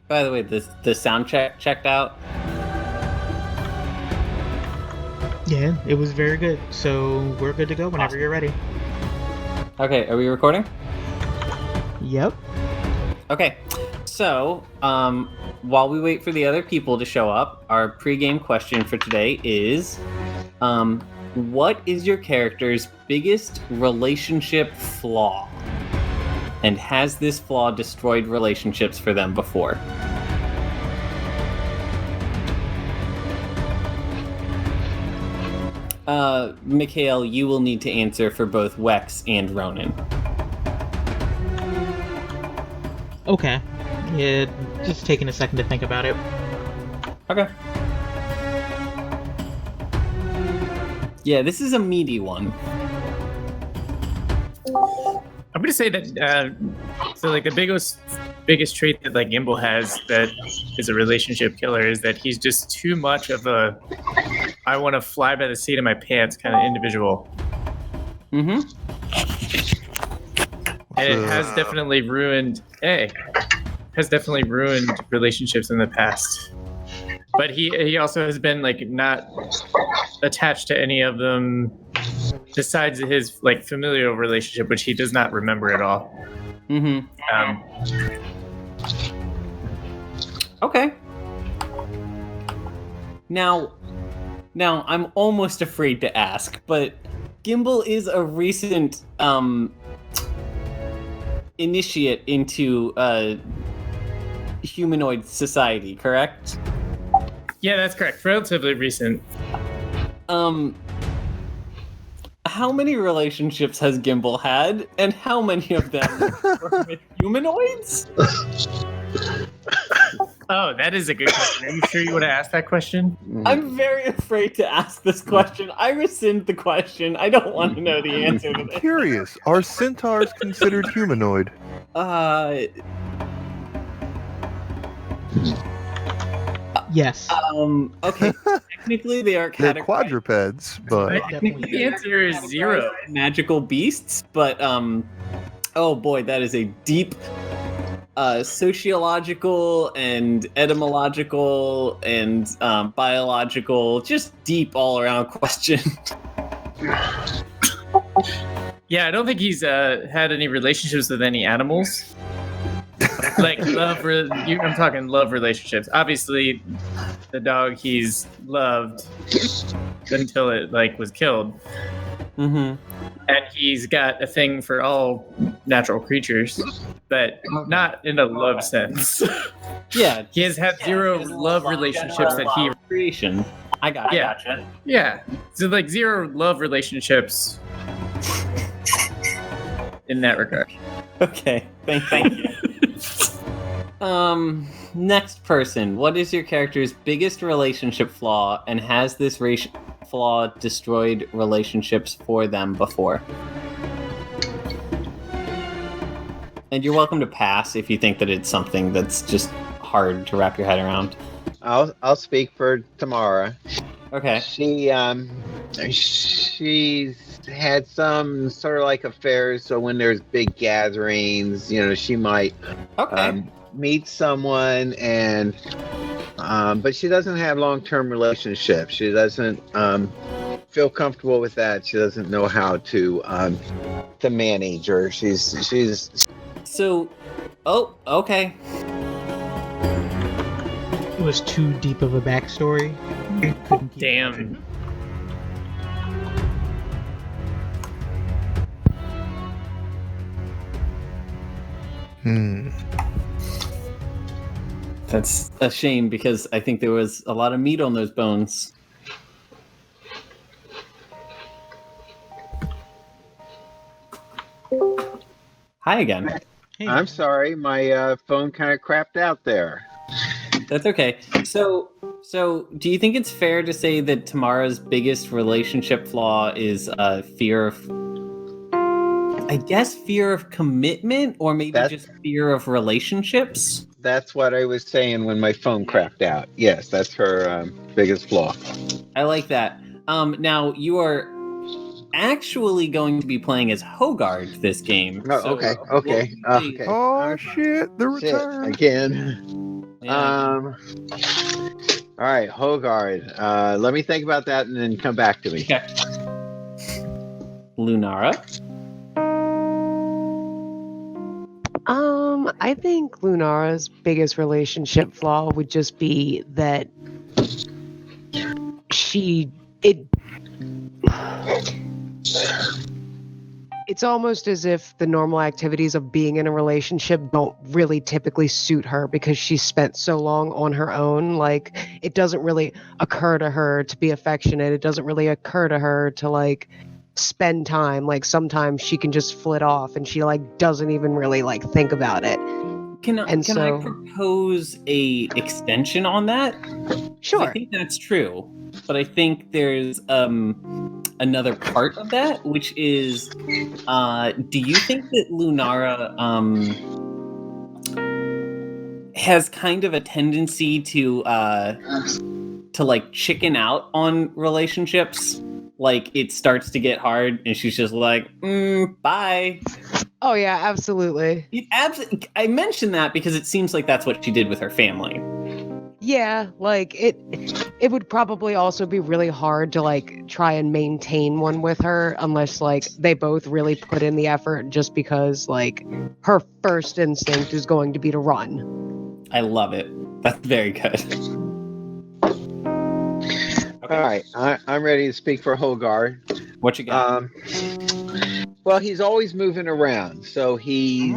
By the way, the sound checked out. Yeah, it was very good. So we're good to go whenever you're ready. Okay, are we recording? Yep. Okay, so while we wait for the other people to show up, our pre-game question for today is, what is your character's biggest relationship flaw? And has this flaw destroyed relationships for them before? Mikhail, you will need to answer for both Wex and Ronan. Okay. Yeah, just taking a second to think about it. Okay. Yeah, this is a meaty one. I'm gonna say that. So, like, the biggest trait that like Gimbal has that is a relationship killer is that he's just too much of a I want to fly by the seat of my pants kind of individual. Mm-hmm. And it has definitely ruined. Has definitely ruined relationships in the past. But he also has been like not attached to any of them besides his like familial relationship, which he does not remember at all. Mm-hmm. Okay. Now I'm almost afraid to ask, but Gimbal is a recent initiate into humanoid society, correct? Yeah, that's correct. Relatively recent. How many relationships has Gimbal had, and how many of them were with humanoids? Oh, that is a good question. Are you sure you would have asked that question? I'm very afraid to ask this question. I rescind the question. I don't want to know the answer to this. Curious, are centaurs considered humanoid? Yes. Okay. Technically, they are They're categorized. quadrupeds, but Technically, the answer is zero. Magical beasts, but oh boy, that is a deep sociological and etymological and biological, just deep all around question. Yeah, I don't think he's had any relationships with any animals. Like love, I'm talking love relationships. Obviously, the dog he's loved until it like was killed. Mm-hmm. And he's got a thing for all natural creatures, but not in a love sense. Yeah, He has had zero love relationships that he creation. I gotcha. Yeah. So like zero love relationships in that regard. Okay, thank you. Next person. What is your character's biggest relationship flaw, and has this flaw destroyed relationships for them before? And you're welcome to pass if you think that it's something that's just hard to wrap your head around. I'll speak for Tamara. Okay. She's had some sort of like affairs, so when there's big gatherings, she might meet someone and but she doesn't have long-term relationships. She doesn't feel comfortable with that. She doesn't know how to manage, or she's So okay. It was too deep of a backstory. Couldn't keep Damn. That's a shame because I think there was a lot of meat on those bones. Hi again. Hey. I'm sorry, my phone kind of crapped out there. That's okay. So do you think it's fair to say that Tamara's biggest relationship flaw is fear of, I guess, fear of commitment, or maybe just fear of relationships? That's what I was saying when my phone crapped out. Yes, that's her biggest flaw. I like that. Now, you are actually going to be playing as Hogard this game. Oh, so okay. Oh shit, the return again. Yeah. All right, Hogard. Let me think about that and then come back to me. Okay. Lunara. I think Lunara's biggest relationship flaw would just be that it's almost as if the normal activities of being in a relationship don't really typically suit her because she's spent so long on her own. Like, it doesn't really occur to her to be affectionate. It doesn't really occur to her to, like, spend time. Like, sometimes she can just flit off and she, like, doesn't even really, like, think about it. Can I propose a extension on that? Sure. I think that's true, but I think there's another part of that, which is, do you think that Lunara has kind of a tendency to like chicken out on relationships? Like, it starts to get hard, and she's just like, bye. Oh yeah, absolutely. I mention that because it seems like that's what she did with her family. Yeah, like it would probably also be really hard to like try and maintain one with her unless like they both really put in the effort, just because like her first instinct is going to be to run. I love it. That's very good. All right, I'm ready to speak for Hogard. What you got? Well, he's always moving around, so he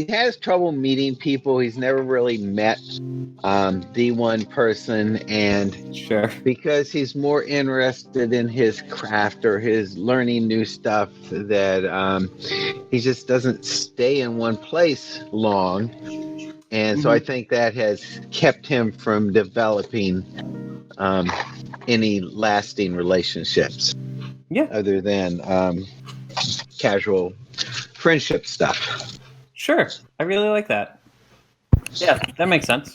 has trouble meeting people. He's never really met the one person, and Sure. because he's more interested in his craft or his learning new stuff, that he just doesn't stay in one place long, and so I think that has kept him from developing any lasting relationships. Yeah. Other than casual friendship stuff. Sure. I really like that. Yeah, that makes sense.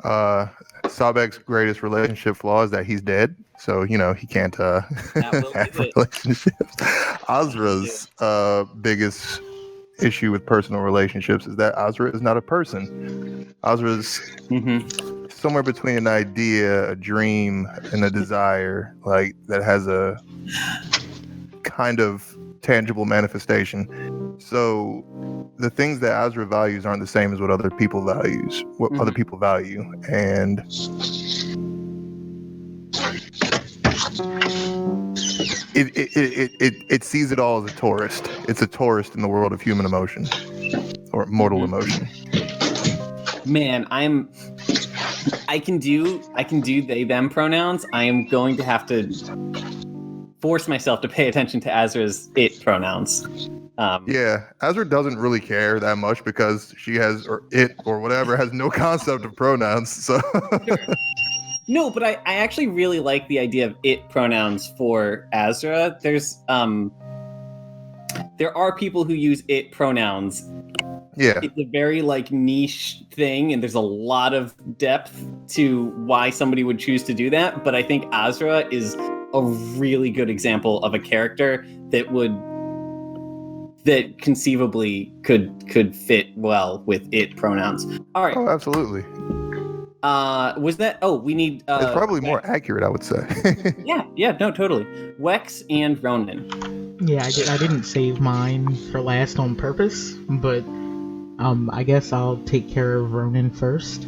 Sabek's greatest relationship flaw is that he's dead, so he can't have relationships. Azra's biggest issue with personal relationships is that Azra is not a person. Azra's somewhere between an idea, a dream, and a desire, like that has a kind of tangible manifestation. So the things that Azra values aren't the same as what other people value, and it sees it all as a tourist. It's a tourist in the world of human emotion or mortal emotion. Man, I can do they them pronouns. I am going to have to force myself to pay attention to Azra's it pronouns. Yeah, Azra doesn't really care that much because she has, or it or whatever, has no concept of pronouns. So No, but I actually really like the idea of it pronouns for Azra. There are people who use it pronouns. Yeah, it's a very like niche thing, and there's a lot of depth to why somebody would choose to do that. But I think Azra is a really good example of a character that conceivably could fit well with it pronouns. All right. Oh, absolutely. Was that? Oh, we need. It's probably more accurate, I would say. Yeah, no, totally. Wex and Ronan. Yeah, I didn't save mine for last on purpose, but I guess I'll take care of Ronan first.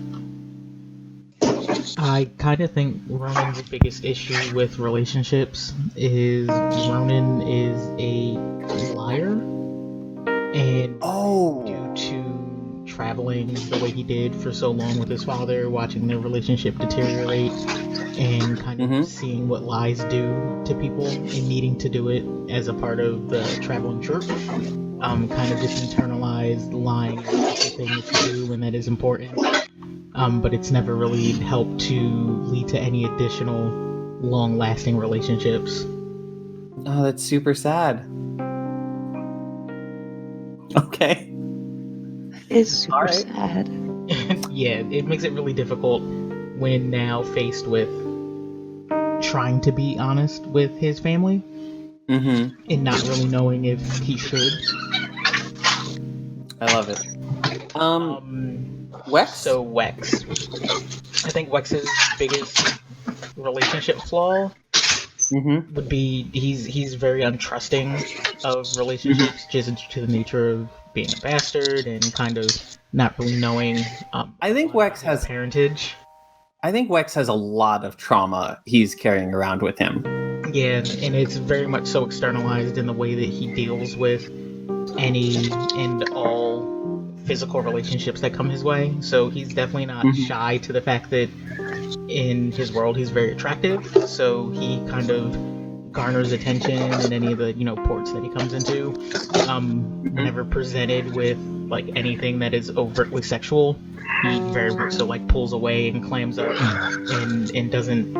I kind of think Ronan's biggest issue with relationships is Ronan is a liar, and due to traveling the way he did for so long with his father, watching their relationship deteriorate, and kind of seeing what lies do to people and needing to do it as a part of the traveling troupe, kind of just internalized lying is the thing that you do and that is important. But it's never really helped to lead to any additional long-lasting relationships. Oh, that's super sad. Okay. It's super sad. Yeah, it makes it really difficult when now faced with trying to be honest with his family and not really knowing if he should. I love it. Wex? So Wex. I think Wex's biggest relationship flaw would be he's very untrusting of relationships, just to the nature of being a bastard and kind of not really knowing. I think Wex has parentage. I think Wex has a lot of trauma he's carrying around with him. Yeah, and it's very much so externalized in the way that he deals with any and all physical relationships that come his way. So he's definitely not shy to the fact that in his world he's very attractive. So he kind of garners attention in any of the ports that he comes into. Whenever presented with like anything that is overtly sexual, he very much so like pulls away and clams up and doesn't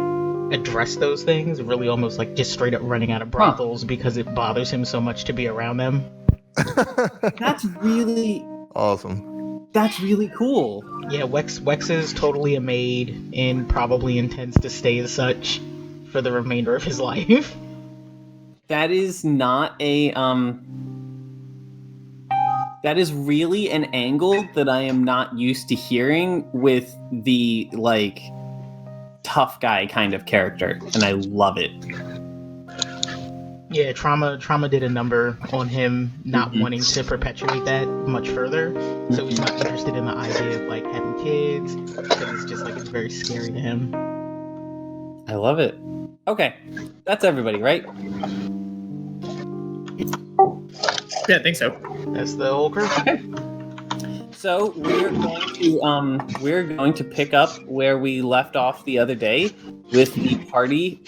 address those things. Really, almost like just straight up running out of brothels because it bothers him so much to be around them. That's really awesome. That's really cool. Yeah, Wex is totally a maid and probably intends to stay as such for the remainder of his life. That is not a that is really an angle that I am not used to hearing with the like tough guy kind of character, and I love it. Yeah, trauma did a number on him not wanting to perpetuate that much further. So he's not interested in the idea of like having kids because it's just like it's very scary to him. I love it. Okay, that's everybody, right? Yeah, I think so. That's the whole crew. Okay. So we're going to pick up where we left off the other day with the party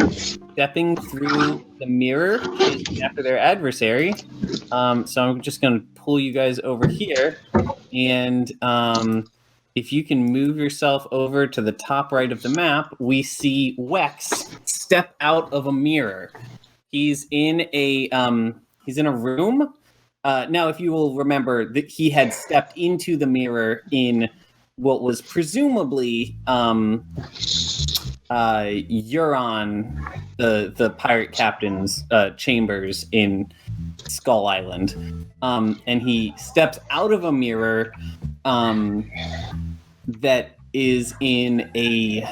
stepping through the mirror after their adversary. So I'm just going to pull you guys over here, and if you can move yourself over to the top right of the map, we see Wex step out of a mirror. He's in a room. Now, if you will remember, that he had stepped into the mirror in what was presumably Euron, the pirate captain's chambers in Skull Island. And he steps out of a mirror that is in a...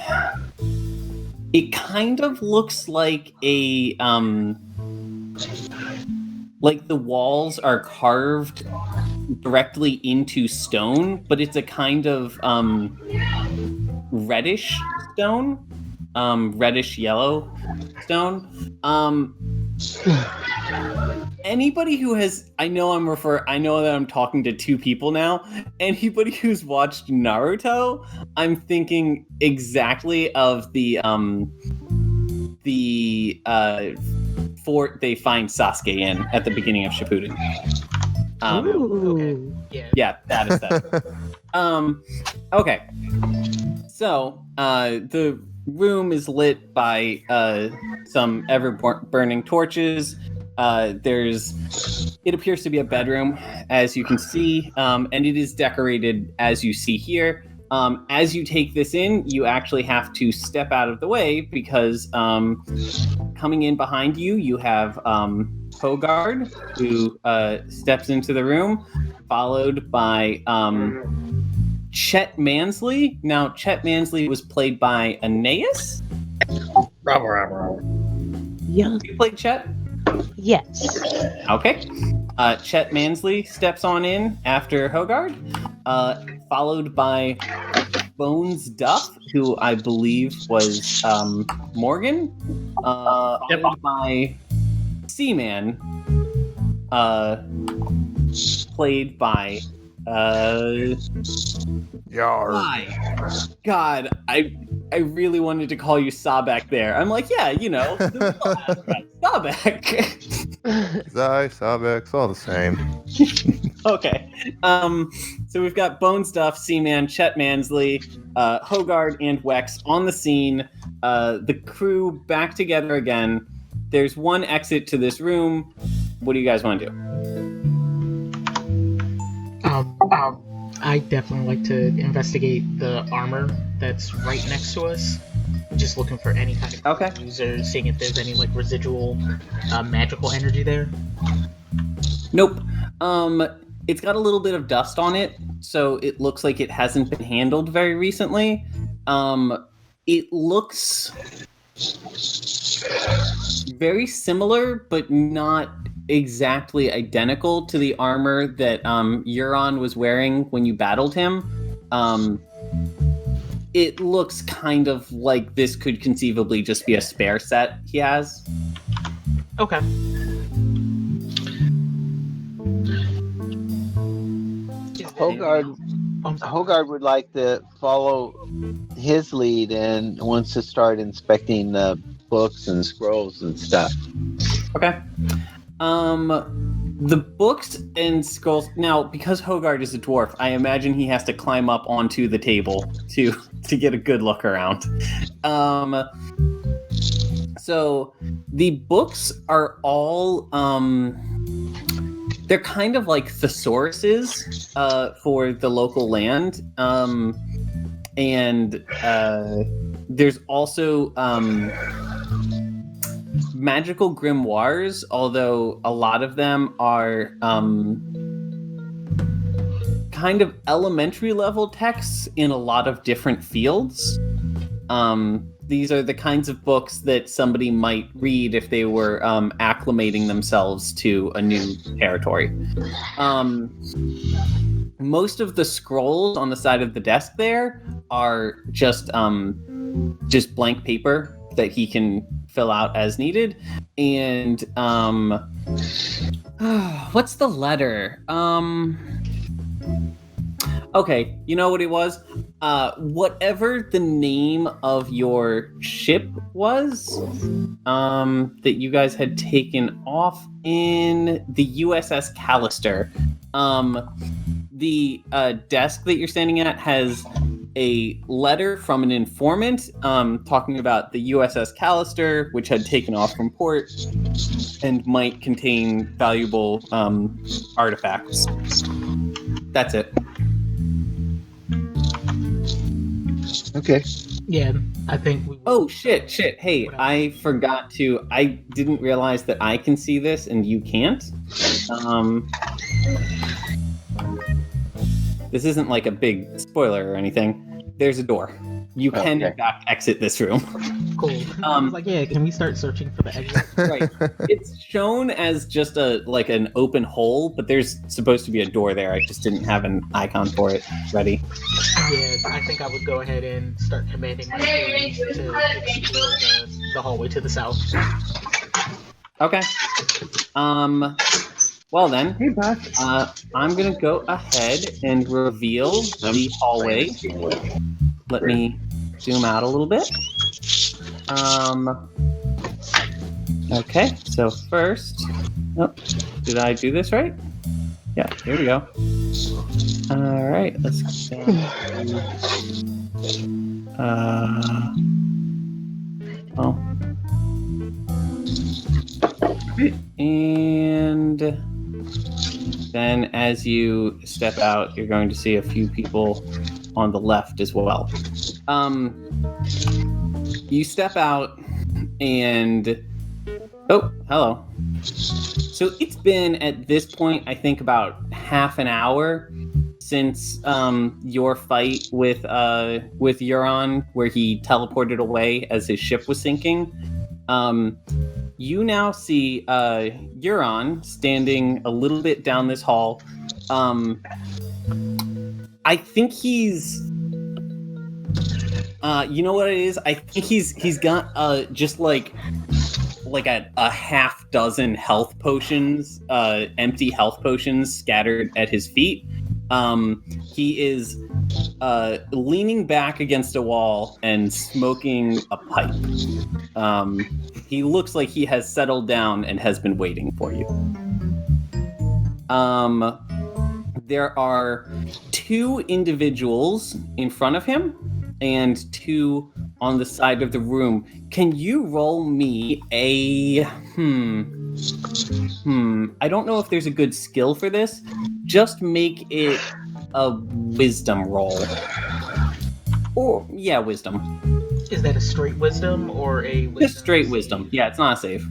It kind of looks like a... like the walls are carved directly into stone, but it's a kind of reddish stone, reddish yellow stone. Anybody who has, I know that I'm talking to two people now. Anybody who's watched Naruto, I'm thinking exactly of the fort they find Sasuke in at the beginning of Shippuden. Okay. Yeah, that is that. Okay. So, the room is lit by some ever-burning torches. It appears to be a bedroom, as you can see, and it is decorated as you see here. As you take this in, you actually have to step out of the way because coming in behind you, you have Hogard, who steps into the room, followed by Chet Mansley. Now, Chet Mansley was played by Aeneas. Yeah. You played Chet? Yes. Okay. Chet Mansley steps on in after Hogard, followed by Bones Duff, who I believe was Morgan, followed by Seaman, played by Yar. God, I really wanted to call you Sabak there. I'm like, yeah, Sabak. Zai, Sabex, all the same. Okay. So we've got Bones Duff, Seaman, Chet Mansley, Hogard, and Wex on the scene. The crew back together again. There's one exit to this room. What do you guys want to do? I definitely like to investigate the armor that's right next to us. Just looking for any kind of user, seeing if there's any like residual magical energy there. Nope. it's got a little bit of dust on it, so it looks like it hasn't been handled very recently. It looks very similar, but not exactly identical to the armor that Euron was wearing when you battled him. It looks kind of like this could conceivably just be a spare set he has. Okay. Hogard would like to follow his lead and wants to start inspecting the books and scrolls and stuff. Okay. The books and scrolls. Now, because Hogard is a dwarf, I imagine he has to climb up onto the table to get a good look around. So the books are all they're kind of like thesauruses for the local land. And there's also magical grimoires, although a lot of them are kind of elementary level texts in a lot of different fields. These are the kinds of books that somebody might read if they were acclimating themselves to a new territory. Most of the scrolls on the side of the desk there are just blank paper that he can fill out as needed. And what's the letter? Okay, you know what it was? Whatever the name of your ship was that you guys had taken off in the USS Callister. The desk that you're standing at has a letter from an informant talking about the USS Callister, which had taken off from port and might contain valuable artifacts. That's it. Okay. Yeah, I think we... Oh, shit. Hey, I forgot to... I didn't realize that I can see this and you can't. This isn't like a big spoiler or anything. There's a door. You can, in fact, exit this room. Cool. I was like, yeah, can we start searching for the exit? Right. It's shown as just an open hole, but there's supposed to be a door there. I just didn't have an icon for it ready. Yeah, I think I would go ahead and start commanding my team to explore the hallway to the south. Okay. Well then, I'm gonna go ahead and reveal the hallway. Let me zoom out a little bit. Okay, so first, did I do this right? Yeah, here we go. All right, let's go. And then as you step out, you're going to see a few people on the left as well. You step out and... Oh, hello. So it's been, at this point, I think about half an hour since your fight with Euron, where he teleported away as his ship was sinking. You now see Euron standing a little bit down this hall. I think he's... you know what it is? I think he's got just like a half dozen health potions, empty health potions scattered at his feet. He is leaning back against a wall and smoking a pipe. He looks like he has settled down and has been waiting for you. There are 2 individuals in front of him and 2 on the side of the room. Can you roll me a... I don't know if there's a good skill for this. Just make it a wisdom roll. Or, yeah, wisdom. Is that a straight wisdom or a wisdom? Just straight wisdom. Yeah, it's not a save.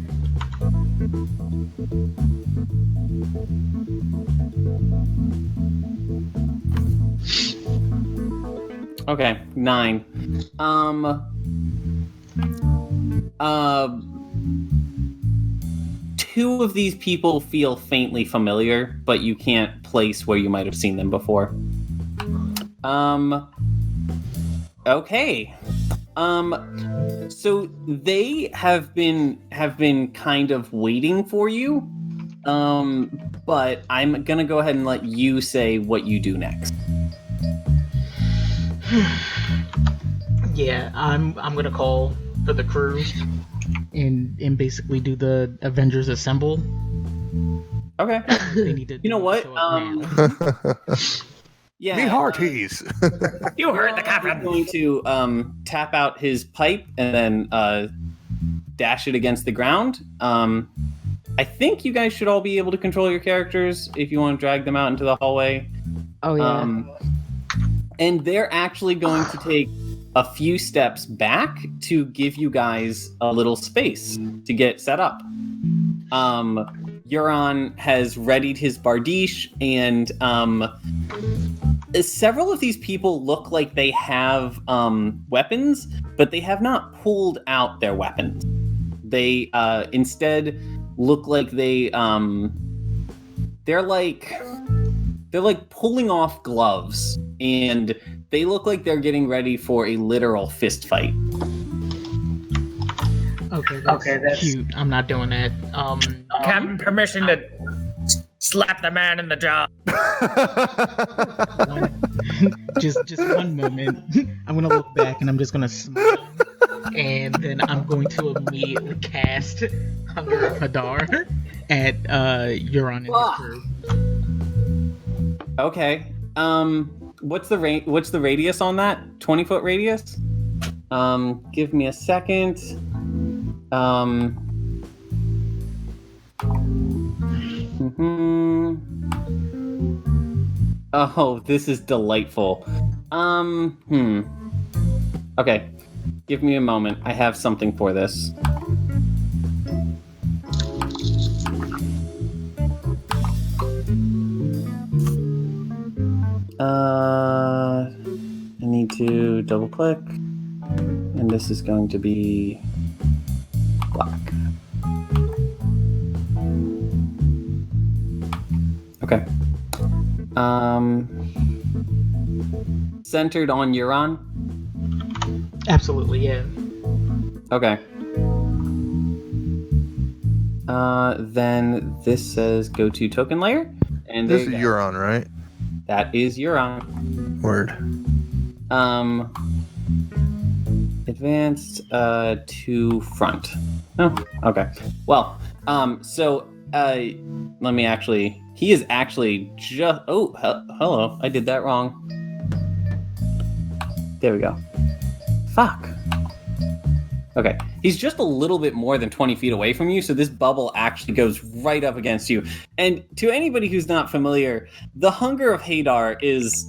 Okay, 9. Two of these people feel faintly familiar, but you can't place where you might have seen them before. Okay. So they have been kind of waiting for you. But I'm gonna go ahead and let you say what you do next. Yeah, I'm gonna call for the crew and basically do the Avengers Assemble. Okay. They need to. You know what? Yeah. Me hearties. You heard the cavern. I'm going to tap out his pipe and then dash it against the ground. I think you guys should all be able to control your characters if you want to drag them out into the hallway. Oh yeah. And they're actually going to take a few steps back to give you guys a little space to get set up. Euron has readied his bardiche, and several of these people look like they have weapons, but they have not pulled out their weapons. They instead look like they're like pulling off gloves, and they look like they're getting ready for a literal fist fight. Okay, that's cute. I'm not doing that. Captain, permission to slap the man in the jaw. just one moment. I'm gonna look back and I'm just gonna smile, and then I'm going to immediately cast Hunger of Hadar at Euron and his crew. Okay. What's the radius on that? 20-foot radius? Give me a second. Oh, this is delightful. Okay. Give me a moment. I have something for this. I need to double click, and this is going to be black. Okay. Centered on Euron? Absolutely, yeah. Okay. Then this says go to token layer, and This is Euron, right? That is Euron. Word. Advanced to front. Oh, okay. Well, so let me actually. He is actually just. Oh, hello. I did that wrong. There we go. Fuck. Okay. He's just a little bit more than 20 feet away from you, so this bubble actually goes right up against you. And to anybody who's not familiar, the Hunger of Hadar is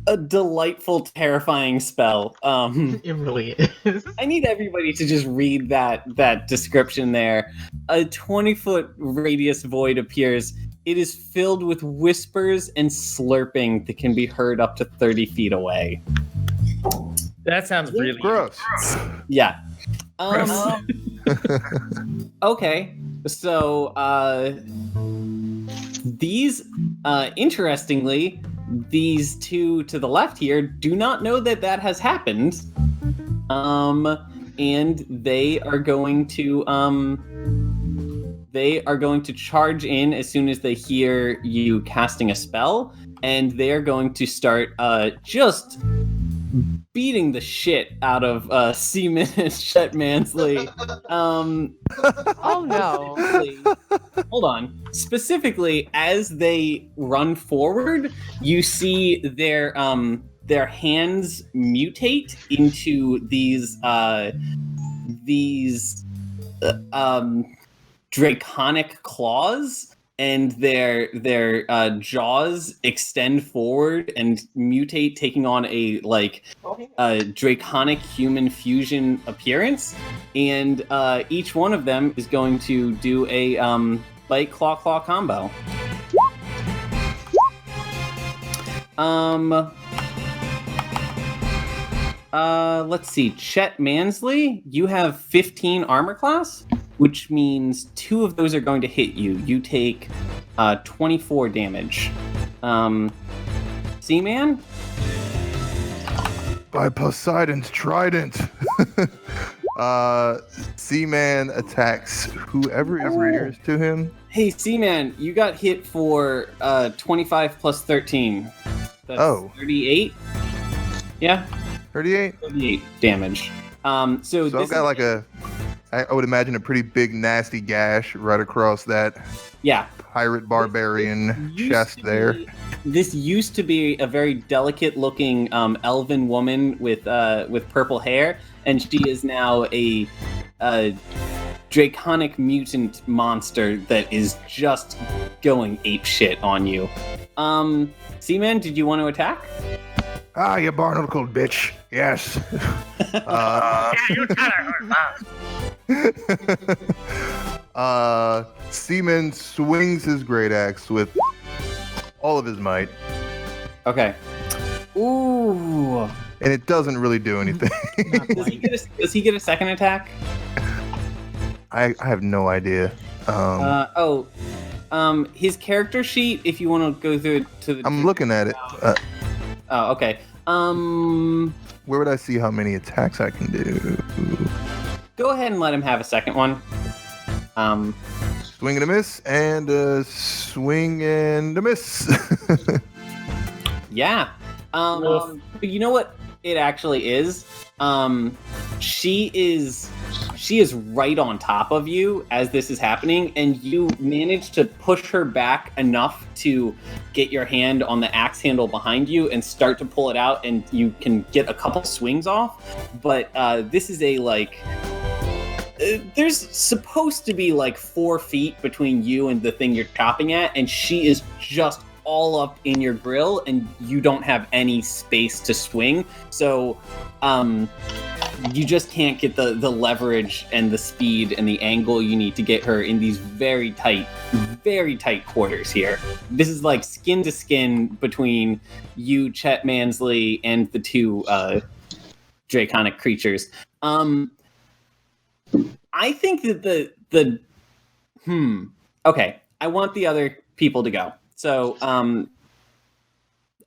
a delightful, terrifying spell. It really is. I need everybody to just read that description there. A 20-foot radius void appears. It is filled with whispers and slurping that can be heard up to 30 feet away. That sounds really gross. Yeah. Okay. So these interestingly, these two to the left here do not know that has happened. And they are going to charge in as soon as they hear you casting a spell, and they are going to start just beating the shit out of Seaman and Chet Mansley. Oh no. Hold on. Specifically, as they run forward, you see their hands mutate into these draconic claws, and their jaws extend forward and mutate, taking on a draconic human fusion appearance. And each one of them is going to do a bite claw combo. Let's see. Chet Mansley, you have 15 armor class, which means 2 of those are going to hit you. You take 24 damage. Seaman? By Poseidon's trident. Seaman attacks whoever is nearest to him. Hey, Seaman, you got hit for 25 plus 13. That's 38? Yeah? 38? 38 damage. So I've got like I would imagine a pretty big, nasty gash right across that pirate barbarian chest there. This used to be a very delicate-looking elven woman with purple hair, and she is now a draconic mutant monster that is just going apeshit on you. Seaman, did you want to attack? Ah, you barnacled bitch. Yes. You got her. Seaman swings his great axe with all of his might. Okay. Ooh. And it doesn't really do anything. Does he get a second attack? I have no idea. His character sheet, if you want to go through it to the... I'm looking at it. Oh, okay. Where would I see how many attacks I can do? Go ahead and let him have a second one. Swing and a miss, and swing and a miss. Yeah. But you know what it actually is? She is right on top of you as this is happening, and you manage to push her back enough to get your hand on the axe handle behind you and start to pull it out, and you can get a couple swings off. But this is there's supposed to be like 4 feet between you and the thing you're chopping at, and she is just all up in your grill, and you don't have any space to swing. So you just can't get the leverage and the speed and the angle you need to get her in these very tight quarters here. This is like skin to skin between you, Chet Mansley, and the 2 draconic creatures. I think that okay, I want the other people to go. So,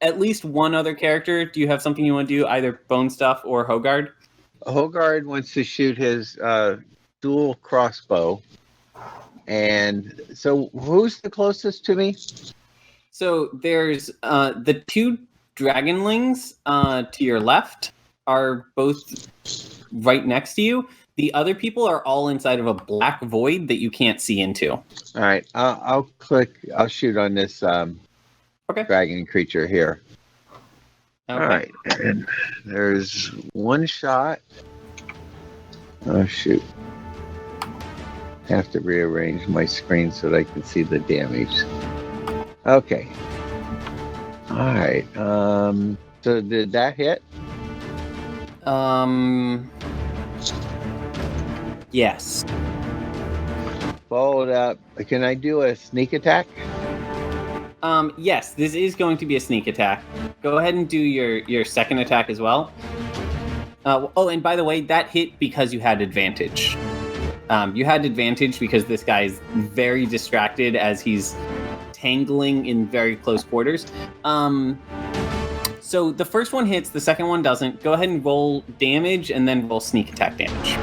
at least one other character. Do you have something you want to do, either Bone Stuff or Hogard? Hogard wants to shoot his dual crossbow. And so who's the closest to me? So there's the 2 dragonlings to your left are both right next to you. The other people are all inside of a black void that you can't see into. All right, I'll shoot on this dragon creature here. Okay. All right, and there's 1 shot. Oh, shoot. Have to rearrange my screen so that I can see the damage. Okay. All right, so did that hit? Yes. Followed up. Can I do a sneak attack? Yes, this is going to be a sneak attack. Go ahead and do your second attack as well. And by the way, that hit because you had advantage. You had advantage because this guy is very distracted as he's tangling in very close quarters. So the first one hits, the second one doesn't. Go ahead and roll damage and then roll sneak attack damage.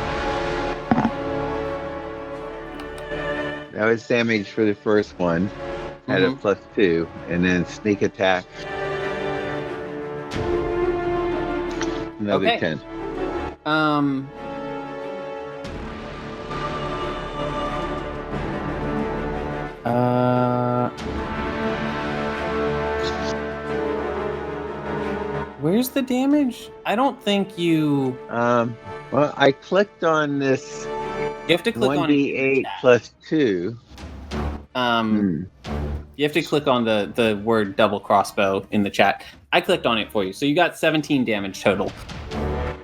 That was damage for the first one at a +2, and then sneak attack. Another 10. Where's the damage? I don't think you... Well, I clicked on this. You have to click 1d8 +2. You have to click on the word double crossbow in the chat. I clicked on it for you. So you got 17 damage total.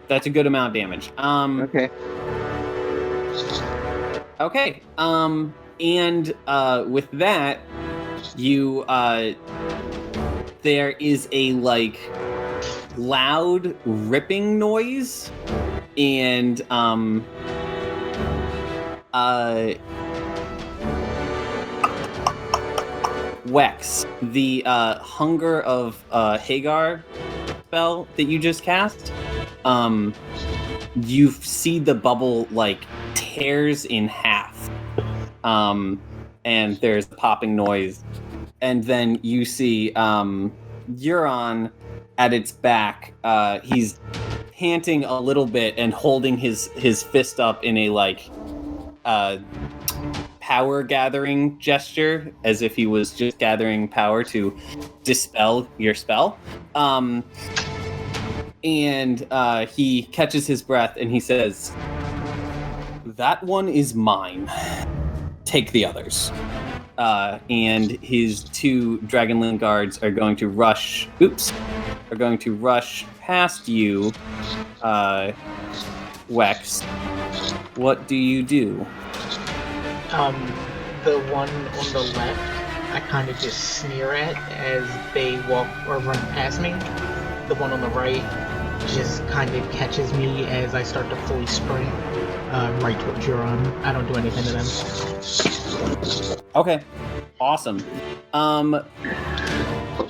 That's a good amount of damage. Okay. Okay. And with that, you there is a like loud ripping noise, and Wex, the Hunger of Hagar spell that you just cast, you see the bubble like tears in half, and there's a popping noise, and then you see Euron at its back. He's panting a little bit and holding his fist up in a like power gathering gesture, as if he was just gathering power to dispel your spell. And he catches his breath and he says, "That one is mine. Take the others." And his 2 Dragonling guards are going to rush past you, Wex. What do you do? The one on the left, I kind of just sneer at as they walk or run past me. The one on the right just kind of catches me as I start to fully sprint right towards Euron. I don't do anything to them. Okay, awesome.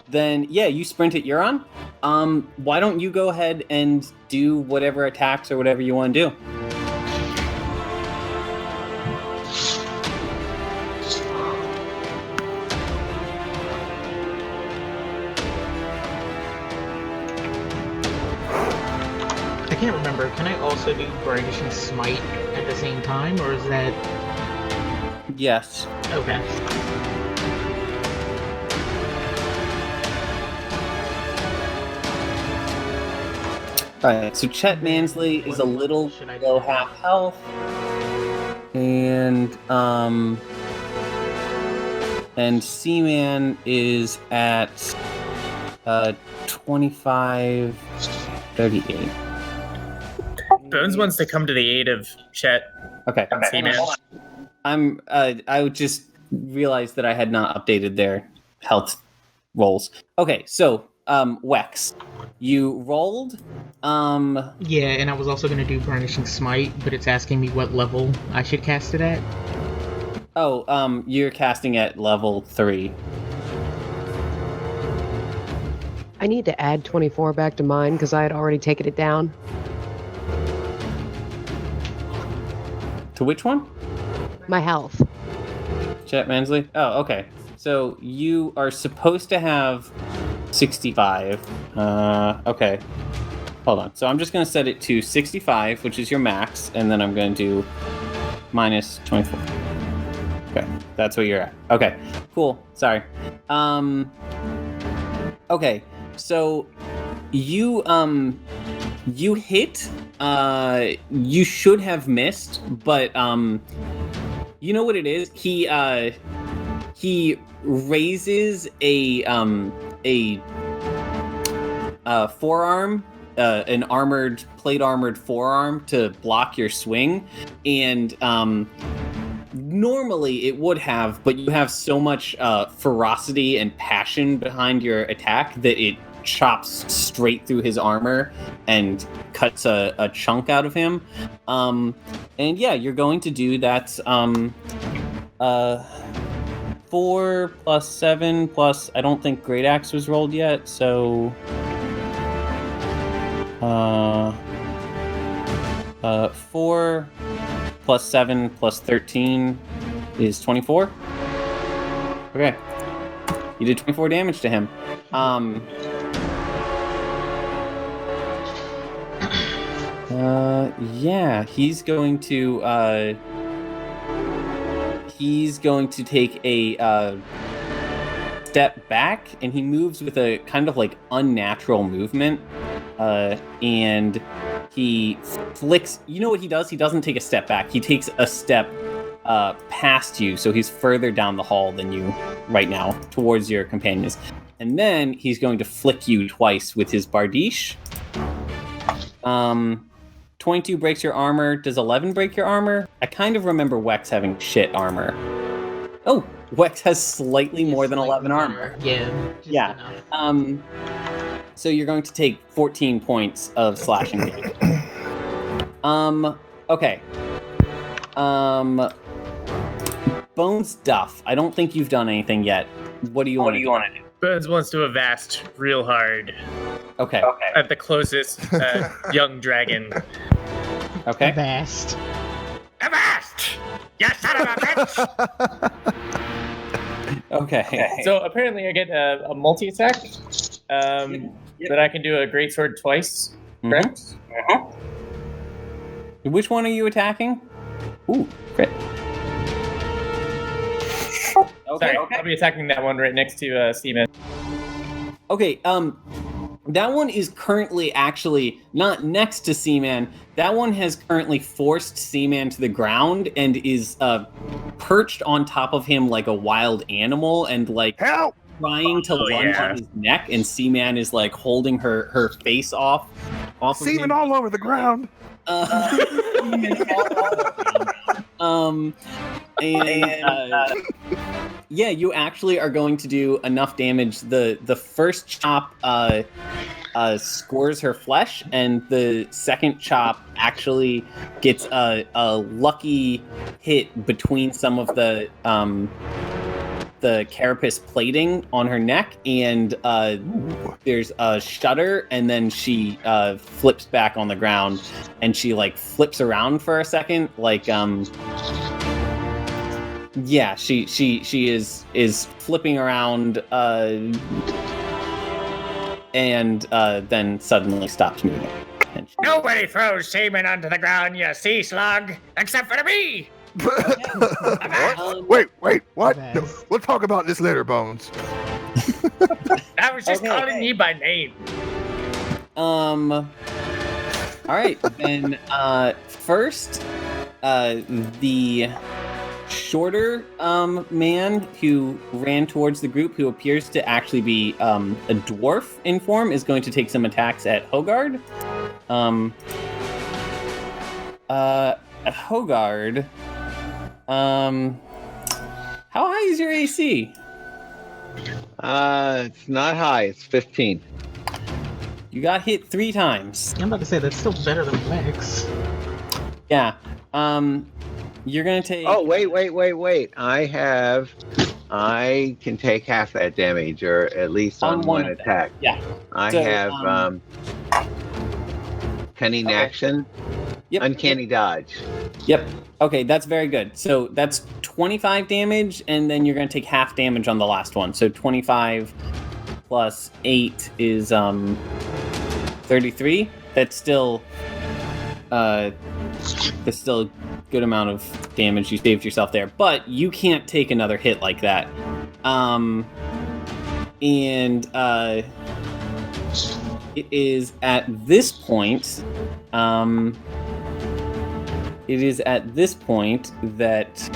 Then yeah, you sprint at Euron. Why don't you go ahead and do whatever attacks or whatever you want to do? I can't remember. Can I also do Brandishing Smite at the same time, or is that... Yes. Okay. Alright, so Chet Mansley is a little below half health. And Seaman is at 25, 38. Bones wants to come to the aid of Chet. Okay. Seaman. I would just realize that I had not updated their health rolls. Okay, so Wex, you rolled. Yeah, and I was also going to do Brandishing Smite, but it's asking me what level I should cast it at. Oh, you're casting at level 3. I need to add 24 back to mine because I had already taken it down. To which one? My health. Chet Mansley? Oh, okay. So you are supposed to have 65. Okay. Hold on. So I'm just going to set it to 65, which is your max, and then I'm going to do minus 24. Okay. That's what you're at. Okay. Cool. Sorry. Okay. So you hit. You should have missed, but you know what it is? He raises a forearm, an plate armored forearm to block your swing, and normally it would have, but you have so much ferocity and passion behind your attack that it chops straight through his armor and cuts a chunk out of him. And yeah, you're going to do that. 4 plus 7 plus, I don't think Great Axe was rolled yet, so 4 plus 7 plus 13 is 24. Okay. You did 24 damage to him. Yeah, he's going to take a step back, and he moves with a kind of like unnatural movement, and he flicks. You know what he does? He doesn't take a step back. He takes a step past you, so he's further down the hall than you right now, towards your companions. And then he's going to flick you twice with his bardiche. 22 breaks your armor. Does 11 break your armor? I kind of remember Wex having shit armor. Oh, Wex has slightly more than 11 armor. Yeah. Yeah. Enough. So you're going to take 14 points of slashing damage. Okay. Bones Duff. I don't think you've done anything yet. What do you want to do? Bones wants to avast real hard Okay. at the closest young dragon. Okay. Vast. Avast! You son of a bitch! Okay. So apparently I get a multi-attack that I can do a greatsword twice, correct? Which one are you attacking? Ooh, crit. Sorry, I'll be attacking that one right next to Seaman. Okay, that one is currently actually not next to Seaman. That one has currently forced Seaman to the ground and is perched on top of him like a wild animal and like Help! trying to lunge on his neck, and Seaman is like holding her face off of Semen him. all over the ground. Yeah, you actually are going to do enough damage. The first chop scores her flesh, and the second chop actually gets a lucky hit between some of the carapace plating on her neck, and there's a shudder, and then she flips back on the ground, and she like flips around for a second, like yeah, she is flipping around, and then suddenly stops moving. And Nobody throws semen onto the ground, you sea slug, except for me! What? Wait, what? No, we'll talk about this later, Bones. I was just calling you by name. All right, then first, the shorter man who ran towards the group, who appears to actually be a dwarf in form, is going to take some attacks at Hogard. Hogard, how high is your AC? It's not high. It's 15. You got hit 3 times. I'm about to say that's still better than Max. Yeah. You're gonna take. Oh, wait. I can take half that damage, or at least on one attack. Yeah. I So, have cunning action, uncanny dodge. Yep. Okay, that's very good. So that's 25 damage, and then you're gonna take half damage on the last one. So 25 plus 8 is 33. That's still a good amount of damage you saved yourself there, but you can't take another hit like that. It is at this point that.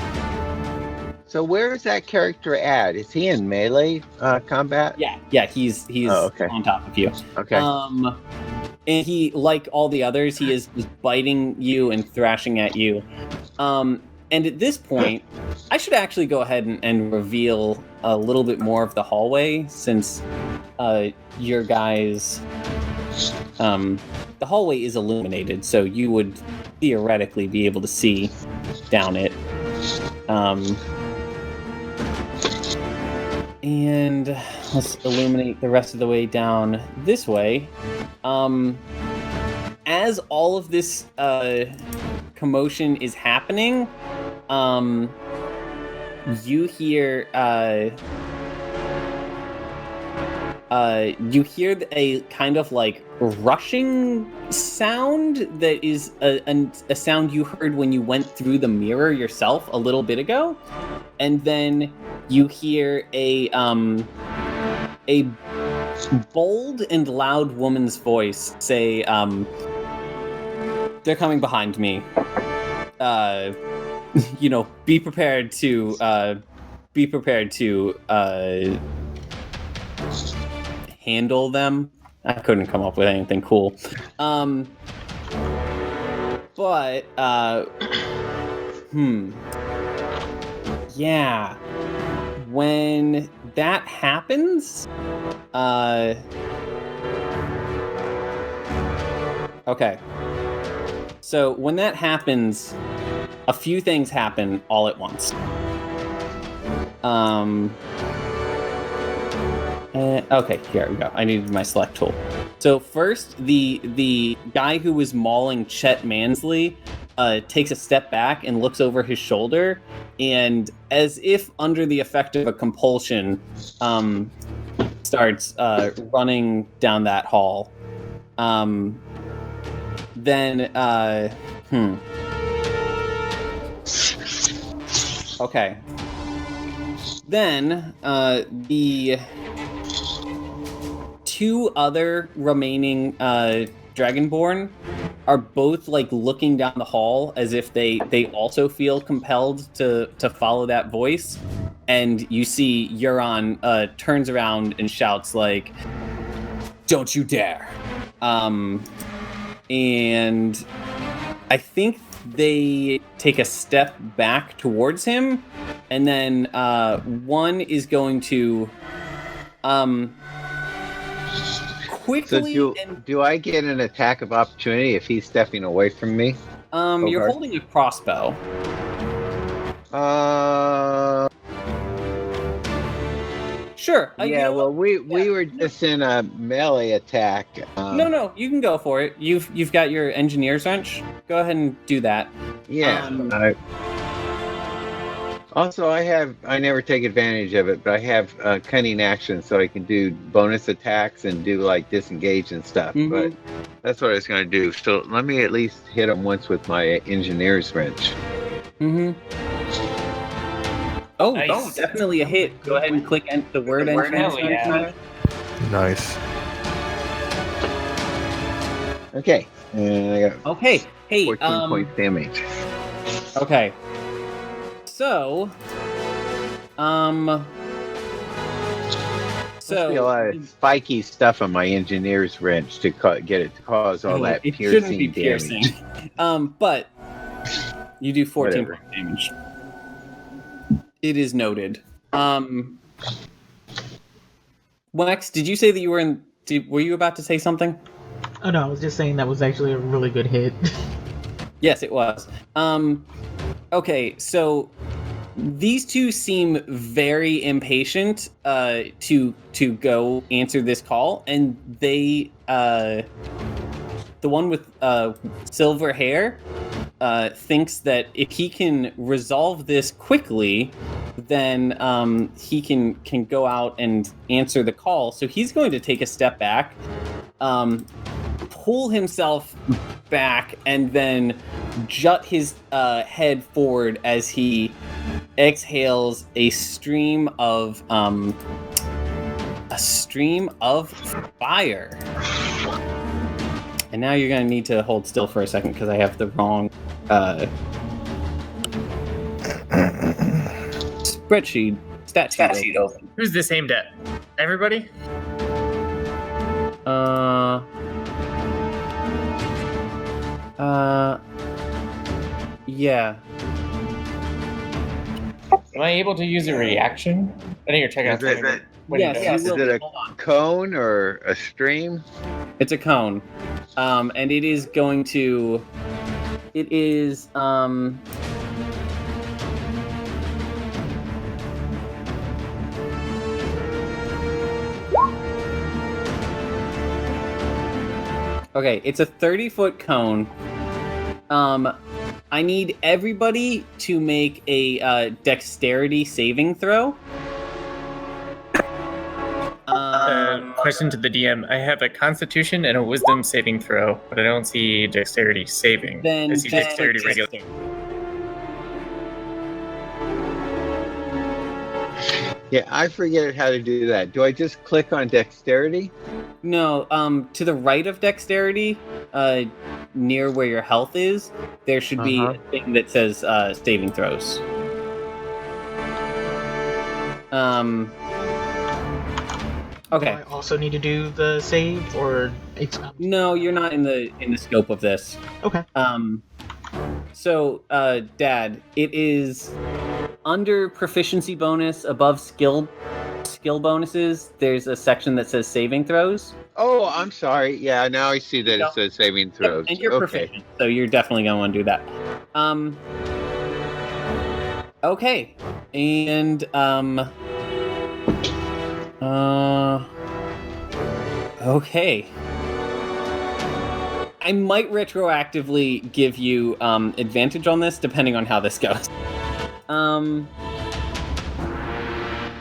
So where is that character at? Is he in melee combat? Yeah, he's on top of you. Okay. And he, like all the others, he is biting you and thrashing at you. And at this point, I should actually go ahead and reveal a little bit more of the hallway, since your guys, the hallway is illuminated, so you would theoretically be able to see down it. And let's illuminate the rest of the way down this way. As all of this commotion is happening, you hear a kind of like rushing sound that is a sound you heard when you went through the mirror yourself a little bit ago, and then you hear a bold and loud woman's voice say, "They're coming behind me. Be prepared to handle them." I couldn't come up with anything cool. Yeah. When that happens, Okay. So when that happens, a few things happen all at once. Okay, here we go. I needed my select tool. So first, the guy who was mauling Chet Mansley takes a step back and looks over his shoulder, and as if under the effect of a compulsion, starts running down that hall. Okay. Then the two other remaining dragorn-born are both like looking down the hall as if they also feel compelled to follow that voice. And you see Euron turns around and shouts like, "Don't you dare!" And I think they take a step back towards him, and then one is going to quickly. So do I get an attack of opportunity if he's stepping away from me? You're holding a crossbow. Sure. Yeah. Well, we were just in a melee attack. No, you can go for it. You've got your engineer's wrench. Go ahead and do that. Yeah. Also, I never take advantage of it, but I have cunning action, so I can do bonus attacks and do like disengage and stuff. Mm-hmm. But that's what I was going to do. So let me at least hit him once with my engineer's wrench. Mm-hmm. Oh, Nice. Definitely a hit. Go ahead and click the word engineer's wrench. yeah. Nice. Okay. And I got Okay. Hey. 14 points damage. Okay. So. Must be a lot of spiky stuff on my engineer's wrench to get it to cause all that it piercing shouldn't be piercing. damage. But you do 14 Whatever. point damage. It is noted. Wax, did you say that you were were you about to say something? Oh no, I was just saying that was actually a really good hit. Yes, it was. Okay, so these two seem very impatient to go answer this call, and they the one with silver hair thinks that if he can resolve this quickly, then he can go out and answer the call. So he's going to take a step back, pull himself back, and then jut his head forward as he exhales a stream of fire. And now you're going to need to hold still for a second because I have the wrong stat sheet open. Who's this aimed at? Everybody? Yeah. Am I able to use a reaction? I think you're checking out. Yes, Is it a cone or a stream? It's a cone. And it is going to... It is... Okay, it's a 30-foot cone. I need everybody to make a dexterity saving throw. Question to the DM. I have a Constitution and a Wisdom saving throw, but I don't see Dexterity saving. Then I see Dexterity regular. Yeah, I forget how to do that. Do I just click on dexterity? No, to the right of dexterity, near where your health is, there should be a thing that says saving throws. Okay. Do I also need to do the save, or it's No, you're not in the scope of this. okay? So, Dad, it is under proficiency bonus above skill skill bonuses, there's a section that says saving throws. Oh, I'm sorry. Yeah, now I see that it says saving throws. And you're proficient, so you're definitely going to want to do that. Okay. And, okay. I might retroactively give you advantage on this, depending on how this goes.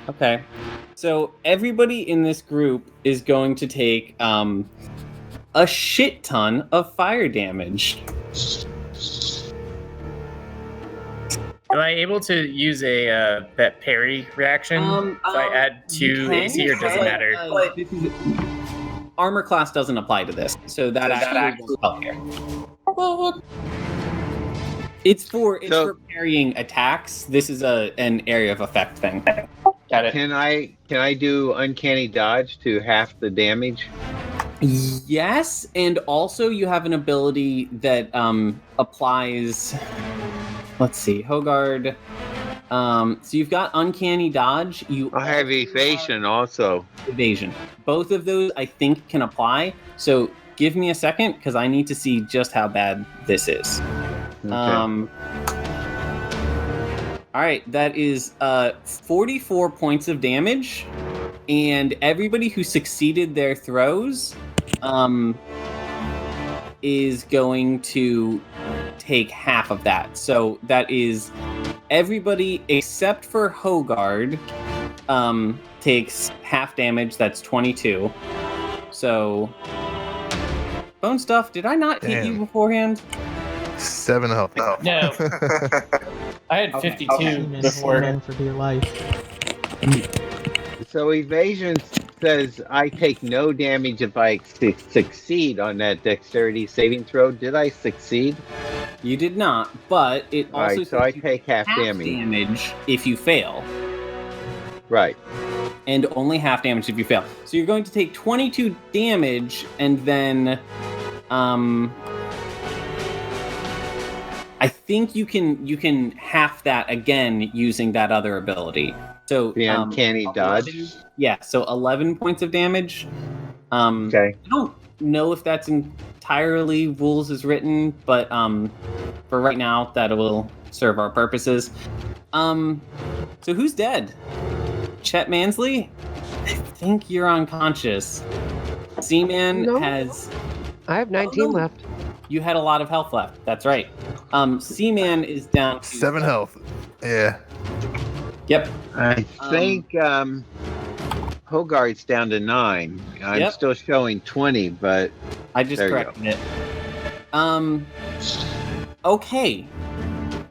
Okay. So everybody in this group is going to take a shit ton of fire damage. Am I able to use that parry reaction if I add 2 AC, or does it matter? Armor class doesn't apply to this, so that actually will help here. It's for parrying attacks. This is an area of effect thing. Got it. Can I do uncanny dodge to half the damage? Yes, and also you have an ability that applies. Let's see, Hogard. So you've got uncanny dodge. I have evasion also. Evasion. Both of those I think can apply. So give me a second because I need to see just how bad this is. Okay. All right, that is 44 points of damage, and everybody who succeeded their throws is going to take half of that. So that is everybody except for Hogard takes half damage. That's 22. So, Bone Stuff, did I not hit you beforehand? 7 health. Oh. No. I had 52 before. For dear life. So evasion says I take no damage if I succeed on that dexterity saving throw. Did I succeed? You did not, but it also Right, says so I you take half damage. damage if you fail. Right. And only half damage if you fail. So you're going to take 22 damage, and then I think you can half that again using that other ability. So The uncanny dodge. 11, yeah, so 11 points of damage. Okay. I don't know if that's entirely rules as written, but for right now that will serve our purposes. So who's dead? Chet Mansley? I think you're unconscious. Seaman No. has... I have 19 no. left. You had a lot of health left. That's right. Seaman is down to 7 health. Yeah. Yep. I think Hogard's down to 9. I'm Yep. still showing 20, but I just There you corrected it. Okay.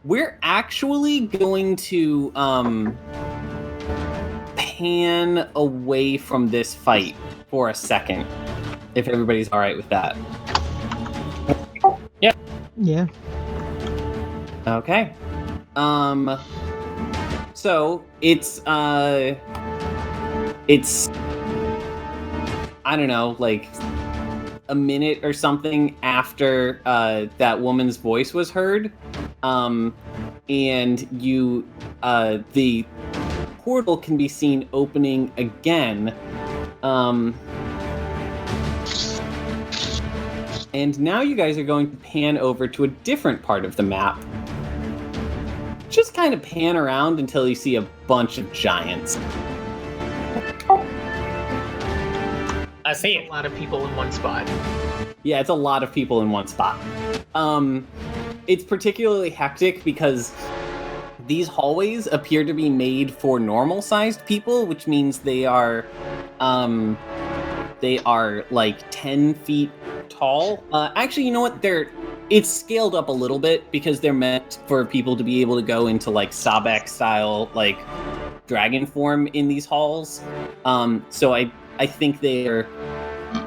We're actually going to pan away from this fight for a second, if everybody's all right with that. Yeah. Okay. So it's I don't know, like a minute or something after that woman's voice was heard, and you the portal can be seen opening again, and now you guys are going to pan over to a different part of the map. Just kind of pan around until you see a bunch of giants. I see A it. lot of people in one spot. Yeah, it's a lot of people in one spot. It's particularly hectic because these hallways appear to be made for normal-sized people, which means they are like 10 feet tall. Actually, you know what? It's scaled up a little bit because they're meant for people to be able to go into like Sabek style like dragon form in these halls. So I think they're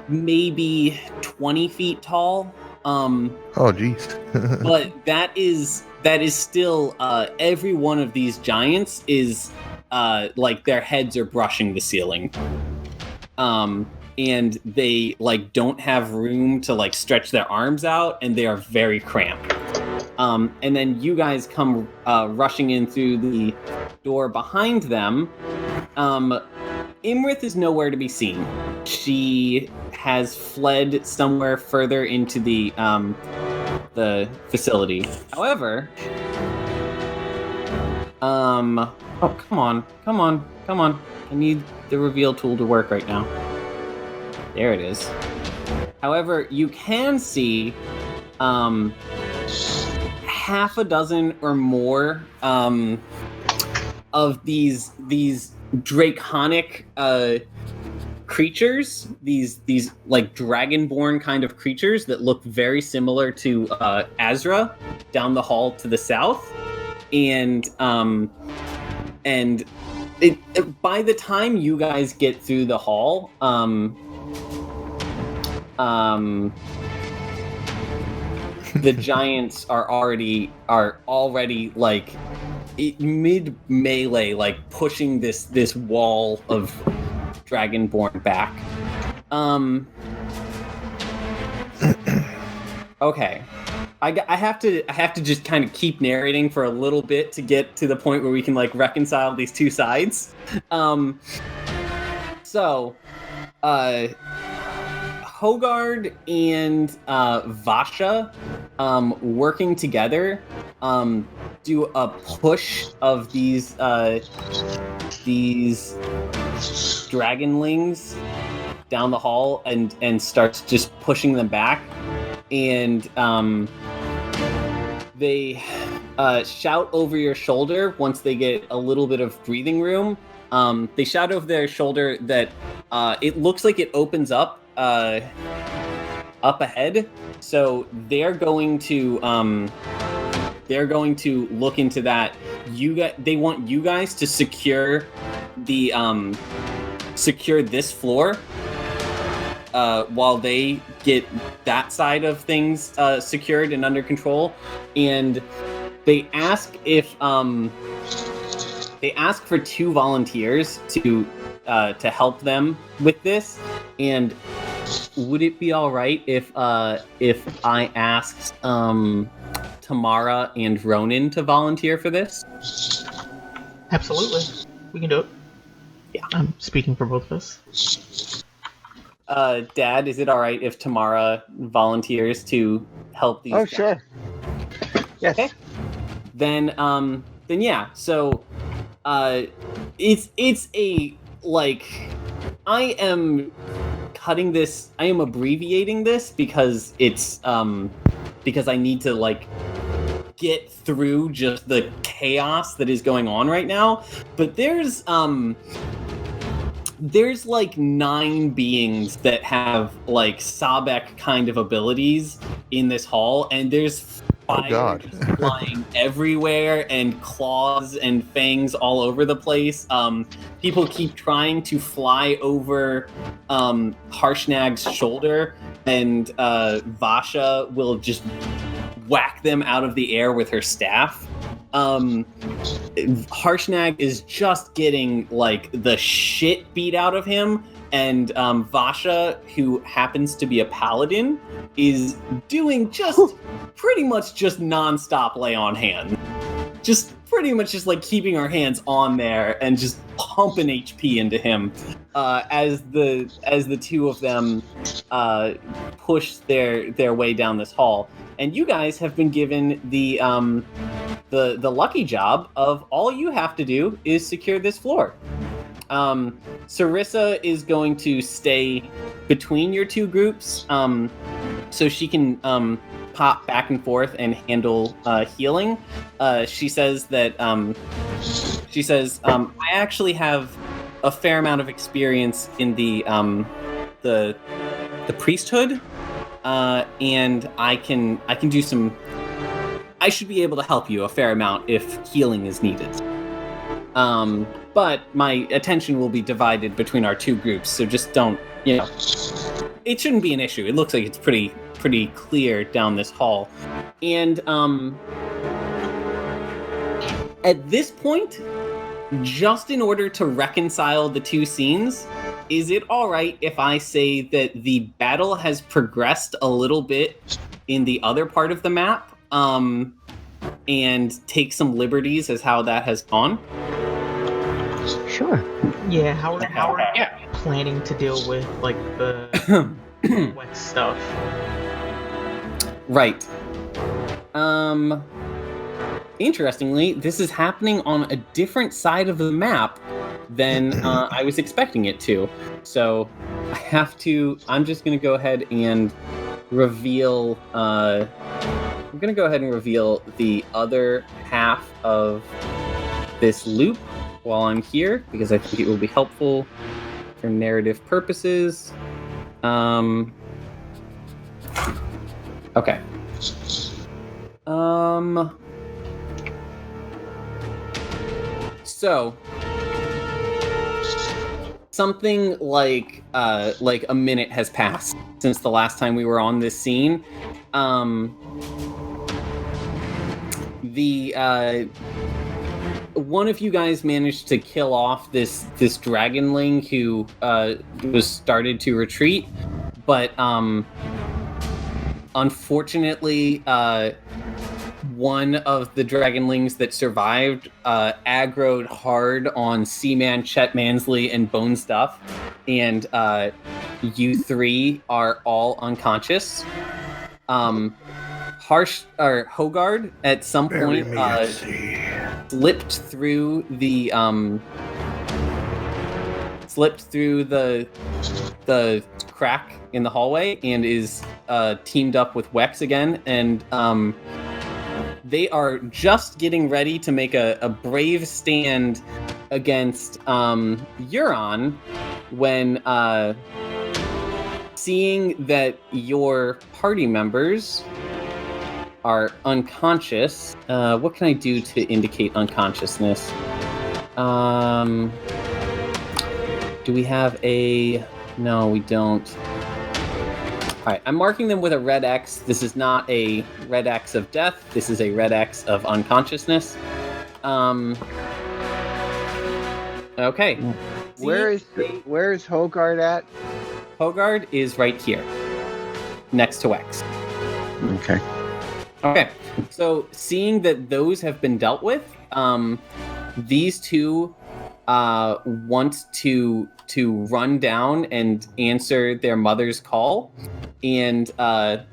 maybe 20 feet tall. Oh, jeez. But that is still every one of these giants is like their heads are brushing the ceiling. And they like don't have room to like stretch their arms out, and they are very cramped. And then you guys come rushing in through the door behind them. Imrith is nowhere to be seen. She has fled somewhere further into the facility. However, oh, come on. I need the reveal tool to work right now. There it is. However, you can see half a dozen or more of these draconic creatures, these like dragonborn kind of creatures that look very similar to Azra down the hall to the south, and by the time you guys get through the hall, the giants are already like mid melee, like pushing this wall of dragonborn back. Okay, I have to just kind of keep narrating for a little bit to get to the point where we can like reconcile these two sides. Hogard and Vasha working together do a push of these dragonlings down the hall and starts just pushing them back, and they shout over your shoulder once they get a little bit of breathing room. They shout over their shoulder that it looks like it opens up ahead, so they're going to look into that. They want you guys to secure this floor while they get that side of things secured and under control. And they ask for 2 volunteers to help them with this. And would it be all right if I asked Tamara and Ronan to volunteer for this? Absolutely. We can do it. Yeah. I'm speaking for both of us. Dad, is it all right if Tamara volunteers to help these guys? Sure. Yes. Okay. Then yeah. So it's a like I am abbreviating this because it's because I need to like get through just the chaos that is going on right now. But there's like 9 beings that have like Sabek kind of abilities in this hall, and there's fire just flying everywhere and claws and fangs all over the place. People keep trying to fly over Harshnag's shoulder, and Vasha will just whack them out of the air with her staff. Harshnag is just getting like the shit beat out of him, and Vasha, who happens to be a paladin, is doing just pretty much just non-stop lay on hand. Just pretty much just like keeping our hands on there and just pumping HP into him as the 2 of them push their way down this hall. And you guys have been given the lucky job of all you have to do is secure this floor. Sarissa is going to stay between your 2 groups, so she can pop back and forth and handle healing. She says that I actually have a fair amount of experience in the priesthood, and I can do some. I should be able to help you a fair amount if healing is needed. But my attention will be divided between our 2 groups, so just don't, it shouldn't be an issue. It looks like it's pretty clear down this hall. And at this point, just in order to reconcile the 2 scenes, is it all right if I say that the battle has progressed a little bit in the other part of the map, and take some liberties as how that has gone? Sure. Yeah, how are planning to deal with like the wet stuff? Right. Interestingly, this is happening on a different side of the map than I was expecting it to. So I'm just going to go ahead and reveal, I'm going to go ahead and reveal the other half of this loop while I'm here, because I think it will be helpful for narrative purposes. Okay. So something like a minute has passed since the last time we were on this scene. One of you guys managed to kill off this dragonling who was started to retreat, but unfortunately, one of the dragonlings that survived aggroed hard on Seaman, Chet Mansley, and Bone Stuff, and you three are all unconscious. Hogard at some point slipped through the crack in the hallway and is teamed up with Wex again, and they are just getting ready to make a brave stand against Euron when seeing that your party members are unconscious. What can I do to indicate unconsciousness? Do we have a... No, we don't. All right, I'm marking them with a red X. This is not a red X of death. This is a red X of unconsciousness. Okay. Where is Hogard at? Hogard is right here, next to X. Okay. Okay. So seeing that those have been dealt with, these two want to run down and answer their mother's call, and as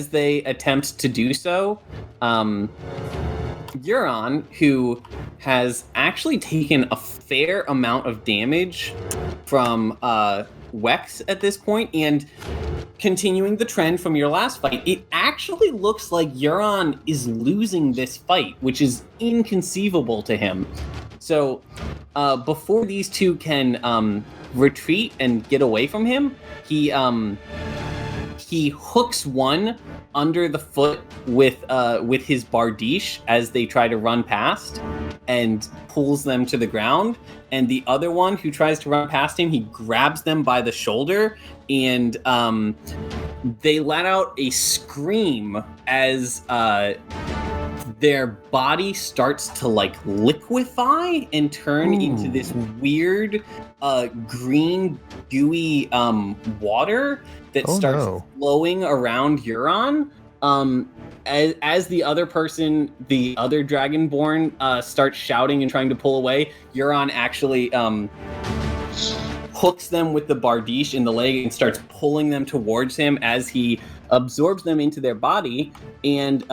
they attempt to do so, Euron, who has actually taken a fair amount of damage from Wex at this point, and continuing the trend from your last fight, it actually looks like Euron is losing this fight, which is inconceivable to him. So before these two can retreat and get away from him, he hooks one under the foot with his bardiche as they try to run past, and pulls them to the ground. And the other one who tries to run past him, he grabs them by the shoulder, and they let out a scream as their body starts to like liquefy and turn into this weird green gooey water that starts flowing around Euron. As the other person, the other dragonborn, starts shouting and trying to pull away, Euron actually hooks them with the bardiche in the leg and starts pulling them towards him as he absorbs them into their body. And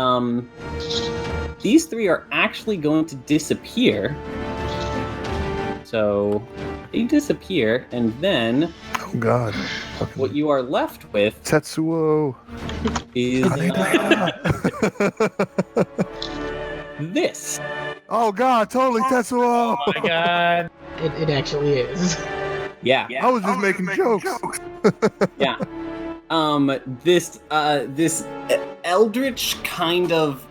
these three are actually going to disappear. So they disappear, and then... Oh, God. What you are left with... Tetsuo! ...is... this. Oh, God, totally Tetsuo! Oh, my God. It actually is. Yeah. I was just making jokes. Yeah. This eldritch kind of...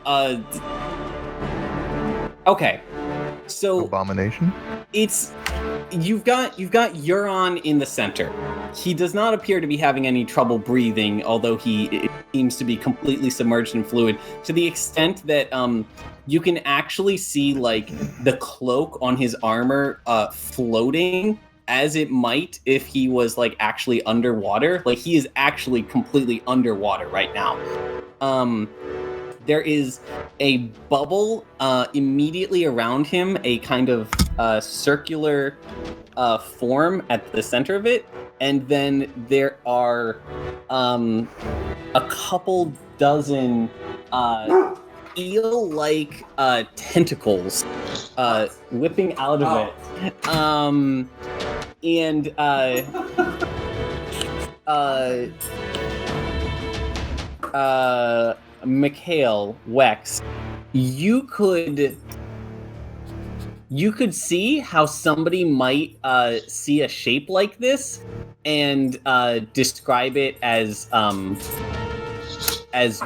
Okay. So... Abomination? It's... You've got Euron in the center. He does not appear to be having any trouble breathing, although he seems to be completely submerged in fluid, to the extent that you can actually see like the cloak on his armor floating as it might if he was like actually underwater. Like he is actually completely underwater right now. there is a bubble immediately around him, a kind of circular form at the center of it, and then there are a couple dozen eel-like tentacles whipping out of it. Mikhail, Wex, you could see how somebody might see a shape like this and describe it as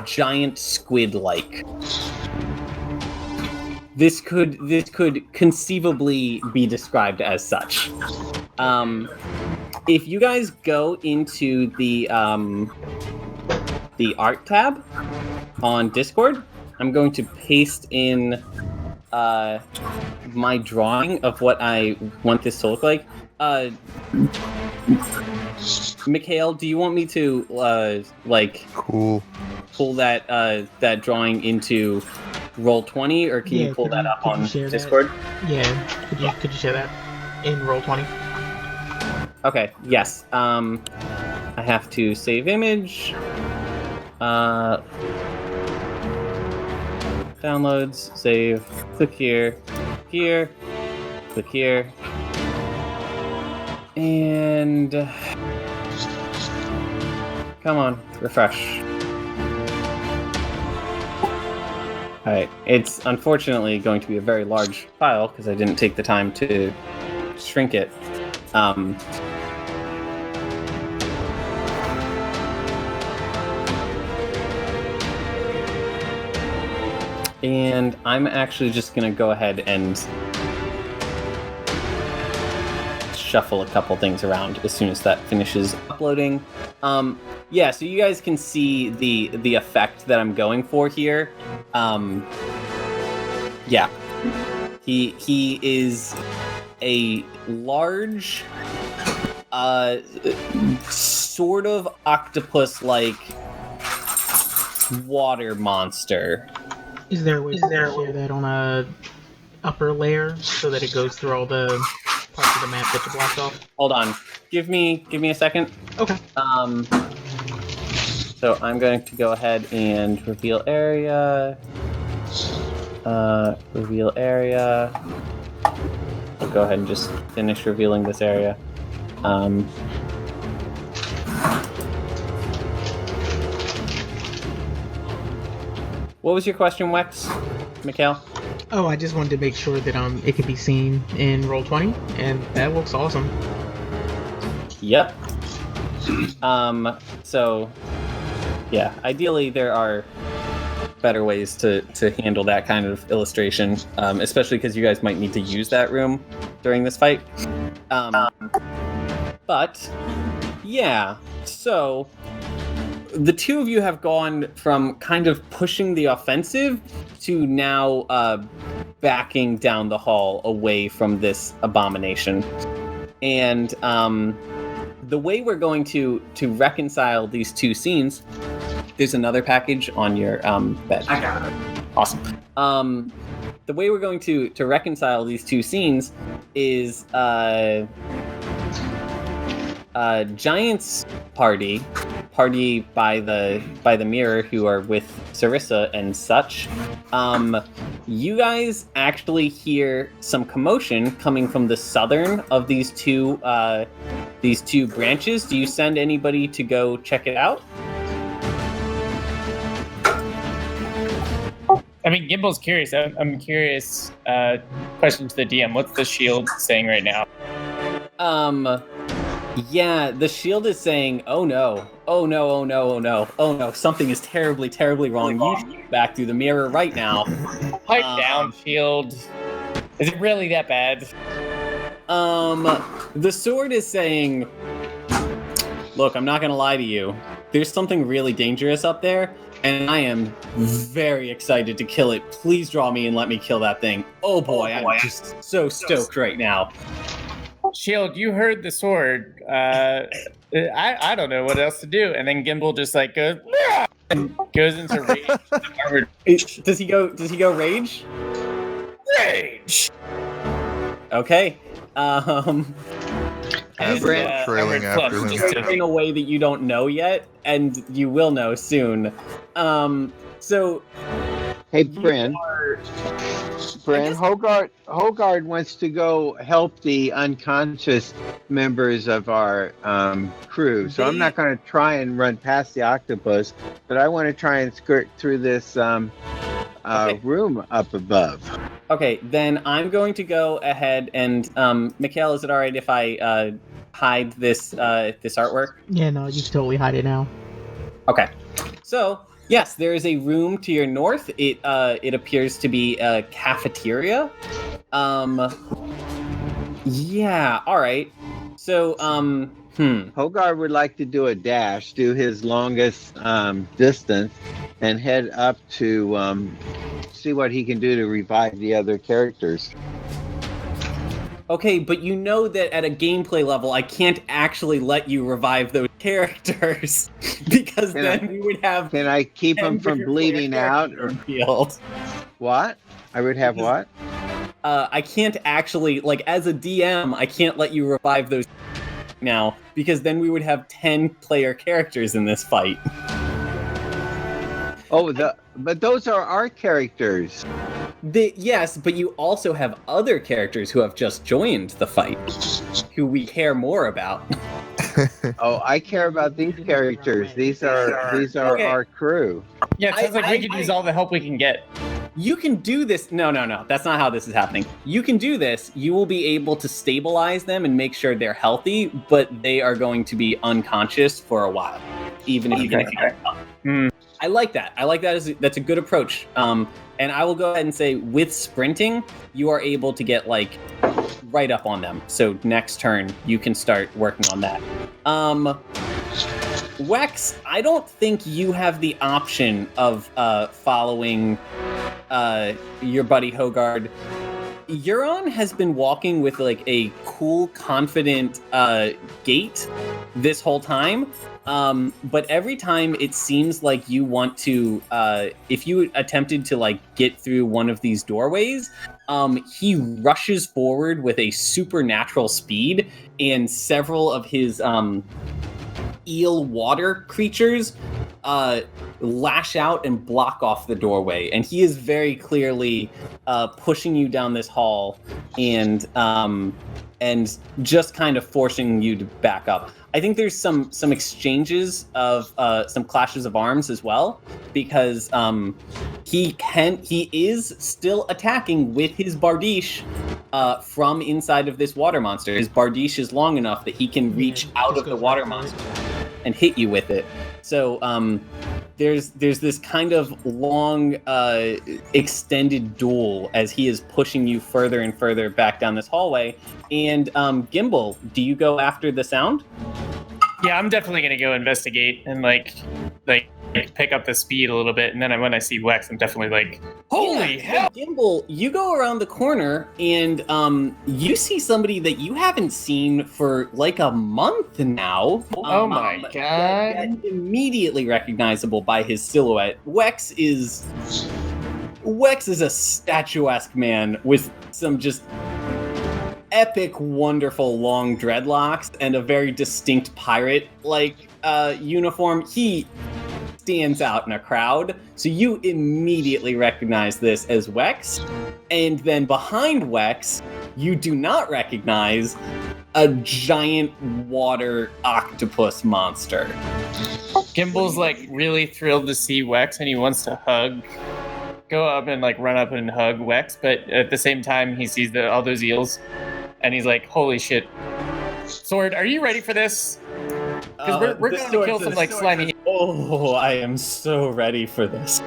giant squid-like. This could conceivably be described as such. If you guys go into the art tab on Discord, I'm going to paste in my drawing of what I want this to look like. Mikhail, do you want me to cool pull that drawing into Roll20, or can you pull that up on Discord? Yeah, could you share that in Roll20? Okay, yes. I have to save image. Downloads, save, click here, click here, and come on, refresh. Alright, it's unfortunately going to be a very large file because I didn't take the time to shrink it. And I'm actually just going to go ahead and shuffle a couple things around as soon as that finishes uploading. Yeah, so you guys can see the effect that I'm going for here. Yeah. He is a large, sort of octopus-like water monster. Is there a way to share that on a upper layer so that it goes through all the parts of the map that you blocked off? Hold on. Give me a second. Okay. So I'm going to go ahead and reveal area. Reveal area. I'll go ahead and just finish revealing this area. What was your question, Wex? Mikhail? Oh, I just wanted to make sure that it could be seen in Roll20, and that looks awesome. Yep. So, yeah, ideally there are better ways to handle that kind of illustration, especially because you guys might need to use that room during this fight. But, yeah, so the two of you have gone from kind of pushing the offensive to now backing down the hall away from this abomination. And the way we're going to reconcile these two scenes, there's another package on your bed. I got it. Awesome. The way we're going to reconcile these two scenes is Giant's party by the mirror, who are with Sarissa and such. You guys actually hear some commotion coming from the southern of these two branches. Do you send anybody to go check it out? I mean, Gimble's curious. I'm curious. Question to the DM. What's the shield saying right now? Yeah, the shield is saying, oh no, oh no, oh no, oh no, oh no, something is terribly, terribly wrong. You should get back through the mirror right now. Pipe down, shield. Is it really that bad? The sword is saying, look, I'm not gonna lie to you. There's something really dangerous up there, and I am very excited to kill it. Please draw me and let me kill that thing. Oh boy, I'm just so stoked right now. Shield, you heard the sword. I don't know what else to do. And then Gimbal just like goes and goes into rage. Does he go rage? Rage. Okay. Trailing after him. Just in a way that you don't know yet, and you will know soon. So, hey, Bryn. Bryn, Hogard wants to go help the unconscious members of our crew. So I'm not going to try and run past the octopus, but I want to try and skirt through this room up above. Okay, then I'm going to go ahead and Mikhail, is it all right if I hide this this artwork? Yeah, no, you can totally hide it now. Okay, so yes, there is a room to your north. It appears to be a cafeteria. Yeah, all right. So Hogard would like to do a dash, do his longest distance, and head up to see what he can do to revive the other characters. Okay, but you know that at a gameplay level, I can't actually let you revive those characters because then we would have. Can I keep them from bleeding out? Field. What? I would have what? I can't actually, like, as a DM, I can't let you revive those now because then we would have 10 player characters in this fight. Oh, but those are our characters. Yes, but you also have other characters who have just joined the fight, who we care more about. Oh, I care about these characters. These are Okay. our crew. Yeah, it sounds like we could use all the help we can get. You can do this. No. That's not how this is happening. You can do this. You will be able to stabilize them and make sure they're healthy, but they are going to be unconscious for a while, even if you can help. I like that. That's a good approach. And I will go ahead and say, with sprinting, you are able to get like right up on them. So next turn, you can start working on that. Wex, I don't think you have the option of following your buddy Hogard. Euron has been walking with like a cool, confident gait this whole time. But every time it seems like you want to, if you attempted to like get through one of these doorways, he rushes forward with a supernatural speed, and several of his eel water creatures lash out and block off the doorway, and he is very clearly pushing you down this hall and just kind of forcing you to back up. I think there's some exchanges of some clashes of arms as well, because he is still attacking with his bardiche from inside of this water monster. His bardiche is long enough that he can reach out of the water monster and hit you with it. So there's this kind of long extended duel as he is pushing you further and further back down this hallway. And Gimbal, do you go after the sound? Yeah, I'm definitely gonna go investigate and like pick up the speed a little bit, and then when I see Wex, I'm definitely like, holy hell! Gimbal, you go around the corner and you see somebody that you haven't seen for like a month now. Oh my god! That's immediately recognizable by his silhouette. Wex is a statuesque man with some just epic, wonderful long dreadlocks and a very distinct pirate-like uniform. He stands out in a crowd, so you immediately recognize this as Wex. And then behind Wex, you do not recognize a giant water octopus monster. Gimbal's like really thrilled to see Wex, and he wants to go up and like run up and hug Wex, but at the same time he sees all those eels, and he's like, holy shit. Sword, are you ready for this? Because we're going to kill some like slimy. Oh, I am so ready for this.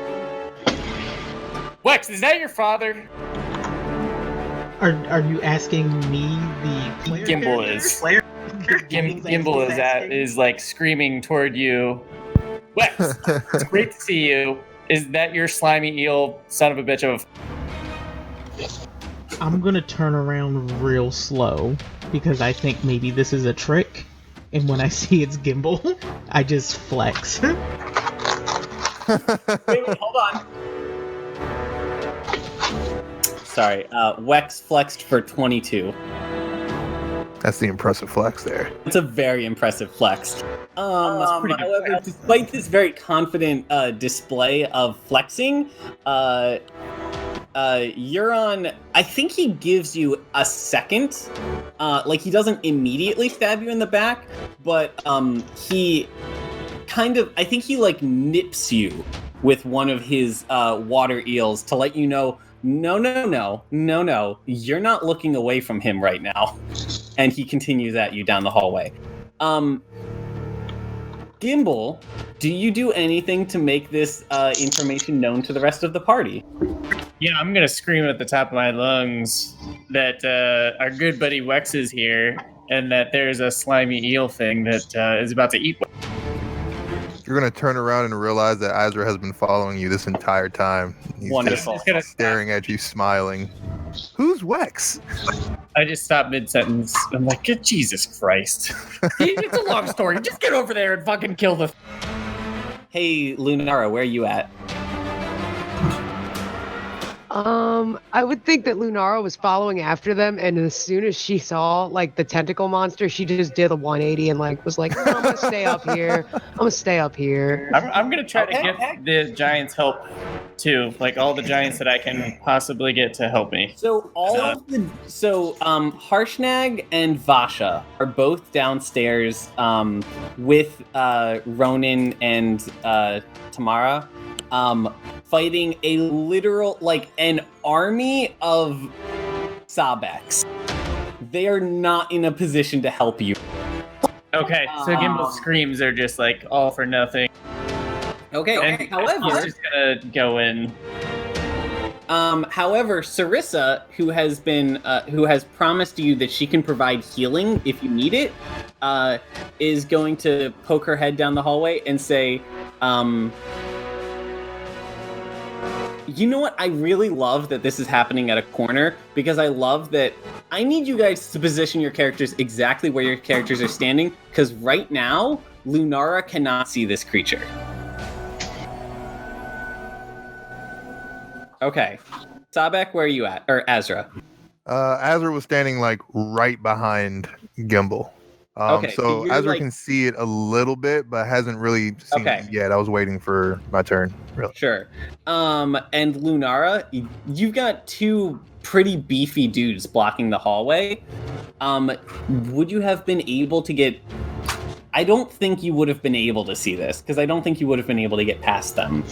Wex, is that your father? Are you asking me, the player Gimbal character? is. Player? Gimbal is like screaming toward you. Wex, it's great to see you. Is that your slimy eel son of a bitch of I'm gonna turn around real slow because I think maybe this is a trick, and when I see it's Gimbal, I just flex. Wait, hold on. Sorry, Wex flexed for 22. That's the impressive flex there. It's a very impressive flex. That's pretty good. However, despite this very confident display of flexing, Euron, I think he gives you a second. Like, he doesn't immediately stab you in the back, but he kind of, I think he, like, nips you with one of his water eels to let you know, no, you're not looking away from him right now. And he continues at you down the hallway. Gimbal, do you do anything to make this information known to the rest of the party? Yeah, I'm gonna scream at the top of my lungs that our good buddy Wex is here, and that there's a slimy eel thing that is about to eat. You're going to turn around and realize that Azra has been following you this entire time. He's Wonderful. just staring at you, smiling. Who's Wex? I just stopped mid-sentence. I'm like, good Jesus Christ. It's a long story. Just get over there and fucking kill the... Hey, Lunara, where are you at? I would think that Lunara was following after them, and as soon as she saw like the tentacle monster, she just did a 180 and like was like, I'm gonna stay up here. I'm gonna try to get the giants help too, like all the giants that I can possibly get to help me. So Harshnag and Vasha are both downstairs with Ronan and Tamara, fighting a literal, like, an army of Sabex. They are not in a position to help you. Okay, so Gimbal's screams are just like all for nothing. Okay, however, he's just gonna go in. However, Sarissa, who has promised you that she can provide healing if you need it, is going to poke her head down the hallway and say, you know what? I really love that this is happening at a corner, because I love that I need you guys to position your characters exactly where your characters are standing, because right now, Lunara cannot see this creature. Okay. Sabek, where are you at? Or Azra? Azra was standing, like, right behind Gimbal. Okay, so Azra can see it a little bit, but hasn't really seen it yet. I was waiting for my turn, really. Sure. And Lunara, you've got two pretty beefy dudes blocking the hallway. Would you have been able to get... I don't think you would have been able to see this, because I don't think you would have been able to get past them.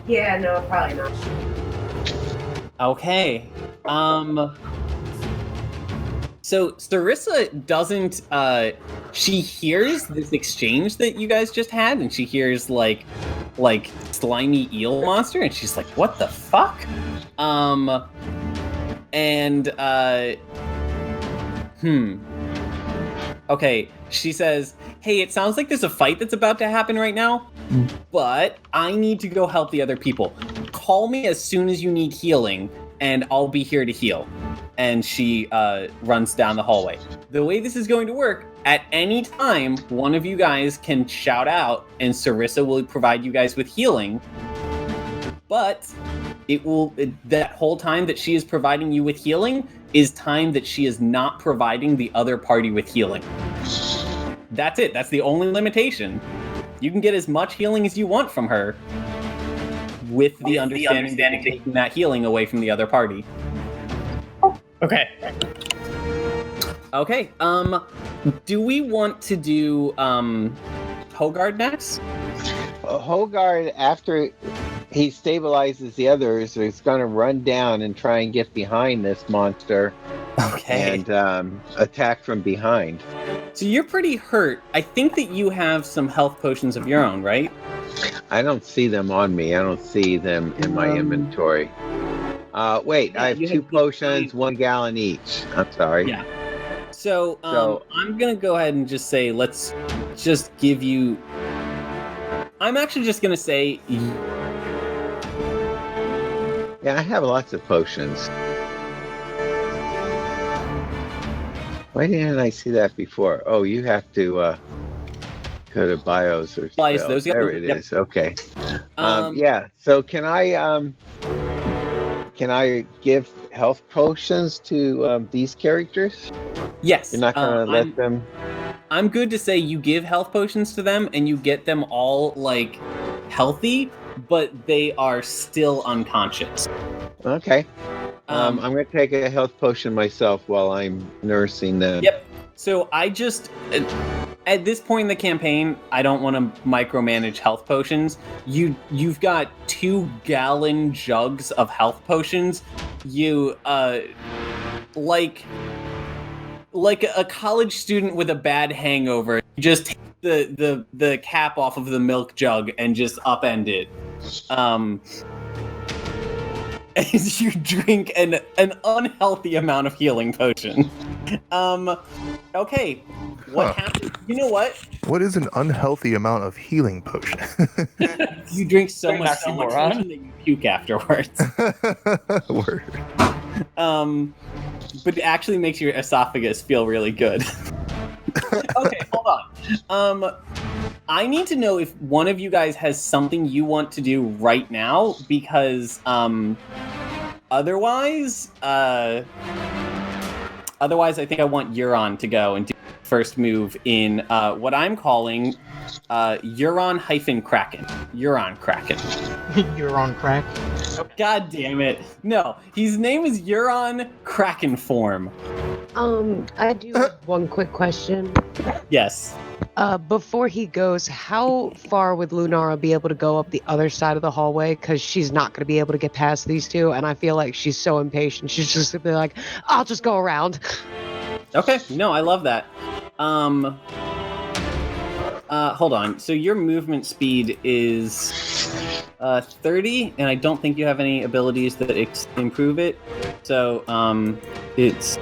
Yeah, no, probably not. Okay. So Sarissa doesn't, she hears this exchange that you guys just had, and she hears like slimy eel monster, and she's like, what the fuck? Okay, she says, hey, it sounds like there's a fight that's about to happen right now, but I need to go help the other people. Call me as soon as you need healing, and I'll be here to heal. And she runs down the hallway. The way this is going to work, at any time, one of you guys can shout out, and Sarissa will provide you guys with healing. But that whole time that she is providing you with healing is time that she is not providing the other party with healing. That's it. That's the only limitation. You can get as much healing as you want from her, with the understanding that you're taking that healing away from the other party. Okay. Okay, do we want to do, Hogard next? Hogard, after he stabilizes the others, is going to run down and try and get behind this monster. Okay. And attack from behind. So you're pretty hurt. I think that you have some health potions of your own, right? I don't see them on me. I don't see them in my inventory. Wait, Yeah, I have 2 potions, 1 gallon each. I'm sorry. Yeah. So I'm going to go ahead and just say, let's just give you... I'm actually just going to say... Yeah, I have lots of potions. Why didn't I see that before? Oh, you have to go to bios or Bios, those there it yep. is. Okay. Yeah. So can I give health potions to these characters? Yes. You're not gonna let them. I'm good to say you give health potions to them and you get them all like healthy, but they are still unconscious. Okay. I'm gonna take a health potion myself while I'm nursing them. Yep. So I just at this point in the campaign, I don't want to micromanage health potions. You've got 2-gallon jugs of health potions. You like a college student with a bad hangover, you just take the cap off of the milk jug and just upend it. And you drink an unhealthy amount of healing potion. Okay. What happened? You know what? What is an unhealthy amount of healing potion? You drink so Very much nasty healing moron. potion that you puke afterwards. Word. But it actually makes your esophagus feel really good. Okay, hold on. I need to know if one of you guys has something you want to do right now, because otherwise I think I want Euron to go and do the first move in what I'm calling Euron-Kraken. Euron Kraken. You're on crack. God damn it. No, his name is Euron Kraken form. I do have one quick question. Yes. Before he goes, how far would Lunara be able to go up the other side of the hallway? Because she's not going to be able to get past these two, and I feel like she's so impatient. She's just going to be like, I'll just go around. Okay, no, I love that. Hold on. So your movement speed is 30, and I don't think you have any abilities that improve it. So, it's...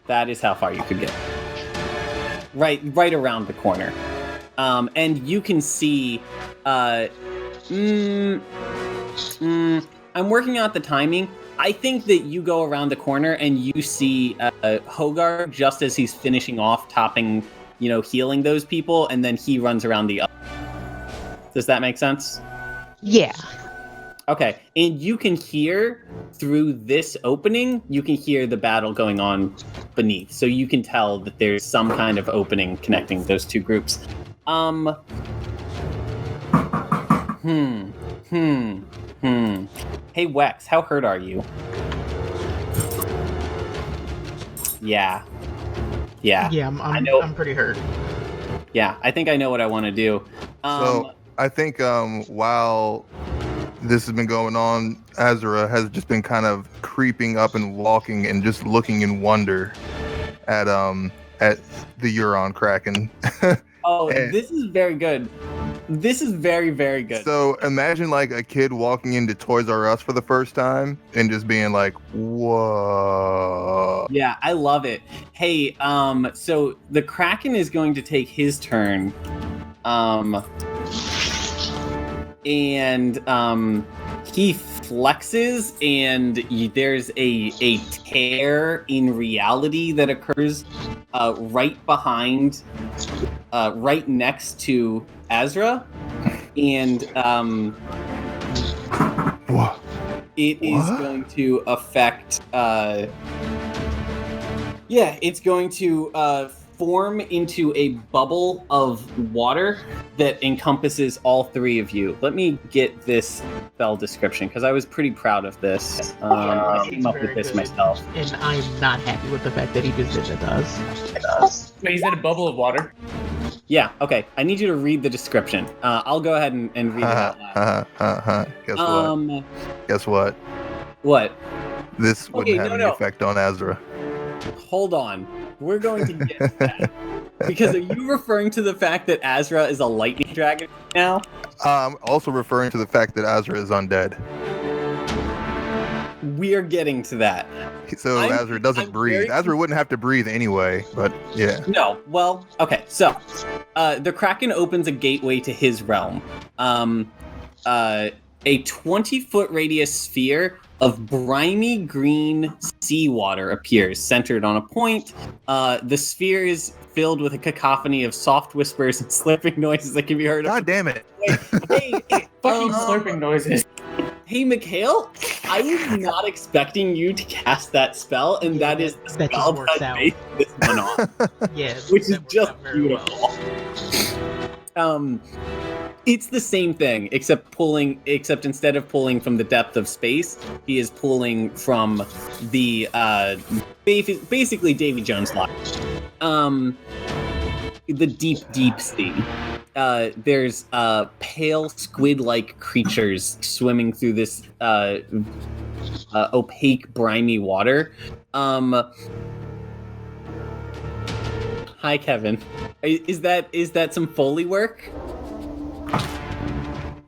That is how far you could get. Right around the corner. And you can see... I'm working out the timing. I think that you go around the corner and you see Hogar just as he's finishing off topping, healing those people, and then he runs around the other. Does that make sense? Yeah. Okay, and you can hear through this opening, you can hear the battle going on beneath. So you can tell that there's some kind of opening connecting those two groups. Hey, Wex, how hurt are you? Yeah, I'm pretty hurt. Yeah, I think I know what I want to do. So I think while this has been going on, Azura has just been kind of creeping up and walking and just looking in wonder at the Euron Kraken. Oh, this is very good. This is very, very good. So imagine like a kid walking into Toys R Us for the first time and just being like, whoa. Yeah, I love it. Hey, so the Kraken is going to take his turn. And he flexes, and there's a tear in reality that occurs right behind, right next to Azra, and What? it is going to affect. It's going to form into a bubble of water that encompasses all three of you. Let me get this spell description, because I was pretty proud of this. I came up with this good. myself. And I'm not happy with the fact that he just did it does. Wait, he's in a bubble of water. Yeah, okay. I need you to read the description. I'll go ahead and read it out loud. Guess what? Guess what? What? This wouldn't have any effect on Azra. Hold on. We're going to get to that. Because are you referring to the fact that Azra is a lightning dragon now? I'm also referring to the fact that Azra is undead. We're getting to that. So Azra doesn't breathe. Azra wouldn't have to breathe anyway, but yeah. No, well, okay. So, the Kraken opens a gateway to his realm. a 20-foot radius sphere of briny green seawater appears, centered on a point. The sphere is filled with a cacophony of soft whispers and slurping noises that can be heard. God damn it! Hey, Fucking slurping noises. Hey, Mikhail, I was not expecting you to cast that spell, and Yeah, that is the that just spell works that out. based this one on, Yeah, which is that worked just out very well. beautiful. It's the same thing, except instead of pulling from the depth of space, he is pulling from the basically Davy Jones lock. The deep sea. There's pale squid-like creatures swimming through this opaque, briny water. Hi, Kevin. Is that some Foley work?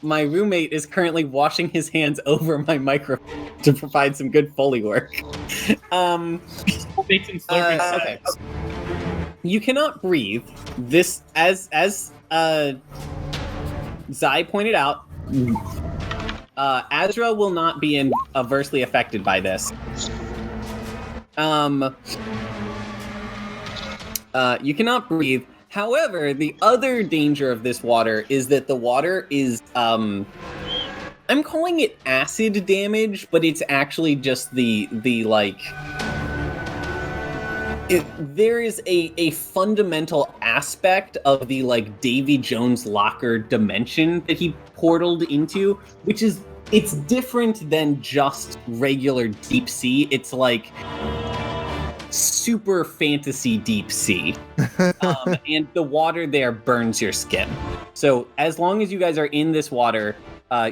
My roommate is currently washing his hands over my microphone to provide some good Foley work. Make some slurping sounds. Okay. You cannot breathe. This, as Zai pointed out, Azra will not be adversely affected by this. You cannot breathe. However, the other danger of this water is that the water is, I'm calling it acid damage, but it's actually just there is a fundamental aspect of the Davy Jones locker dimension that he portaled into, which is, it's different than just regular deep sea. It's super fantasy deep sea. And the water there burns your skin. So as long as you guys are in this water,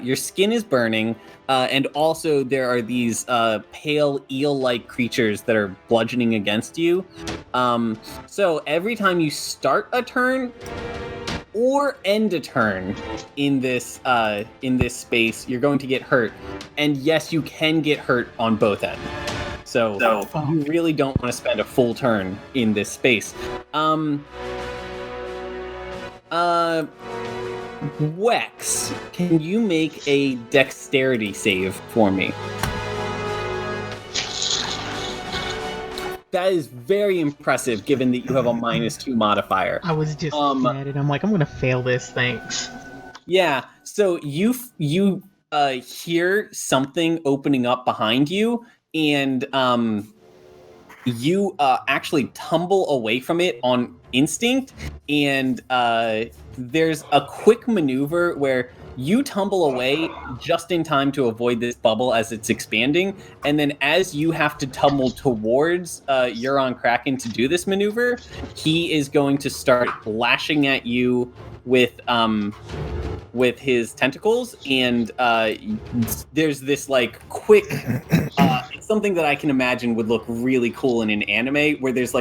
your skin is burning, and also there are these pale eel-like creatures that are bludgeoning against you. So every time you start a turn or end a turn in this space, you're going to get hurt. And yes, you can get hurt on both ends. So you really don't want to spend a full turn in this space. Wex, can you make a dexterity save for me? That is very impressive, given that you have a -2 modifier. I was just looking at it. I'm like, I'm gonna fail this. Thanks. Yeah. So you hear something opening up behind you, and you actually tumble away from it on instinct, and there's a quick maneuver where you tumble away just in time to avoid this bubble as it's expanding, and then as you have to tumble towards Euron Kraken to do this maneuver, he is going to start lashing at you with his tentacles, and there's this quick it's something that I can imagine would look really cool in an anime, where there's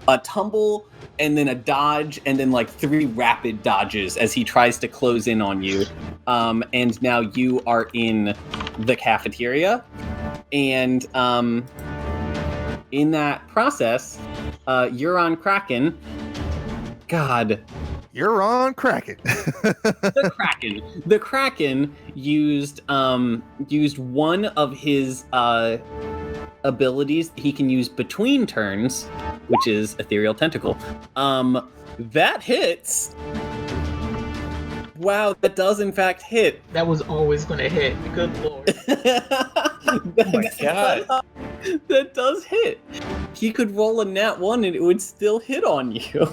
a tumble and then a dodge and then 3 rapid dodges as he tries to close in on you. And now you are in the cafeteria, and in that process, Euron Kraken, God, Euron Kraken. The Kraken used one of his abilities that he can use between turns, which is Ethereal Tentacle. That hits. Wow, that does in fact hit. That was always gonna hit. Good lord. Oh my god. That does hit. He could roll a nat 1 and it would still hit on you.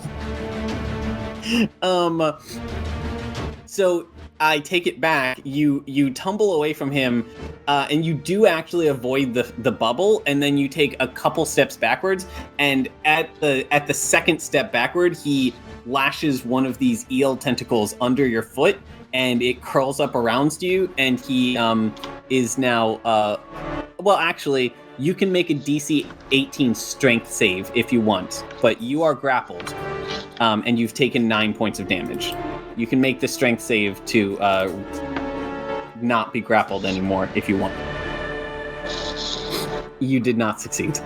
So I take it back. You tumble away from him, and you do actually avoid the bubble, and then you take a couple steps backwards. And at the second step backward, he lashes one of these eel tentacles under your foot, and it curls up around you. And he is now well, actually, you can make a DC 18 strength save if you want, but you are grappled, and you've taken 9 points of damage. You can make the strength save to not be grappled anymore if you want. You did not succeed.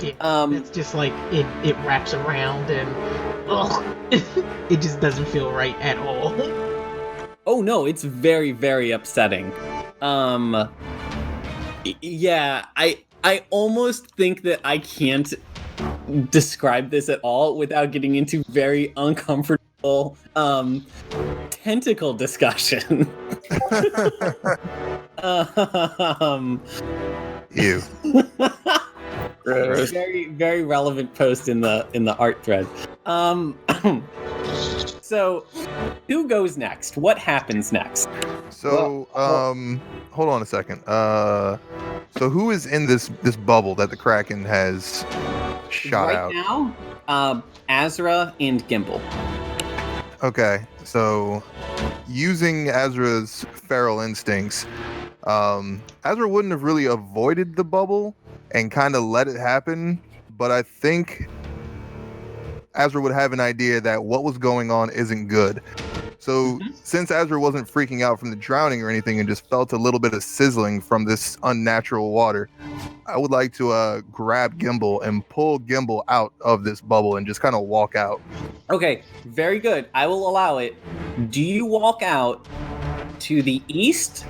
It's just it wraps around and it just doesn't feel right at all. Oh no, it's very, very upsetting. Yeah, I almost think that I can't describe this at all without getting into very uncomfortable tentacle discussion. Ew. Very, very relevant post in the art thread. So, who goes next? What happens next? So, hold on a second. So who is in this bubble that the Kraken has shot out? Right now, Azra and Gimbal. Okay, so using Azra's feral instincts, Azra wouldn't have really avoided the bubble and kind of let it happen, but I think Azra would have an idea that what was going on isn't good. So since Azra wasn't freaking out from the drowning or anything and just felt a little bit of sizzling from this unnatural water, I would like to grab Gimbal and pull Gimbal out of this bubble and just kind of walk out. Okay, very good. I will allow it. Do you walk out to the east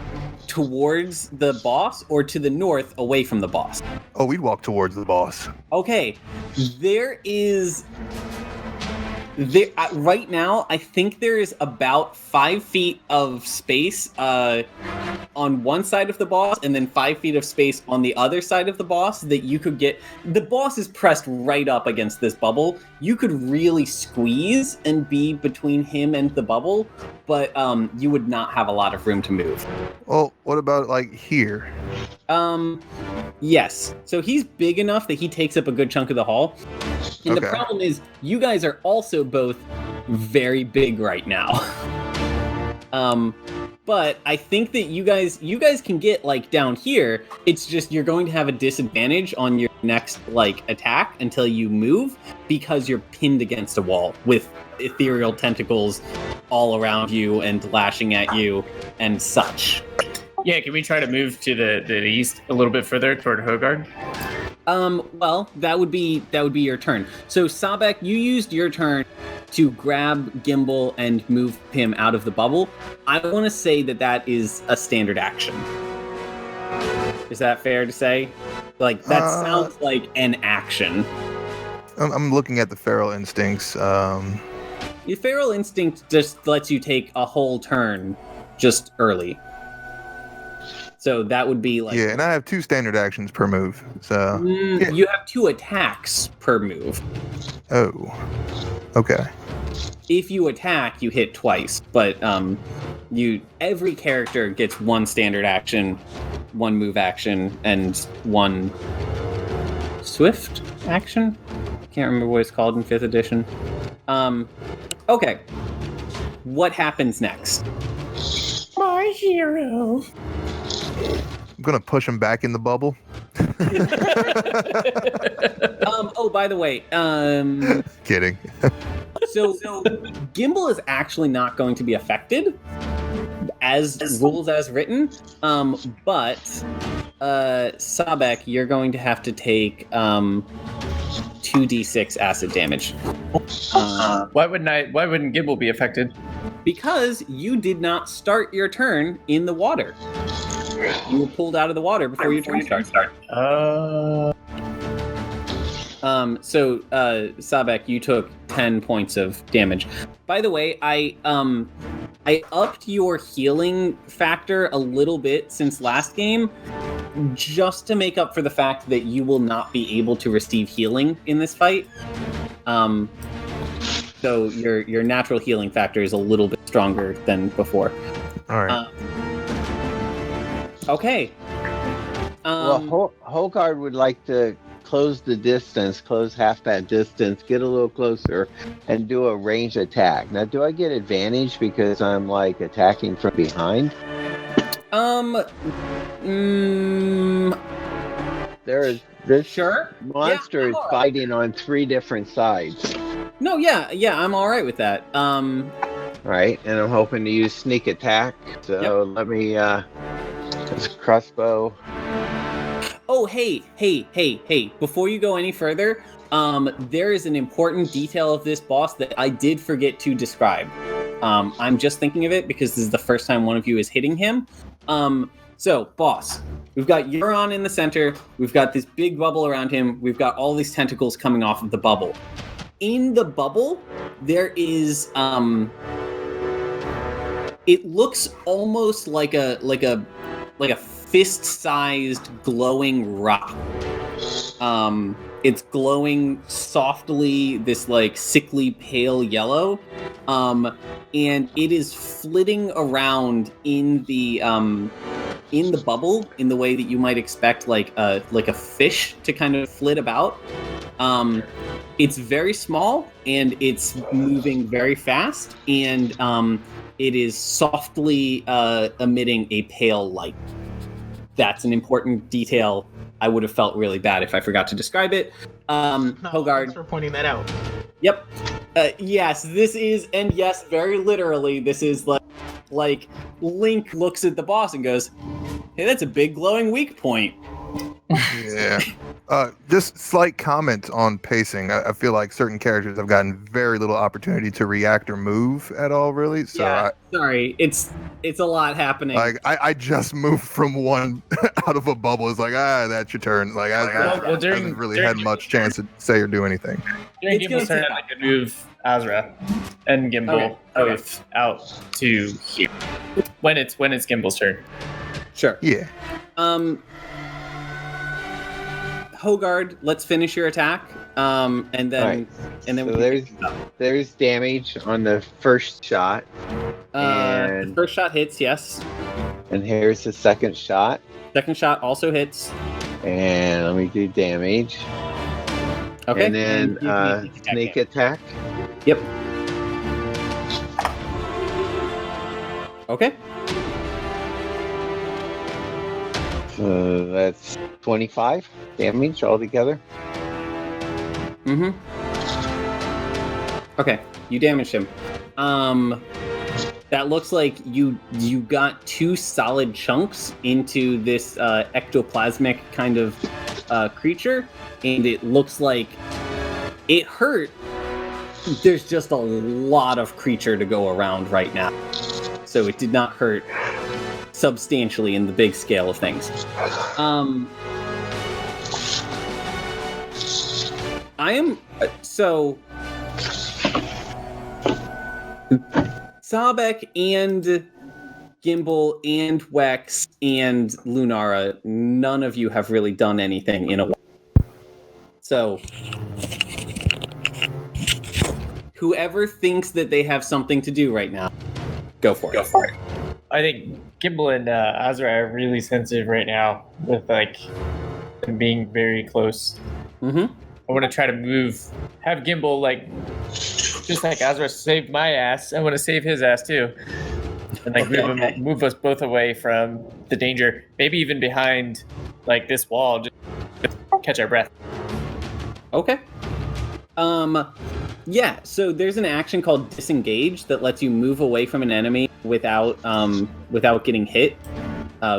towards the boss or to the north away from the boss? Oh, we'd walk towards the boss. Okay, there is... right now, I think there is about 5 feet of space on one side of the boss, and then 5 feet of space on the other side of the boss that you could get. The boss is pressed right up against this bubble. You could really squeeze and be between him and the bubble, but you would not have a lot of room to move. Well, what about like here? Yes. So he's big enough that he takes up a good chunk of the hall. And the problem is, you guys are also both very big right now. But I think that you guys can get like down here. It's just you're going to have a disadvantage on your next like attack until you move because you're pinned against a wall with ethereal tentacles all around you and lashing at you and such. Yeah, can we try to move to the east a little bit further toward Hogard? Well, that would be your turn. So Sabek, you used your turn to grab Gimbal and move him out of the bubble. I want to say that is a standard action. Is that fair to say? Like, that sounds like an action. I'm looking at the feral instincts. Your feral instinct just lets you take a whole turn just early. So that would be like... Yeah, and I have 2 standard actions per move, so... Yeah. You have 2 attacks per move. Oh. Okay. If you attack, you hit twice, but every character gets 1 standard action, 1 move action, and 1 swift action? Can't remember what it's called in 5th edition. Okay. What happens next? My hero. I'm gonna push him back in the bubble. Oh, by the way, Kidding. so Gimbal is actually not going to be affected as rules as written, but Sabek, you're going to have to take 2d6 acid damage. Why wouldn't Gimbal be affected? Because you did not start your turn in the water. You were pulled out of the water before your turn started. So Sabek, you took 10 points of damage. By the way, I upped your healing factor a little bit since last game, just to make up for the fact that you will not be able to receive healing in this fight. So your natural healing factor is a little bit stronger than before. All right. Okay. Well, Hogard would like to close the distance, close half that distance, get a little closer, and do a ranged attack. Now, do I get advantage because I'm like attacking from behind? This sure. monster is fighting on 3 different sides. No, yeah, I'm all right with that. Right, and I'm hoping to use sneak attack. So let me this crossbow. Oh, hey! Before you go any further, there is an important detail of this boss that I did forget to describe. I'm just thinking of it because this is the first time one of you is hitting him. So, boss, we've got Euron in the center. We've got this big bubble around him. We've got all these tentacles coming off of the bubble. In the bubble, there is it looks almost like a fist-sized glowing rock. It's glowing softly, this like sickly pale yellow, and it is flitting around in the bubble in the way that you might expect like a fish to kind of flit about. It's very small and it's moving very fast, and it is softly emitting a pale light. That's an important detail. I would have felt really bad if I forgot to describe it. Hogard. Thanks for pointing that out. Yep. Yes, this is, and yes, very literally, this is like Link looks at the boss and goes, "Hey, that's a big glowing weak point." Yeah. Just slight comment on pacing. I feel like certain characters have gotten very little opportunity to react or move at all, really. So yeah, sorry, it's a lot happening. Like I just moved from one out of a bubble. It's like that's your turn. Like I haven't really had much chance to say or do anything. During Gimble's turn, I could move Azra and Gimble both out to here when it's Gimble's turn. Sure. Yeah. Hogard, let's finish your attack, and then so there's damage on the first shot. The first shot hits, yes. And here's the second shot. Second shot also hits. And let me do damage. Okay. And then sneak attack. Yep. Okay. So that's 25 damage altogether. Mm-hmm. Okay, you damaged him. That looks like you got 2 solid chunks into this ectoplasmic kind of creature, and it looks like it hurt. There's just a lot of creature to go around right now, so it did not hurt substantially in the big scale of things. I am so Sabek and Gimble and Wex and Lunara, none of you have really done anything in a while. So whoever thinks that they have something to do right now, go for it. I think Gimble and Azra are really sensitive right now with like them being very close. Mm-hmm. I want to try to have Gimble like just like Azra saved my ass. I want to save his ass too, and like move us both away from the danger. Maybe even behind like this wall, just catch our breath. Okay. Yeah, so there's an action called disengage that lets you move away from an enemy without getting hit,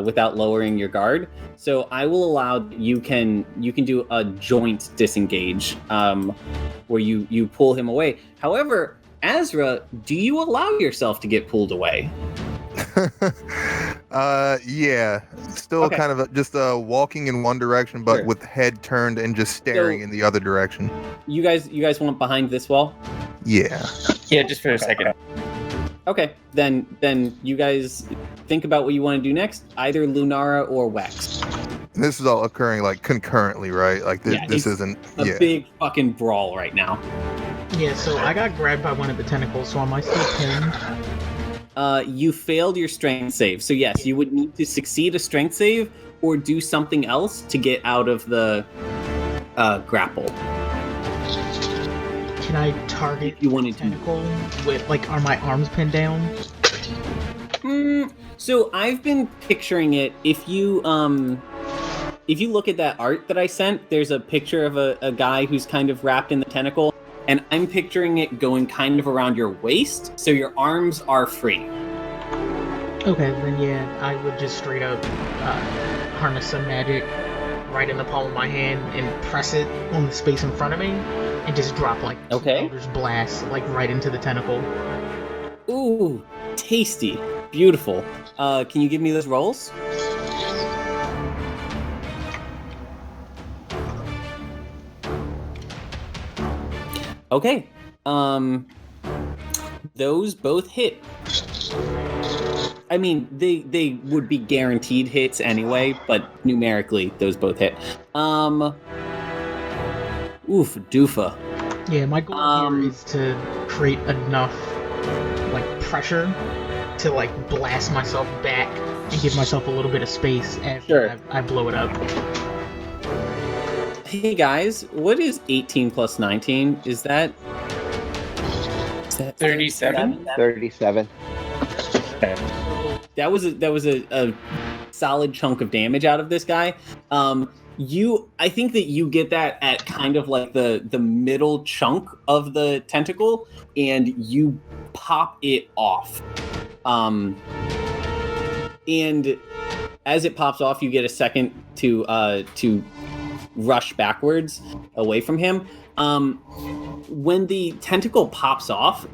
without lowering your guard. So I will allow you can do a joint disengage, where you pull him away. However, Azra, do you allow yourself to get pulled away? Yeah, still kind of just walking in one direction, but with head turned and just staring in the other direction. You guys want behind this wall? Yeah, just for a second. Okay, then you guys think about what you want to do next. Either Lunara or Wex. And this is all occurring like concurrently, right? Like this isn't a big fucking brawl right now. Yeah, so I got grabbed by one of the tentacles, so am I still pinned? You failed your strength save. So yes, you would need to succeed a strength save or do something else to get out of the grapple. Can I target you want the tentacle with, like, are my arms pinned down? So I've been picturing it. If you look at that art that I sent, there's a picture of a guy who's kind of wrapped in the tentacle. And I'm picturing it going kind of around your waist, so your arms are free. Okay, then yeah, I would just straight up harness some magic right in the palm of my hand and press it on the space in front of me, and just drop like Elder's Blast like right into the tentacle. Ooh, tasty. Beautiful. Can you give me those rolls? Okay. Those both hit. I mean, they would be guaranteed hits anyway, but numerically, those both hit. Oof, doofa. Yeah, my goal here is to create enough pressure to blast myself back and give myself a little bit of space after I blow it up. Hey guys, what is 18 plus 19? Is that 37? 37. Okay. That was a solid chunk of damage out of this guy. I think that you get that at kind of like the middle chunk of the tentacle, and you pop it off. And as it pops off, you get a second to rush backwards away from him. When the tentacle pops off,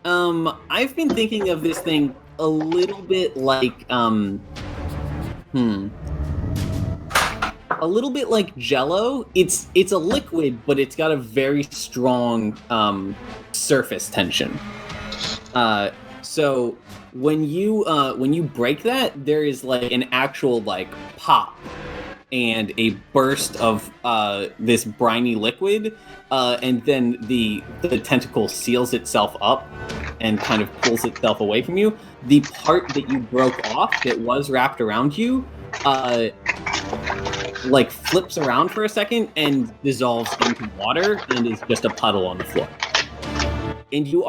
I've been thinking of this thing a little bit like a little bit like Jell-O. It's a liquid, but it's got a very strong surface tension. So when you break that, there is like an actual pop and a burst of this briny liquid, and then the tentacle seals itself up and kind of pulls itself away from you. The part that you broke off that was wrapped around you flips around for a second and dissolves into water and is just a puddle on the floor. And you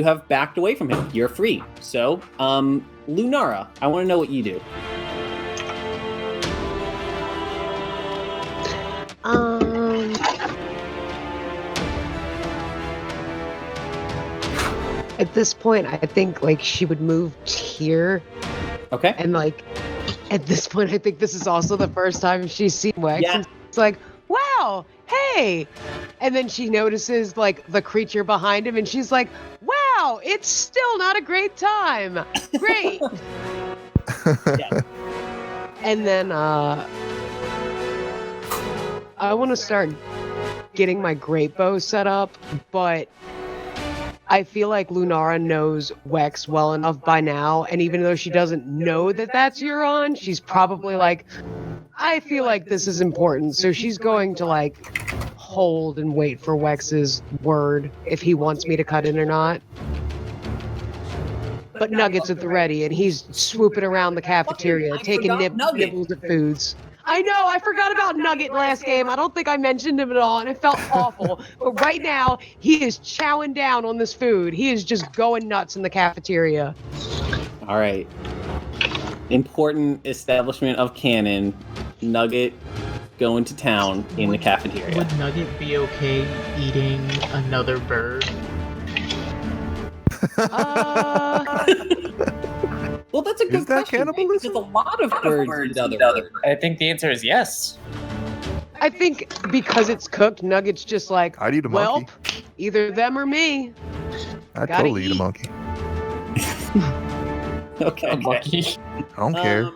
have backed away from him. You're free. So, Lunara, I want to know what you do. At this point, I think she would move here. Okay. And at this point, I think this is also the first time she's seen Wex. Yeah. And it's like, wow, hey. And then she notices the creature behind him, and she's like, wow, it's still not a great time. Great. Yeah. And then I want to start getting my great bow set up, but I feel like Lunara knows Wex well enough by now, and even though she doesn't know that that's Euron, she's probably I feel like this is important, so she's going to hold and wait for Wex's word if he wants me to cut in or not. But Nugget's at the ready, and he's swooping around the cafeteria, taking nibbles of foods. I know, I forgot about Nugget last game. I don't think I mentioned him at all, and it felt awful. But right now, he is chowing down on this food. He is just going nuts in the cafeteria. All right. Important establishment of canon. Nugget going to town in the cafeteria. Would Nugget be okay eating another bird? Well, that's a good Is that question. cannibalism? There's a lot of birds eat other birds. I think the answer is yes. I think because it's cooked, Nugget's just I'd eat a monkey. Either them or me. I'd gotta totally eat a eat. monkey. Okay. Lucky. I don't care.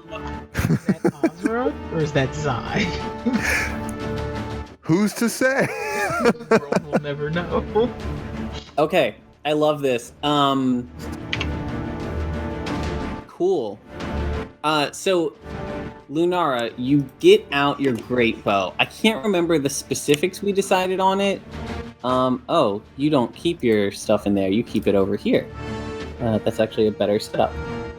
Is that Ozra or is that Zai? Who's to say? The world will never know. Okay. I love this. Cool. So, Lunara, you get out your great bow. I can't remember the specifics we decided on it. Oh, you don't keep your stuff in there. You keep it over here. That's actually a better setup.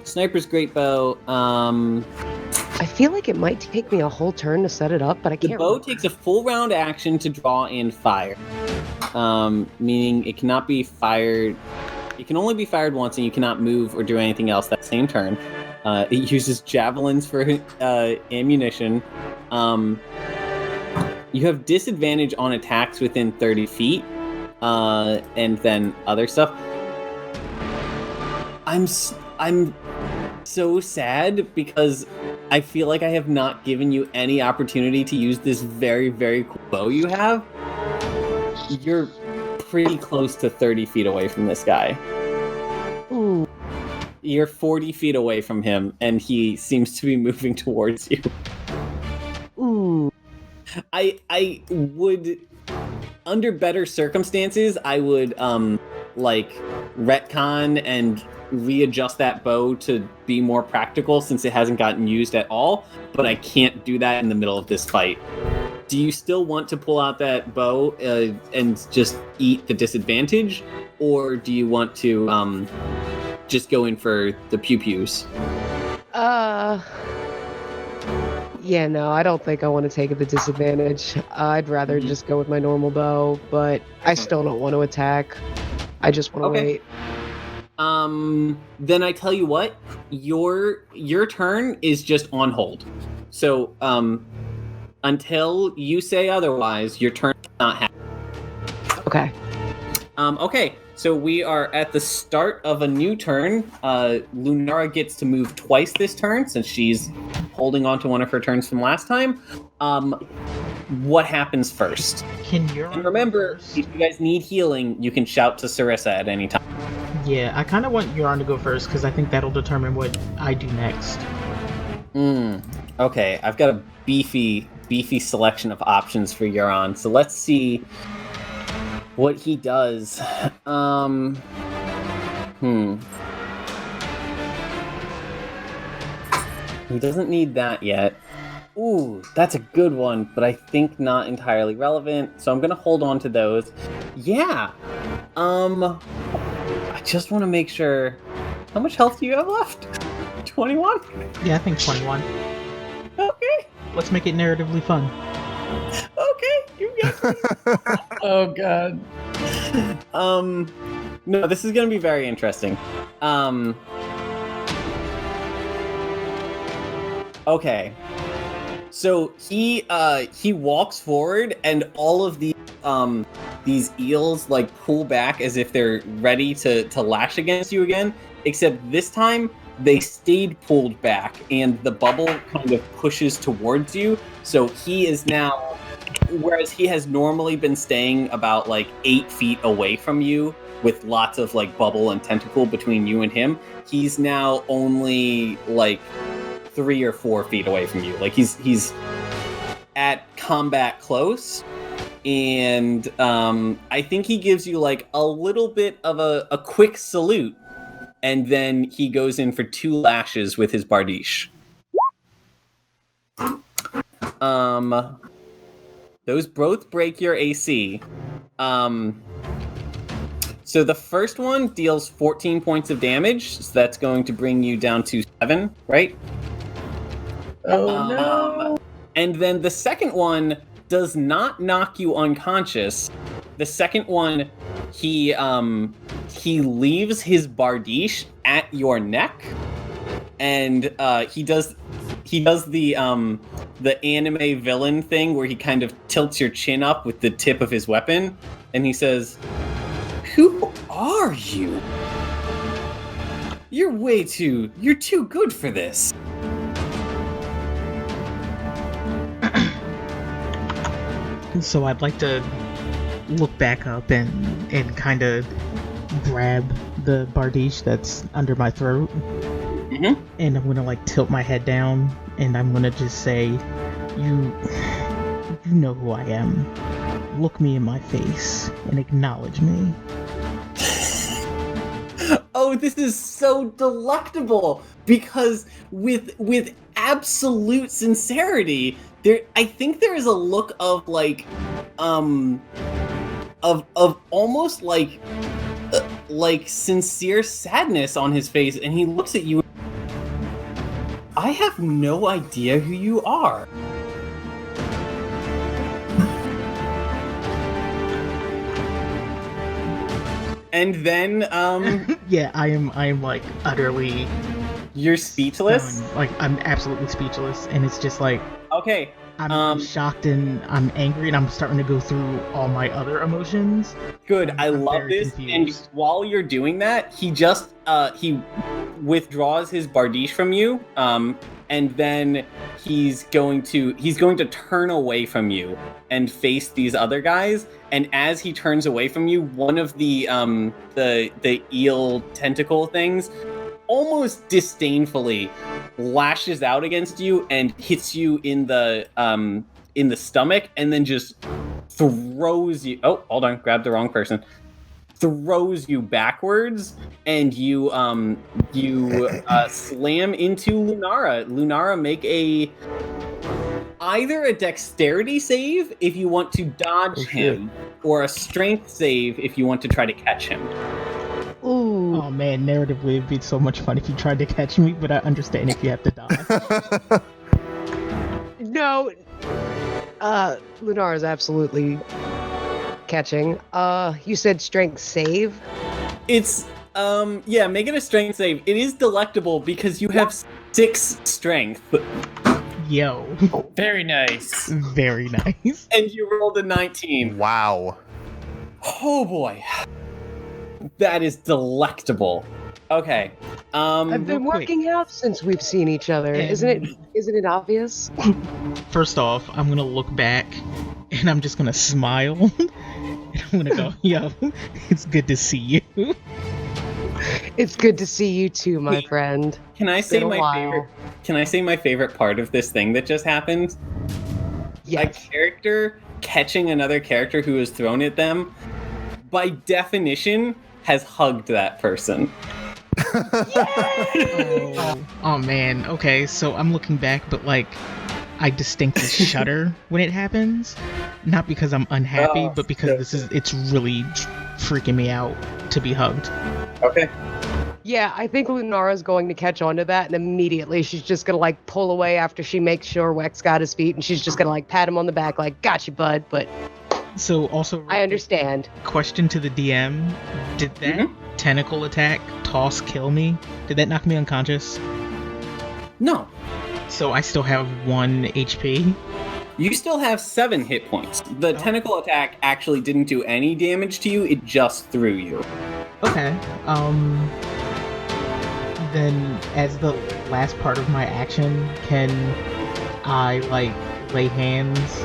Sniper's great bow. I feel like it might take me a whole turn to set it up, but I The can't bow remember. takes a full round action to draw and fire. Meaning it cannot be fired. It can only be fired once, and you cannot move or do anything else that same turn. It uses javelins for ammunition. You have disadvantage on attacks within 30 feet, and then other stuff. I'm so sad because I feel like I have not given you any opportunity to use this very, very cool bow you have. You're pretty close to 30 feet away from this guy. Ooh. You're 40 feet away from him, and he seems to be moving towards you. Ooh. I would, under better circumstances, I would like retcon and readjust that bow to be more practical since it hasn't gotten used at all, but I can't do that in the middle of this fight. Do you still want to pull out that bow and just eat the disadvantage, or do you want to just go in for the pew-pews? Yeah, no, I don't think I want to take the disadvantage. I'd rather just go with my normal bow, but I still don't want to attack. I just want to wait. Then I tell you what, your turn is just on hold. So, until you say otherwise, your turn is not happening. Okay. Okay, so we are at the start of a new turn. Lunara gets to move twice this turn since she's holding on to one of her turns from last time. What happens first? Can Euron And remember, go first? if you guys need healing, you can shout to Sarissa at any time. Yeah, I kind of want Euron to go first because I think that'll determine what I do next. Okay, I've got a beefy selection of options for Euron. So let's see what he does. He doesn't need that yet. Ooh, that's a good one, but I think not entirely relevant. So I'm gonna hold on to those. Yeah. I just want to make sure. How much health do you have left? 21? Yeah, I think 21. Okay. Let's make it narratively fun. Okay, you got me. Oh god. No, this is gonna be very interesting. Okay. So he walks forward, and all of these eels like pull back as if they're ready to lash against you again. Except this time they stayed pulled back, and the bubble kind of pushes towards you. So he is now, whereas he has normally been staying about like 8 feet away from you, with lots of like bubble and tentacle between you and him, he's now only like 3 or 4 feet away from you. Like he's at combat close, and I think he gives you like a little bit of a quick salute, and then he goes in for 2 lashes with his bardiche. Those both break your AC. So the first one deals 14 points of damage, so that's going to bring you down to 7, right? Oh no! And then the second one does not knock you unconscious. The second one, he leaves his bardiche at your neck, and he does the anime villain thing where he kind of tilts your chin up with the tip of his weapon, and he says, "Who are you? You're too good for this." So I'd like to look back up and kind of grab the bardiche that's under my throat. Mm-hmm. And I'm gonna like tilt my head down, and I'm gonna just say, you know who I am. Look me in my face and acknowledge me." Oh, this is so delectable, because with absolute sincerity, I think there is a look of like of almost like sincere sadness on his face, and he looks at you. I have no idea who you are. And then Yeah, I am like utterly you're speechless? stunned. Like I'm absolutely speechless, and it's just like Okay. I'm shocked and I'm angry, and I'm starting to go through all my other emotions. Good. I'm I love very this. confused. And while you're doing that, he just he withdraws his bardiche from you, and then he's going to turn away from you and face these other guys. And as he turns away from you, one of the eel tentacle things almost disdainfully lashes out against you and hits you in the stomach, and then just throws you. Oh, hold on, grabbed the wrong person. Throws you backwards, and you slam into Lunara. Lunara, make either a dexterity save if you want to dodge him, or a strength save if you want to try to catch him. Ooh. Oh man, narratively it'd be so much fun if you tried to catch me, but I understand if you have to die. No. Lunar is absolutely catching. You said strength save? It's, make it a strength save. It is delectable because you have 6 strength. Yo. Very nice. Very nice. And you rolled a 19. Wow. Oh boy. That is delectable. Okay. I've been working out since we've seen each other. Isn't it obvious? First off, I'm gonna look back and I'm just gonna smile. And I'm gonna go, yo, it's good to see you. It's good to see you too, my friend. Can I say my favorite part of this thing that just happened? Yes. A character catching another character who has thrown at them, by definition, has hugged that person. Oh man, okay, so I'm looking back, but like, I distinctly shudder when it happens. Not because I'm unhappy, but because it's really freaking me out to be hugged. Okay. Yeah, I think Lunara's going to catch on to that, and immediately she's just gonna like pull away after she makes sure Wex got his feet, and she's just gonna like pat him on the back like, gotcha, bud, but... So also... I understand. Question to the DM, did that tentacle attack toss kill me? Did that knock me unconscious? No. So I still have 1 HP? You still have 7 hit points. The tentacle attack actually didn't do any damage to you, it just threw you. Okay, then as the last part of my action, can I, like, lay hands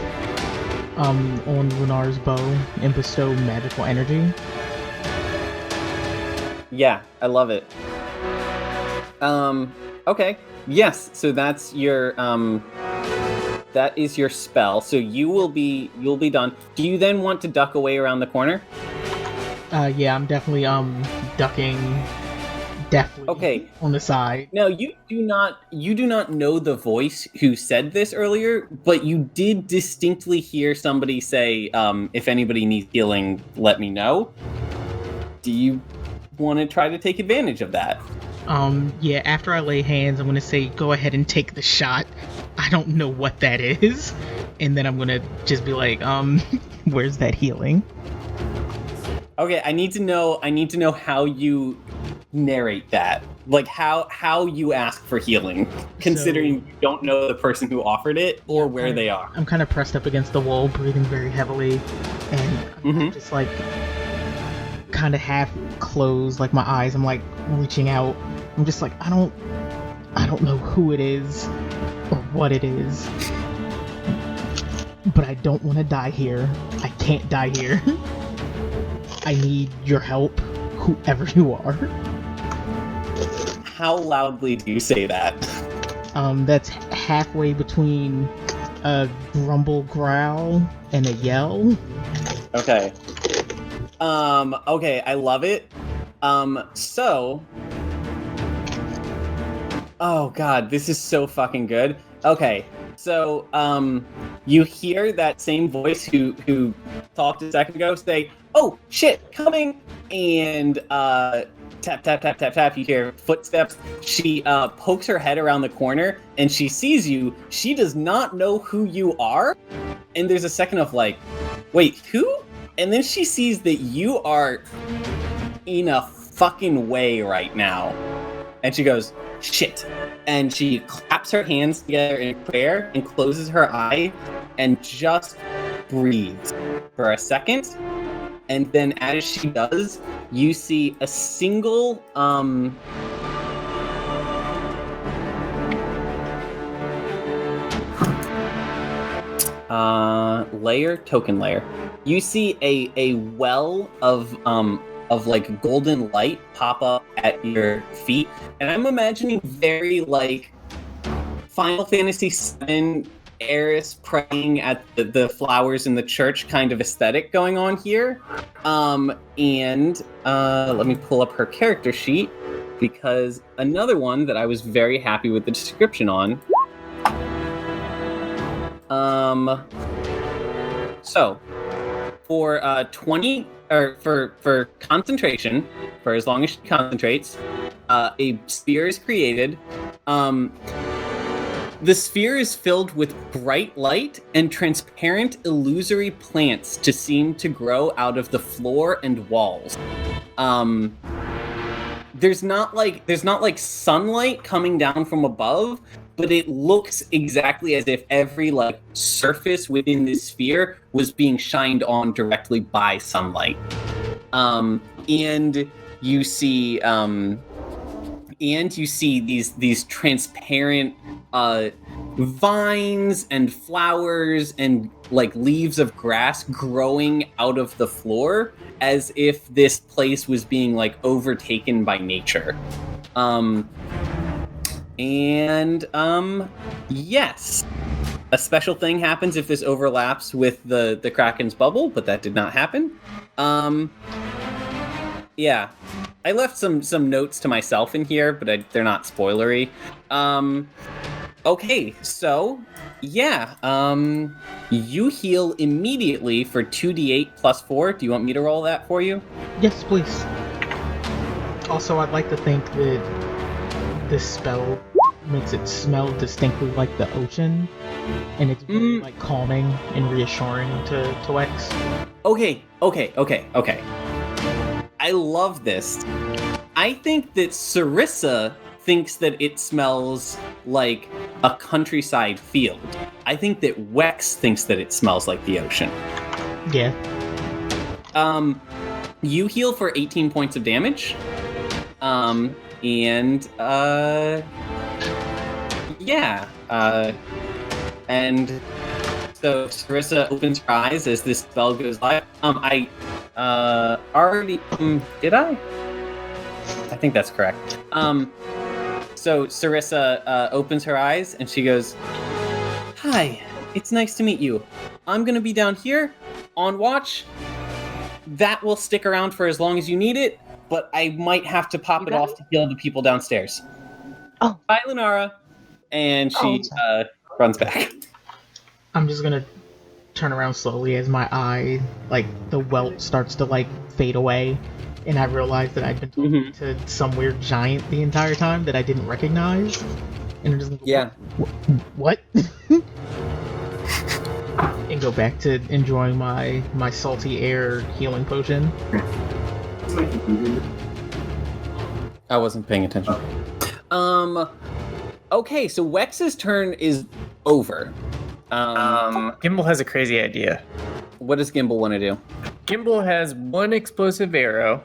on Lunar's bow and bestow magical energy? Yeah, I love it. Okay. Yes, so that's your that is your spell. So you'll be done. Do you then want to duck away around the corner? Yeah, I'm definitely ducking definitely on the side. Now you do not know the voice who said this earlier, but you did distinctly hear somebody say, if anybody needs healing, let me know. Do you want to try to take advantage of that? Yeah, after I lay hands, I'm gonna say, go ahead and take the shot. I don't know what that is. And then I'm gonna just be like, where's that healing? Okay, I need to know how you narrate that. Like how you ask for healing, considering you don't know the person who offered it or where they are. I'm kind of pressed up against the wall, breathing very heavily, and I'm just like kind of half closed, like my eyes. I'm like reaching out. I'm just like, I don't know who it is or what it is, but I don't want to die here. I can't die here. I need your help, whoever you are. How loudly do you say that? That's halfway between a grumble growl and a yell. Okay. Okay, I love it. Oh god, this is so fucking good. Okay, so, you hear that same voice who talked a second ago say, "Oh, shit, coming!" And, tap, tap, tap, tap, tap, you hear footsteps. She, pokes her head around the corner, and she sees you. She does not know who you are, and there's a second of like, wait, who? And then she sees that you are in a fucking way right now. And she goes, shit. And she claps her hands together in prayer and closes her eye and just breathes for a second. And then as she does, you see a single token layer. You see a well of like golden light pop up at your feet, and I'm imagining very like Final Fantasy VII Eris praying at the flowers in the church kind of aesthetic going on here. And let me pull up her character sheet, because another one that I was very happy with the description on. So for 20 or for concentration, for as long as she concentrates, a sphere is created. The sphere is filled with bright light and transparent illusory plants to seem to grow out of the floor and walls. There's not like sunlight coming down from above, but it looks exactly as if every like surface within this sphere was being shined on directly by sunlight. And you see these transparent vines and flowers and like leaves of grass growing out of the floor, as if this place was being like overtaken by nature. Yes, a special thing happens if this overlaps with the Kraken's bubble, but that did not happen. Yeah, I left some notes to myself in here, but they're not spoilery. Okay, so yeah, you heal immediately for 2d8 plus 4. Do you want me to roll that for you? Yes, please. Also, I'd like to think that this spell makes it smell distinctly like the ocean, and it's very, like calming and reassuring to Wex. Okay. I love this. I think that Sarissa thinks that it smells like a countryside field. I think that Wex thinks that it smells like the ocean. Yeah. You heal for 18 points of damage. And so Sarissa opens her eyes as this spell goes live. Did I? I think that's correct. So Sarissa opens her eyes and she goes, "Hi, it's nice to meet you. I'm gonna be down here on watch. That will stick around for as long as you need it, but I might have to pop it off to heal the people downstairs." Oh. Bye, Lunara. And she runs back. I'm just gonna turn around slowly as my eye, like, the welt starts to, like, fade away, and I realize that I've been talking to some weird giant the entire time that I didn't recognize. And I'm just like, yeah. What? And go back to enjoying my salty air healing potion. I wasn't paying attention. Okay, so Wex's turn is over. Gimbal has a crazy idea. What does Gimbal want to do? Gimbal has one explosive arrow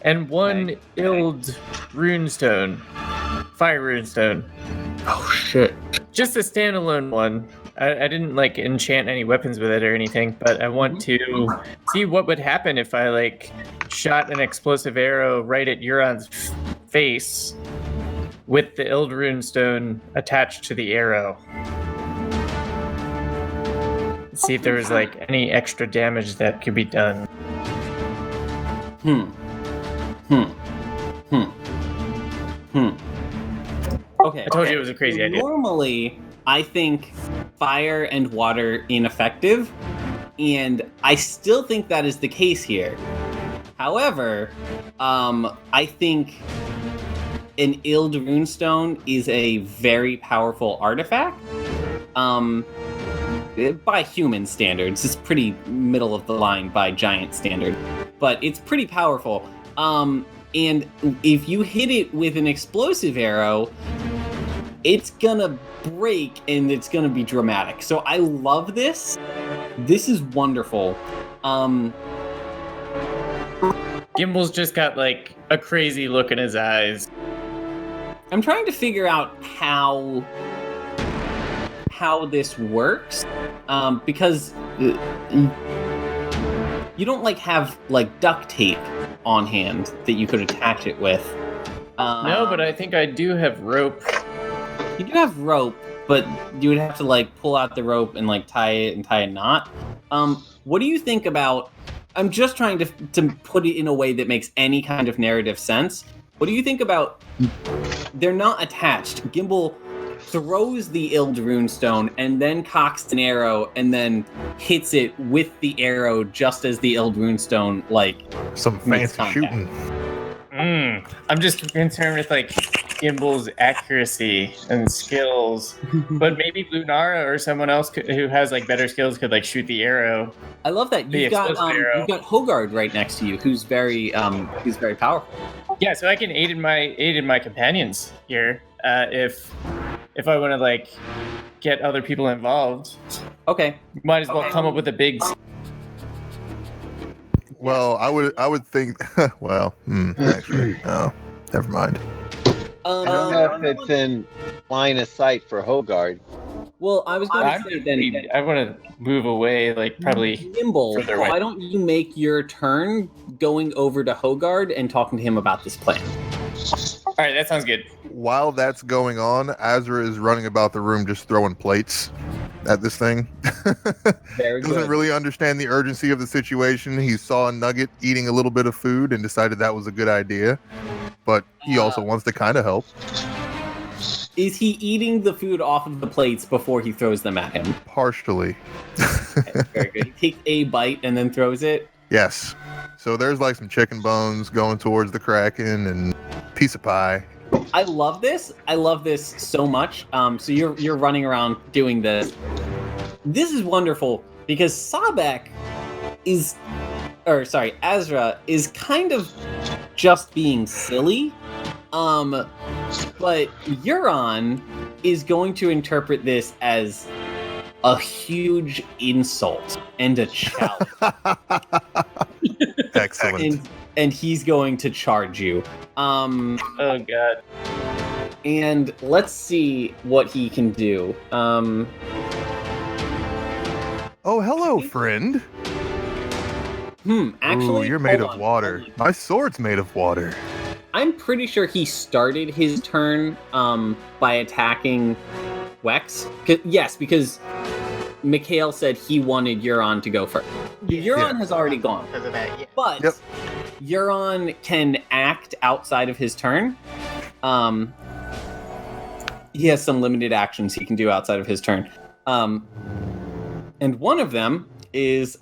and one Ild runestone. Fire runestone. Oh, shit. Just a standalone one. I didn't, like, enchant any weapons with it or anything, but I want to see what would happen if I, like, shot an explosive arrow right at Euron's face with the Ild runestone attached to the arrow. See if there was like any extra damage that could be done. Okay. I told you it was a crazy idea. Normally, I think fire and water ineffective, and I still think that is the case here. However, I think an Ild runestone is a very powerful artifact. By human standards, it's pretty middle of the line by giant standard, but it's pretty powerful. And if you hit it with an explosive arrow, it's gonna break and it's gonna be dramatic. So I love this. This is wonderful. Gimbal's just got like a crazy look in his eyes. I'm trying to figure out how how this works, because you don't like have like duct tape on hand that you could attach it with. No, but I think I do have rope. You do have rope, but you would have to like pull out the rope and like tie a knot. What do you think about? I'm just trying to put it in a way that makes any kind of narrative sense. What do you think about? They're not attached. Gimbal throws the Ild runestone and then cocks an arrow and then hits it with the arrow just as the Ild runestone like some fancy shooting. I'm just concerned with like Gimbal's accuracy and skills, but maybe Lunara or someone else who has like better skills could like shoot the arrow. I love that you've got Hogard right next to you, who's very powerful. Yeah, so I can aid in my companions here if I want to like get other people involved. Okay, might as well come up with a big. Well, I would think. Well, actually, no, never mind. I don't know if it's in line of sight for Hogard. Well, I was going to say then. I want to move away, like probably. Gimbal, why don't you make your turn going over to Hogard and talking to him about this plan? All right, that sounds good. While that's going on, Azra is running about the room just throwing plates at this thing. Very good. Doesn't really understand the urgency of the situation. He saw a nugget eating a little bit of food and decided that was a good idea. But he also wants to kind of help. Is he eating the food off of the plates before he throws them at him? Partially. Okay, very good. He takes a bite and then throws it? Yes. So there's like some chicken bones going towards the Kraken and piece of pie. I love this. I love this so much. So you're running around doing this. This is wonderful because Azra is kind of just being silly. But Euron is going to interpret this as a huge insult and a challenge. Excellent. And he's going to charge you. Oh god. And let's see what he can do. Oh, hello, friend. Actually, ooh, you're made of water. My sword's made of water. I'm pretty sure he started his turn by attacking Wex. Yes, because Mikhail said he wanted Euron to go first. Euron has already gone. Because of that, yeah. But Euron can act outside of his turn. He has some limited actions he can do outside of his turn. And one of them is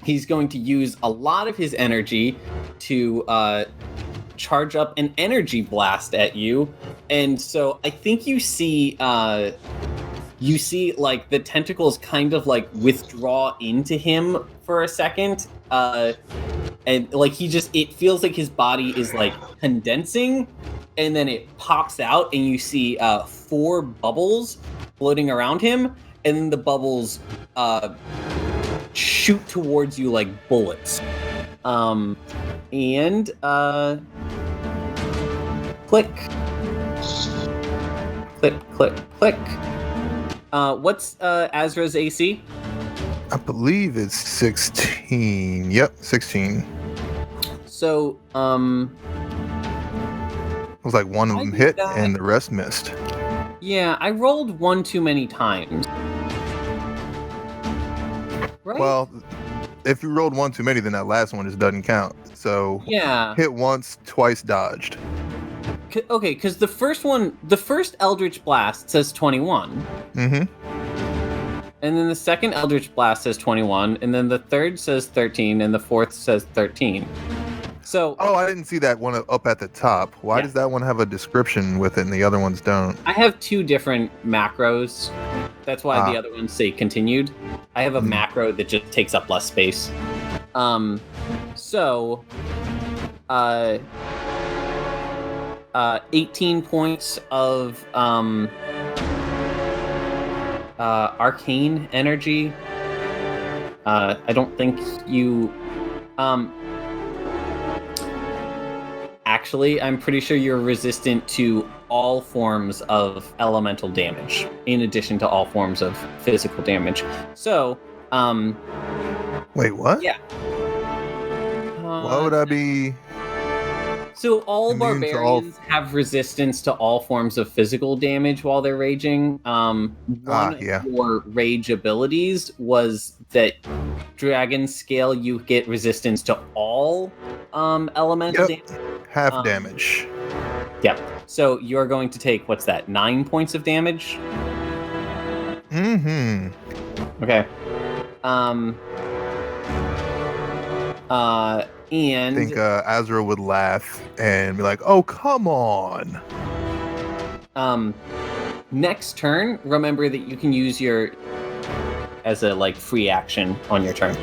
he's going to use a lot of his energy to charge up an energy blast at you. And so I think you see like the tentacles kind of like withdraw into him for a second. And like it feels like his body is like condensing, and then it pops out and you see 4 bubbles floating around him, and then the bubbles shoot towards you like bullets. Click. Click, click, click. What's Azra's AC? I believe it's 16. Yep, 16. So, it was like one of them hit and the rest missed. Yeah, I rolled 1 too many times. Right? Well, if you rolled 1 too many, then that last one just doesn't count. So yeah, hit once, twice dodged. Okay, because the first Eldritch Blast says 21. Mm-hmm. And then the second Eldritch Blast says 21, and then the third says 13, and the fourth says 13. So. Oh, I didn't see that one up at the top. Why does that one have a description with it and the other ones don't? I have 2 different macros. That's why the other ones say continued. I have a macro that just takes up less space. 18 points of arcane energy. I don't think you actually, I'm pretty sure you're resistant to all forms of elemental damage, in addition to all forms of physical damage. So, Wait, what? Yeah. Why would I be? So all Immune to barbarians have resistance to all forms of physical damage while they're raging. One of your rage abilities was that dragon scale, you get resistance to all elemental damage. Half damage. Yep. So you're going to take, what's that, 9 points of damage? Mm-hmm. Okay. And I think Azra would laugh and be like, "Oh, come on." Next turn, remember that you can use your as a free action on your turn.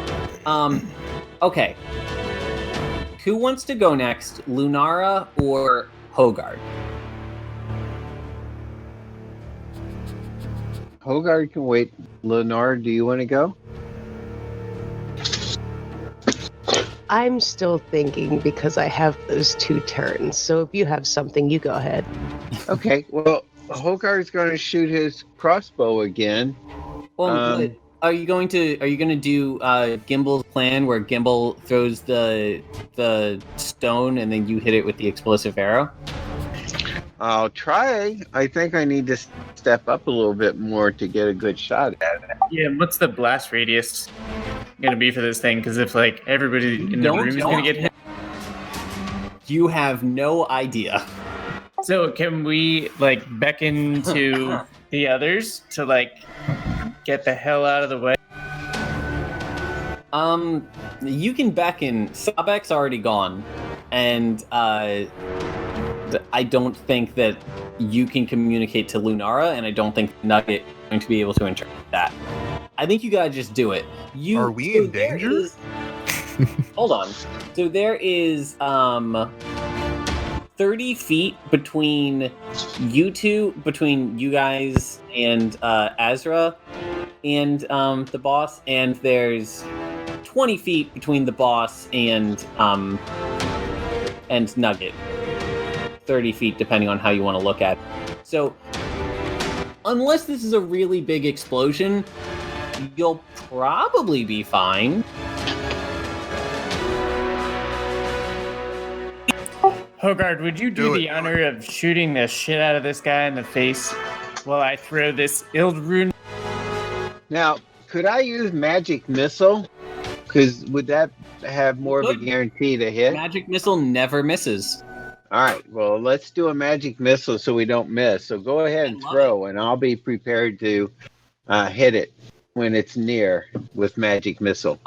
Okay. Who wants to go next, Lunara or Hogard? Hogard can wait. Lenore, do you want to go? I'm still thinking because I have those 2 turns. So if you have something, you go ahead. Okay. Well, Hogard's going to shoot his crossbow again. Well, are you going to do Gimble's plan where Gimble throws the stone and then you hit it with the explosive arrow? I'll try. I think I need to step up a little bit more to get a good shot at it. Yeah, what's the blast radius going to be for this thing? Because if everybody in the room is going to get hit. You have no idea. So can we beckon to the others to get the hell out of the way? You can beckon. Sabek's already gone, and I don't think that you can communicate to Lunara, and I don't think Nugget is going to be able to interpret that. I think you gotta just do it. Are we in danger? Hold on. So there is 30 feet between you two, between you guys and Azra and the boss, and there's 20 feet between the boss and Nugget. 30 feet, depending on how you want to look at it. So, unless this is a really big explosion, you'll probably be fine. Hogard, would you do the honor of shooting the shit out of this guy in the face while I throw this Ildrun? Now, could I use magic missile? Because would that have more of a guarantee to hit? Magic missile never misses. All right, well, let's do a magic missile so we don't miss. So go ahead and throw, and I'll be prepared to hit it when it's near with magic missile.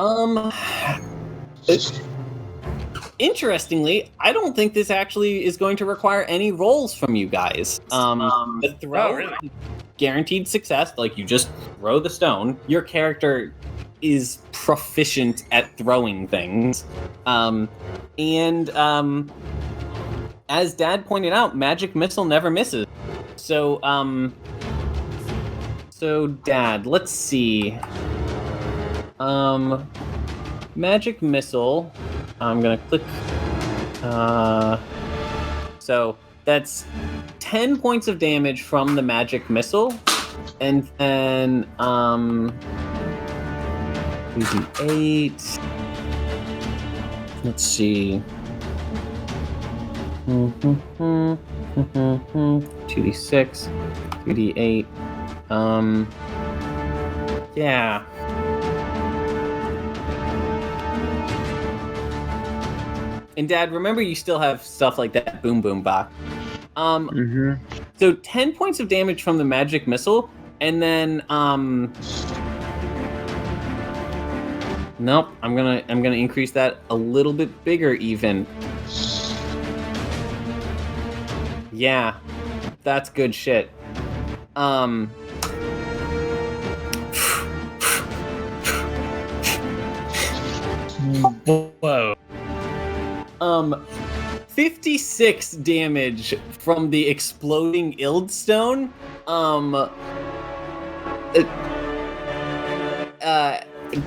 Interestingly, I don't think this actually is going to require any rolls from you guys. The throw, guaranteed success. You just throw the stone. Your character is proficient at throwing things, as Dad pointed out, magic missile never misses. So, Dad, let's see. Magic missile. I'm gonna click. So that's 10 points of damage from the magic missile, and then 2d8. Let's see. 2d6, 3d8. Yeah. And Dad, remember you still have stuff like that boom boom box. So 10 points of damage from the magic missile, and then nope, I'm gonna increase that a little bit bigger even. Yeah, that's good shit. Whoa. 56 damage from the exploding Ildstone.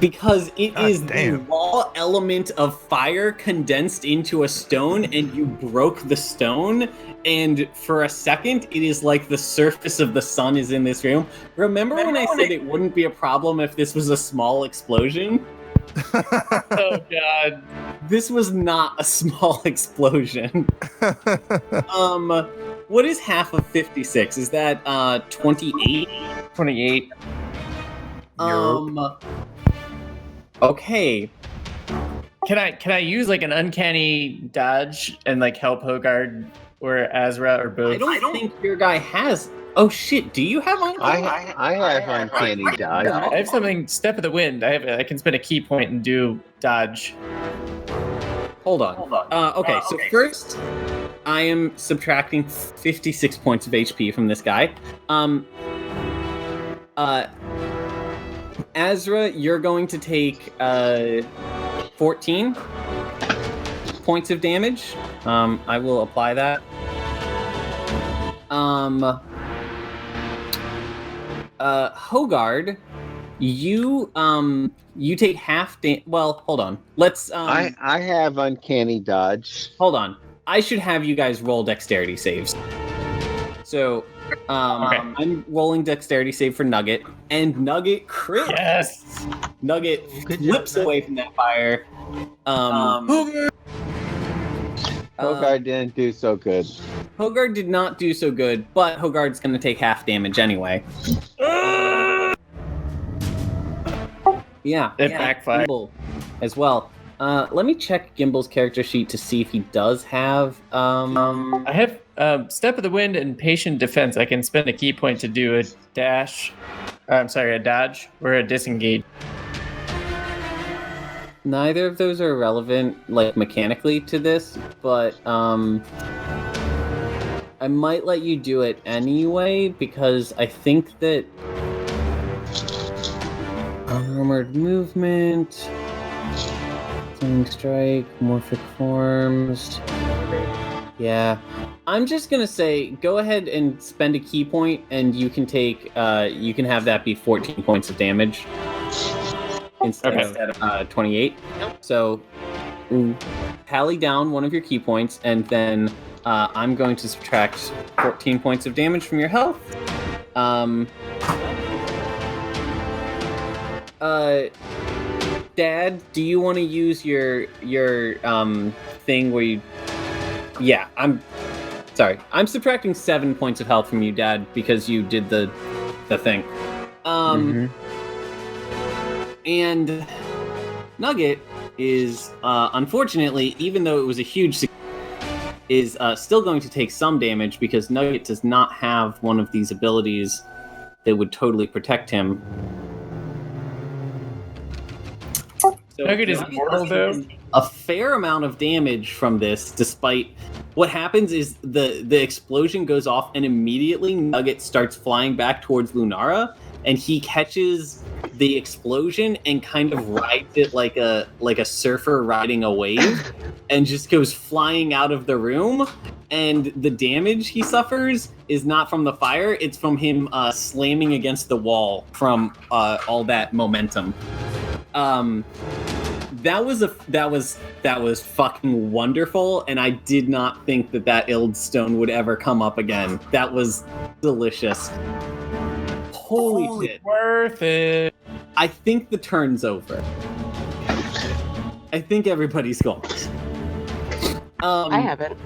because it God is damn. the raw element of fire condensed into a stone, and you broke the stone, and for a second, it is like the surface of the sun is in this room. Remember when I said it wouldn't be a problem if this was a small explosion? Oh god. This was not a small explosion. What is half of 56? Is that 28? 28. Okay. Can I use like an uncanny dodge and like help Hogard or Azra or both? I don't think your guy has. Oh shit! Do you have uncanny? I have uncanny dodge. I have something. Step of the wind. I can spend a key point and do dodge. Hold on. Okay, so first, I am subtracting 56 points of HP from this guy. Azra, you're going to take 14 points of damage. I will apply that. Hogard, you take half well, hold on. Let's I have uncanny dodge. hold on. I should have you guys roll dexterity saves. So Okay. I'm rolling dexterity save for Nugget, and Nugget crit. Yes. Nugget Good job, flips Nugget. away from that fire. Hogard didn't do so good. Hogard did not do so good, but Hogard's going to take half damage anyway. Yeah, It backfired. Gimbal as well. Let me check Gimbal's character sheet to see if he does have. I have step of the wind and patient defense. I can spend a key point to do a dash. I'm sorry, a dodge or a disengage. Neither of those are relevant, like mechanically, to this, but I might let you do it anyway because I think that unarmored movement, flaming strike, morphic forms. Yeah, I'm just gonna say go ahead and spend a key point, and you can take you can have that be 14 points of damage instead of 28. So tally down one of your key points, and then I'm going to subtract 14 points of damage from your health. Dad, do you want to use your thing where you? Yeah, I'm sorry. I'm subtracting 7 points of health from you, Dad, because you did the thing. And Nugget is unfortunately, even though it was a huge success, is still going to take some damage because Nugget does not have one of these abilities that would totally protect him. So Nugget is immortal, though. A fair amount of damage from this, despite what happens is the explosion goes off and immediately Nugget starts flying back towards Lunara, and he catches the explosion and kind of rides it like a surfer riding a wave and just goes flying out of the room. And the damage he suffers is not from the fire, it's from him slamming against the wall from all that momentum. That was fucking wonderful, and I did not think that Ild stone would ever come up again. That was delicious. Holy shit. Worth it. I think the turn's over. I think everybody's gone. I haven't.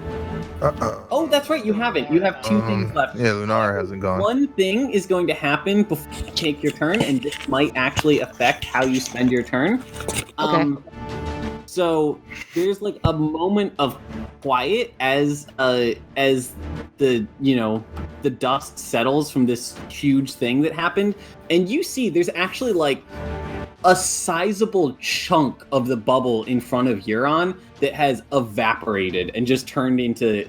Oh, that's right, you haven't. You have two things left. Yeah, Lunara hasn't gone. One thing is going to happen before you take your turn, and this might actually affect how you spend your turn. Okay. So there's like a moment of quiet as the the dust settles from this huge thing that happened, and you see there's actually like a sizable chunk of the bubble in front of Euron that has evaporated and just turned into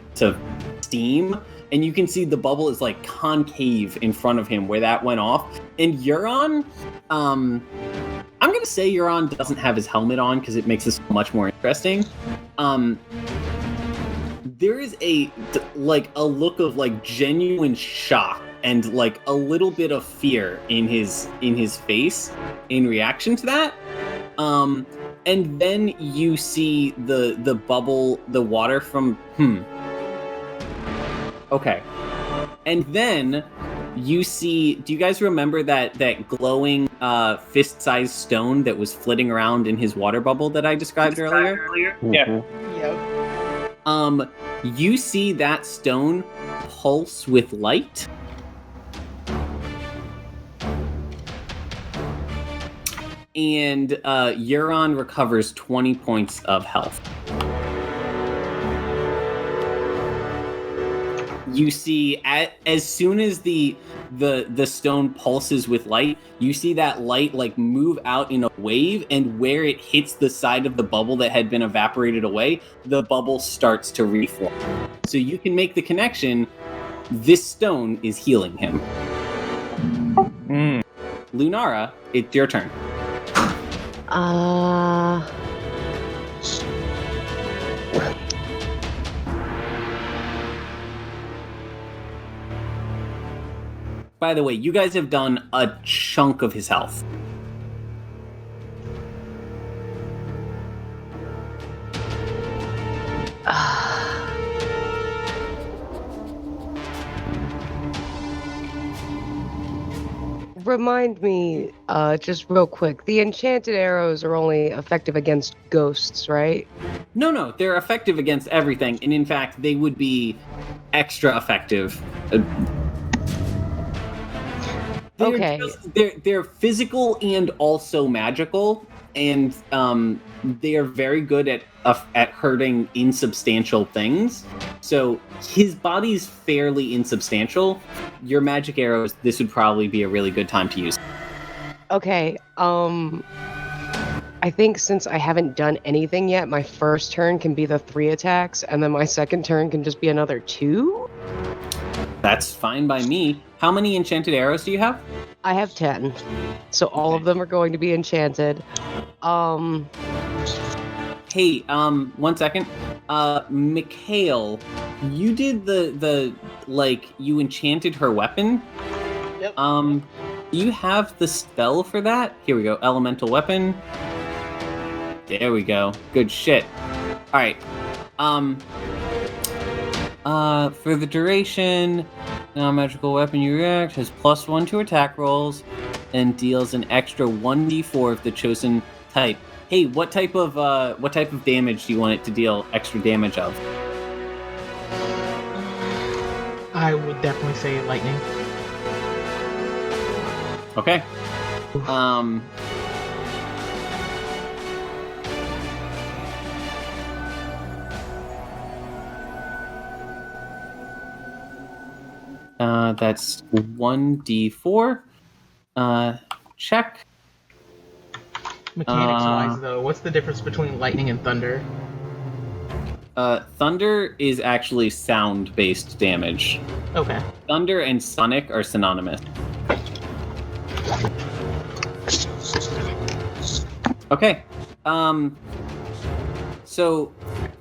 steam. And you can see the bubble is like concave in front of him where that went off. And Euron, I'm gonna say Euron doesn't have his helmet on because it makes this much more interesting. There is a look of like genuine shock and like a little bit of fear in his face in reaction to that. And then you see the bubble, the water from Okay. And then you see, do you guys remember that glowing fist-sized stone that was flitting around in his water bubble that I described earlier? Yeah. Yep. You see that stone pulse with light. And Euron recovers 20 points of health. You see, as soon as the stone pulses with light, you see that light like move out in a wave, and where it hits the side of the bubble that had been evaporated away, the bubble starts to reform. So you can make the connection. This stone is healing him. Lunara, it's your turn. By the way, you guys have done a chunk of his health. Remind me, just real quick, the enchanted arrows are only effective against ghosts, right? No, they're effective against everything, and in fact, they would be extra effective. They're physical and also magical, and they are very good at hurting insubstantial things. So his body's fairly insubstantial. Your magic arrows, this would probably be a really good time to use. Okay, I think since I haven't done anything yet, my first turn can be the 3 attacks, and then my second turn can just be another 2? That's fine by me. How many enchanted arrows do you have? I have 10. So all of them are going to be enchanted. Hey, 1 second. Mikhail, you did the you enchanted her weapon? Yep. You have the spell for that? Here we go. Elemental weapon. There we go. Good shit. Alright. For the duration, magical weapon you react has +1 to attack rolls and deals an extra 1d4 of the chosen type. Hey, what type of damage do you want it to deal extra damage of? I would definitely say lightning. Okay. That's 1d4. Check. Mechanics-wise, though, what's the difference between lightning and thunder? Thunder is actually sound-based damage. Okay. Thunder and sonic are synonymous. Okay. So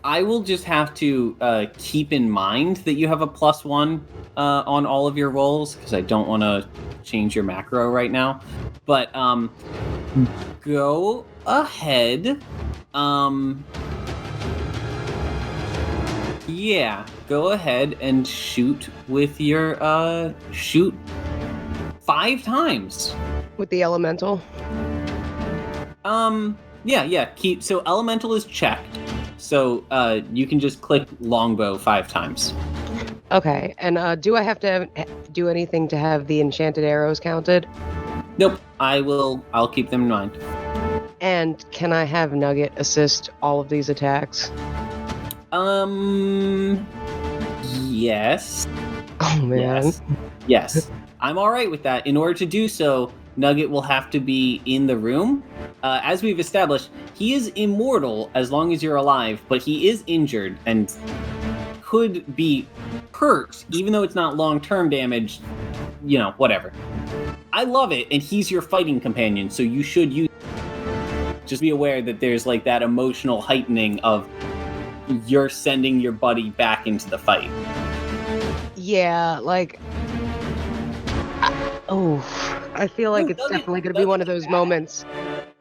I will just have to keep in mind that you have a +1 on all of your rolls, because I don't want to change your macro right now. But go ahead. Yeah, go ahead and shoot with your shoot 5 times. With the elemental? Yeah. So elemental is checked. So you can just click longbow 5 times. Okay, and do I have to do anything to have the enchanted arrows counted? Nope. I'll keep them in mind. And can I have Nugget assist all of these attacks? Yes. Oh man. Yes. I'm all right with that. In order to do so, Nugget will have to be in the room. As we've established, he is immortal as long as you're alive, but he is injured and could be hurt, even though it's not long-term damage. Whatever. I love it, and he's your fighting companion, so you should use it. Just be aware that there's like that emotional heightening of you're sending your buddy back into the fight. Yeah, like Oh, I feel like it's definitely going to be one of those moments.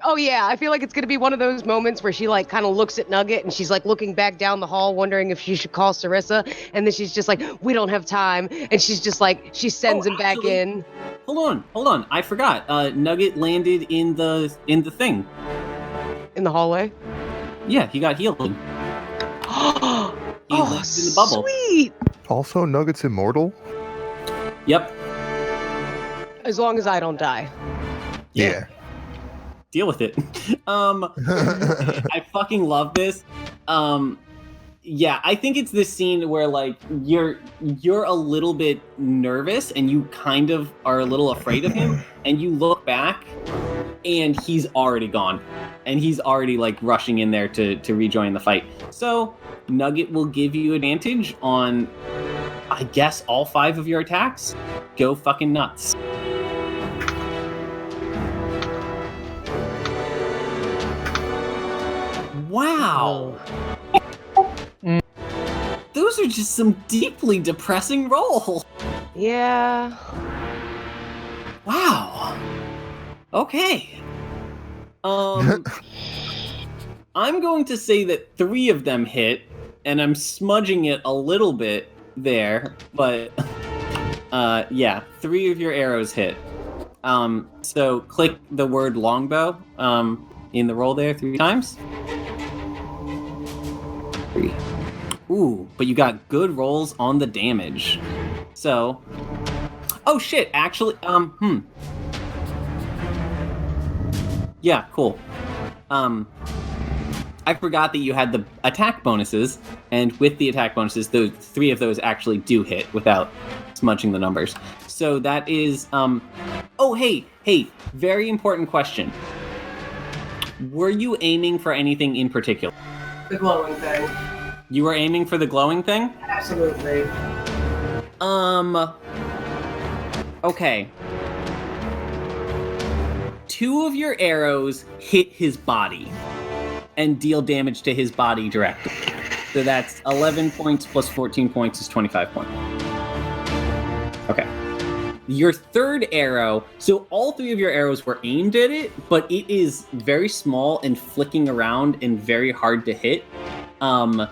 Oh yeah, I feel like it's going to be one of those moments where she like kind of looks at Nugget and she's like looking back down the hall wondering if she should call Sarissa, and then she's just like, we don't have time, and she's just like, she sends him back in. Hold on, I forgot. Nugget landed in the thing. In the hallway? Yeah, he got healed. He landed in the bubble. Sweet! Also, Nugget's immortal? Yep. As long as I don't die. Yeah. Deal with it. I fucking love this. Yeah, I think it's this scene where like you're a little bit nervous and you kind of are a little afraid of him, and you look back and he's already gone. And he's already like rushing in there to rejoin the fight. So Nugget will give you advantage on, I guess, all 5 of your attacks. Go fucking nuts. Wow. Those are just some deeply depressing rolls. Yeah. Wow. Okay. I'm going to say that 3 of them hit, and I'm smudging it a little bit there, but yeah, 3 of your arrows hit. So click the word longbow in the roll there 3 times. 3. Ooh, but you got good rolls on the damage. So, oh shit, actually, yeah, cool. I forgot that you had the attack bonuses, and with the attack bonuses, those 3 of those actually do hit without smudging the numbers. So that is, oh, hey, very important question. Were you aiming for anything in particular? The glowing thing. You were aiming for the glowing thing? Absolutely. Okay. 2 of your arrows hit his body and deal damage to his body directly. So that's 11 points plus 14 points is 25 points. Okay. Your 3rd arrow, so all 3 of your arrows were aimed at it, but it is very small and flicking around and very hard to hit. And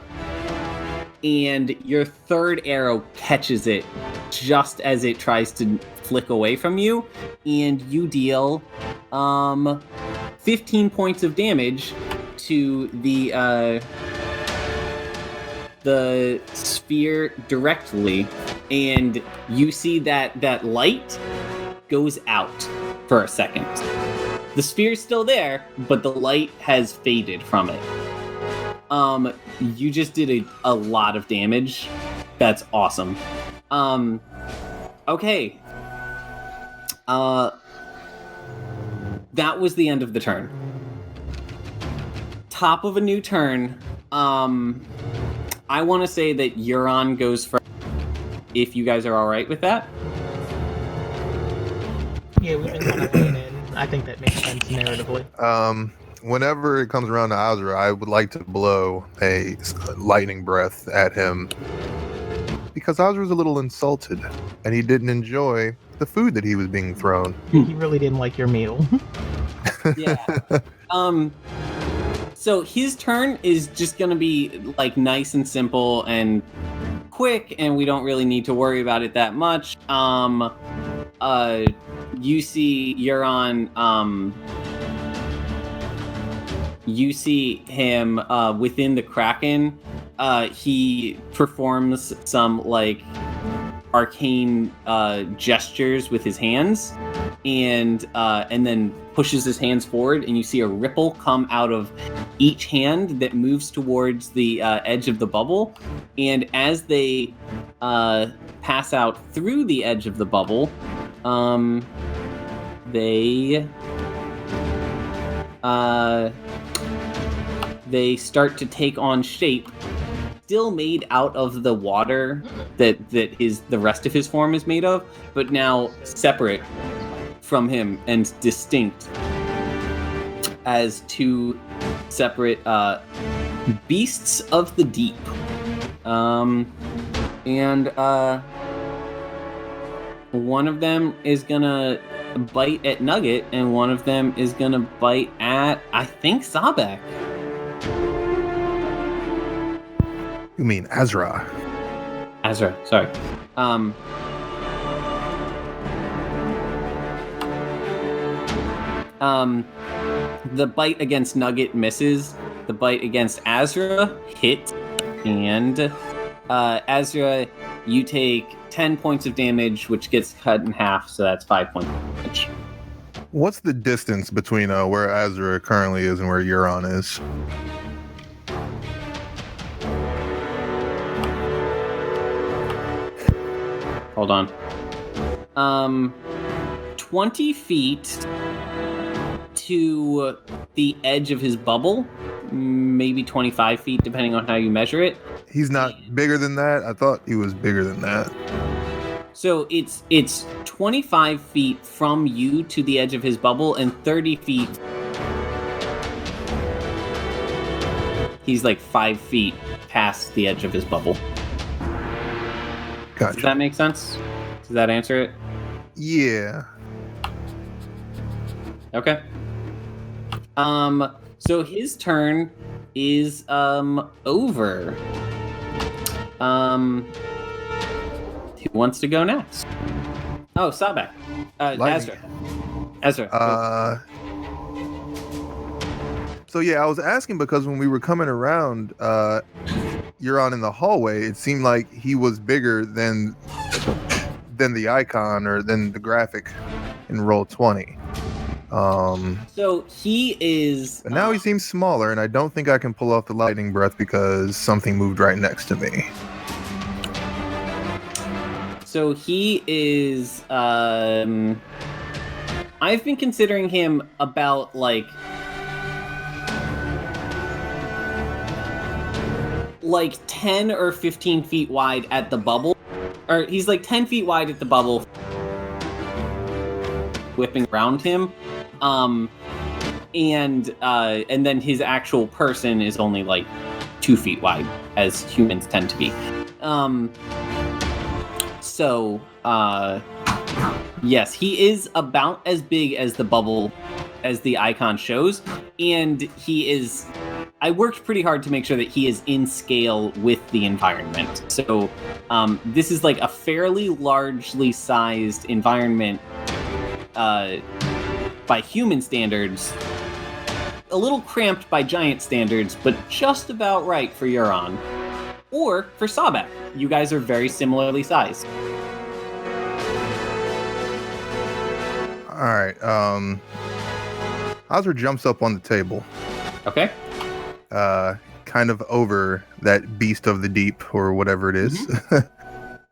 your 3rd arrow catches it just as it tries to flick away from you, and you deal 15 points of damage to the sphere directly, and you see that light goes out for a second. The sphere's still there, but the light has faded from it. You just did a lot of damage. That's awesome. Okay. That was the end of the turn. Top of a new turn. I want to say that Euron goes first, if you guys are all right with that. Yeah, we've been kind of laying in. I think that makes sense narratively. Whenever it comes around to Azra, I would like to blow a lightning breath at him, because Azra's a little insulted, and he didn't enjoy the food that he was being thrown. He really didn't like your meal. Yeah. So his turn is just gonna be like nice and simple and quick, and we don't really need to worry about it that much. You see Euron, you see him within the Kraken. He performs some like arcane gestures with his hands, and then pushes his hands forward, and you see a ripple come out of each hand that moves towards the edge of the bubble. And as they pass out through the edge of the bubble, they start to take on shape, still made out of the water that is the rest of his form is made of, but now separate from him and distinct as 2 separate beasts of the deep. One of them is gonna bite at Nugget, and one of them is gonna bite at, I think, Sabek. You mean Azra? Azra, sorry. The bite against Nugget misses. The bite against Azra hit, and Azra, you take 10 points of damage, which gets cut in half, so that's 5 points of damage. What's the distance between where Azra currently is and where Euron is? Hold on. 20 feet to the edge of his bubble, maybe 25 feet, depending on how you measure it. He's not bigger than that? I thought he was bigger than that. So it's 25 feet from you to the edge of his bubble, and 30 feet. He's like 5 feet past the edge of his bubble. Gotcha. Does that make sense? Does that answer it? Yeah. Okay. So his turn is over. Who wants to go next? Oh, Sabek. Ezra. So yeah, I was asking because when we were coming around Euron in the hallway, it seemed like he was bigger than the icon or than the graphic in Roll20. So he is. But now he seems smaller, and I don't think I can pull off the lightning breath because something moved right next to me. So he is. I've been considering him about like 10 or 15 feet wide at the bubble. Or he's like 10 feet wide at the bubble, whipping around him. And then his actual person is only like 2 feet wide, as humans tend to be. Yes, he is about as big as the bubble, as the icon shows, and he is. I worked pretty hard to make sure that he is in scale with the environment. So this is like a fairly largely sized environment by human standards. A little cramped by giant standards, but just about right for Euron. Or for Sabek. You guys are very similarly sized. Alright, Azra jumps up on the table. Okay. Kind of over that beast of the deep or whatever it is. Mm-hmm.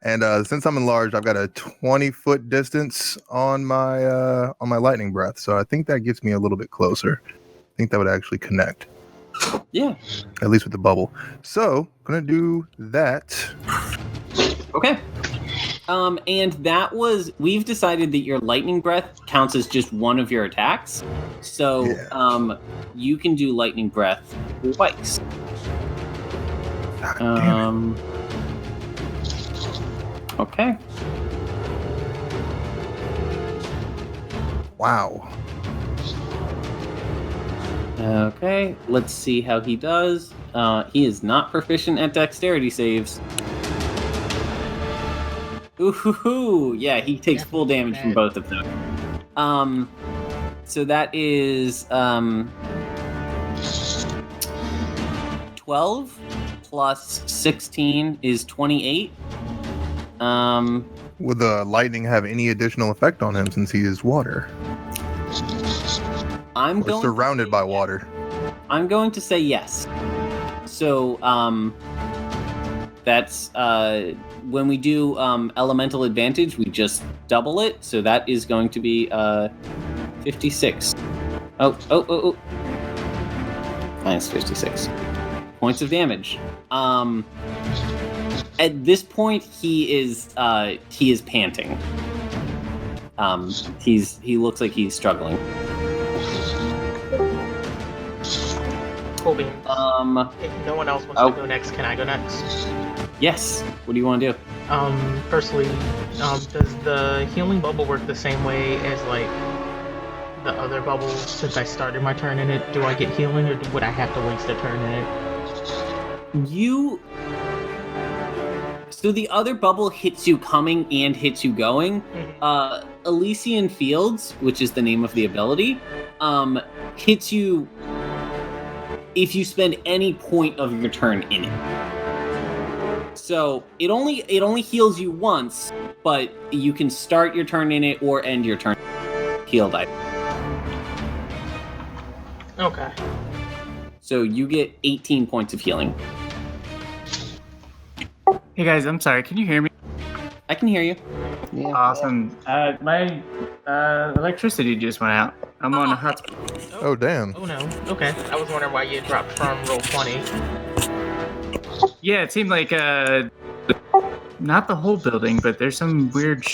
And since I'm enlarged, I've got a 20-foot distance on my lightning breath, so I think that gets me a little bit closer. I think that would actually connect. Yeah. At least with the bubble. So, gonna do that. Okay. And that was, we've decided that your lightning breath counts as just one of your attacks. So, yeah. You can do lightning breath twice. Damn it. Okay. Wow. Okay, let's see how he does. He is not proficient at dexterity saves. Ooh, yeah, he takes full damage from both of them. So that is 12 plus 16 is 28. Would the lightning have any additional effect on him since he is water? Or surrounded by water. I'm going to say yes. So, that's when we do elemental advantage, we just double it. So that is going to be 56. Oh. Minus 56 points of damage. At this point, he is panting. He looks like he's struggling. Colby. If no one else wants to go next, can I go next? Yes. What do you want to do? Firstly, does the healing bubble work the same way as like the other bubble? Since I started my turn in it, do I get healing, or would I have to waste a turn in it? So the other bubble hits you coming and hits you going. Elysian Fields, which is the name of the ability, hits you if you spend any point of your turn in it. So it only heals you once, but you can start your turn in it or end your turn healed. Okay. So you get 18 points of healing. Hey guys, I'm sorry. Can you hear me? I can hear you. Yeah. Awesome. My electricity just went out. I'm on a hotspot. Oh, damn. Oh no. Okay. I was wondering why you dropped from roll 20. Yeah, it seemed like not the whole building, but there's some weird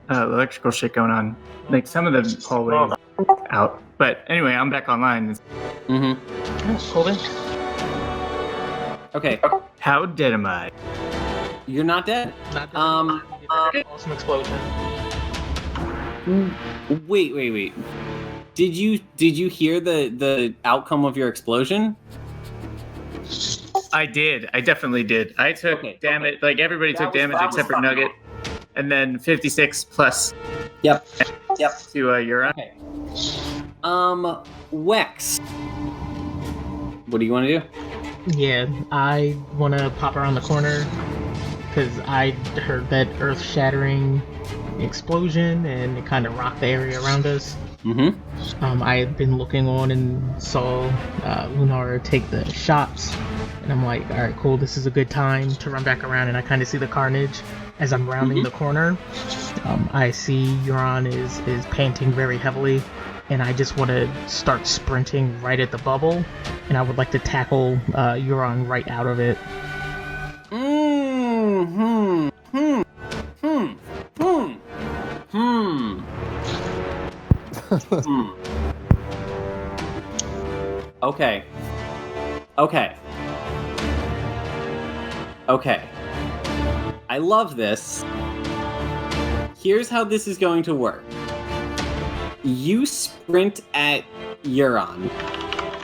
electrical shit going on. Like some of the hallways out. But anyway, I'm back online. Mm-hmm. Oh, cool then. Okay. How dead am I? You're not dead. Not that awesome explosion. Wait. Did you hear the outcome of your explosion? I did. I definitely did. I took damage. Like everybody took damage except for Nugget, and then 56 plus. Yep. To Euron. Okay. Wex. What do you want to do? Yeah, I want to pop around the corner because I heard that earth-shattering explosion and it kind of rocked the area around us. Mm-hmm. I had been looking on and saw Lunar take the shots, and I'm like, all right, cool, this is a good time to run back around, and I kind of see the carnage as I'm rounding the corner. I see Euron is panting very heavily, and I just want to start sprinting right at the bubble, and I would like to tackle Euron right out of it. Okay. I love this. Here's how this is going to work. You sprint at Euron.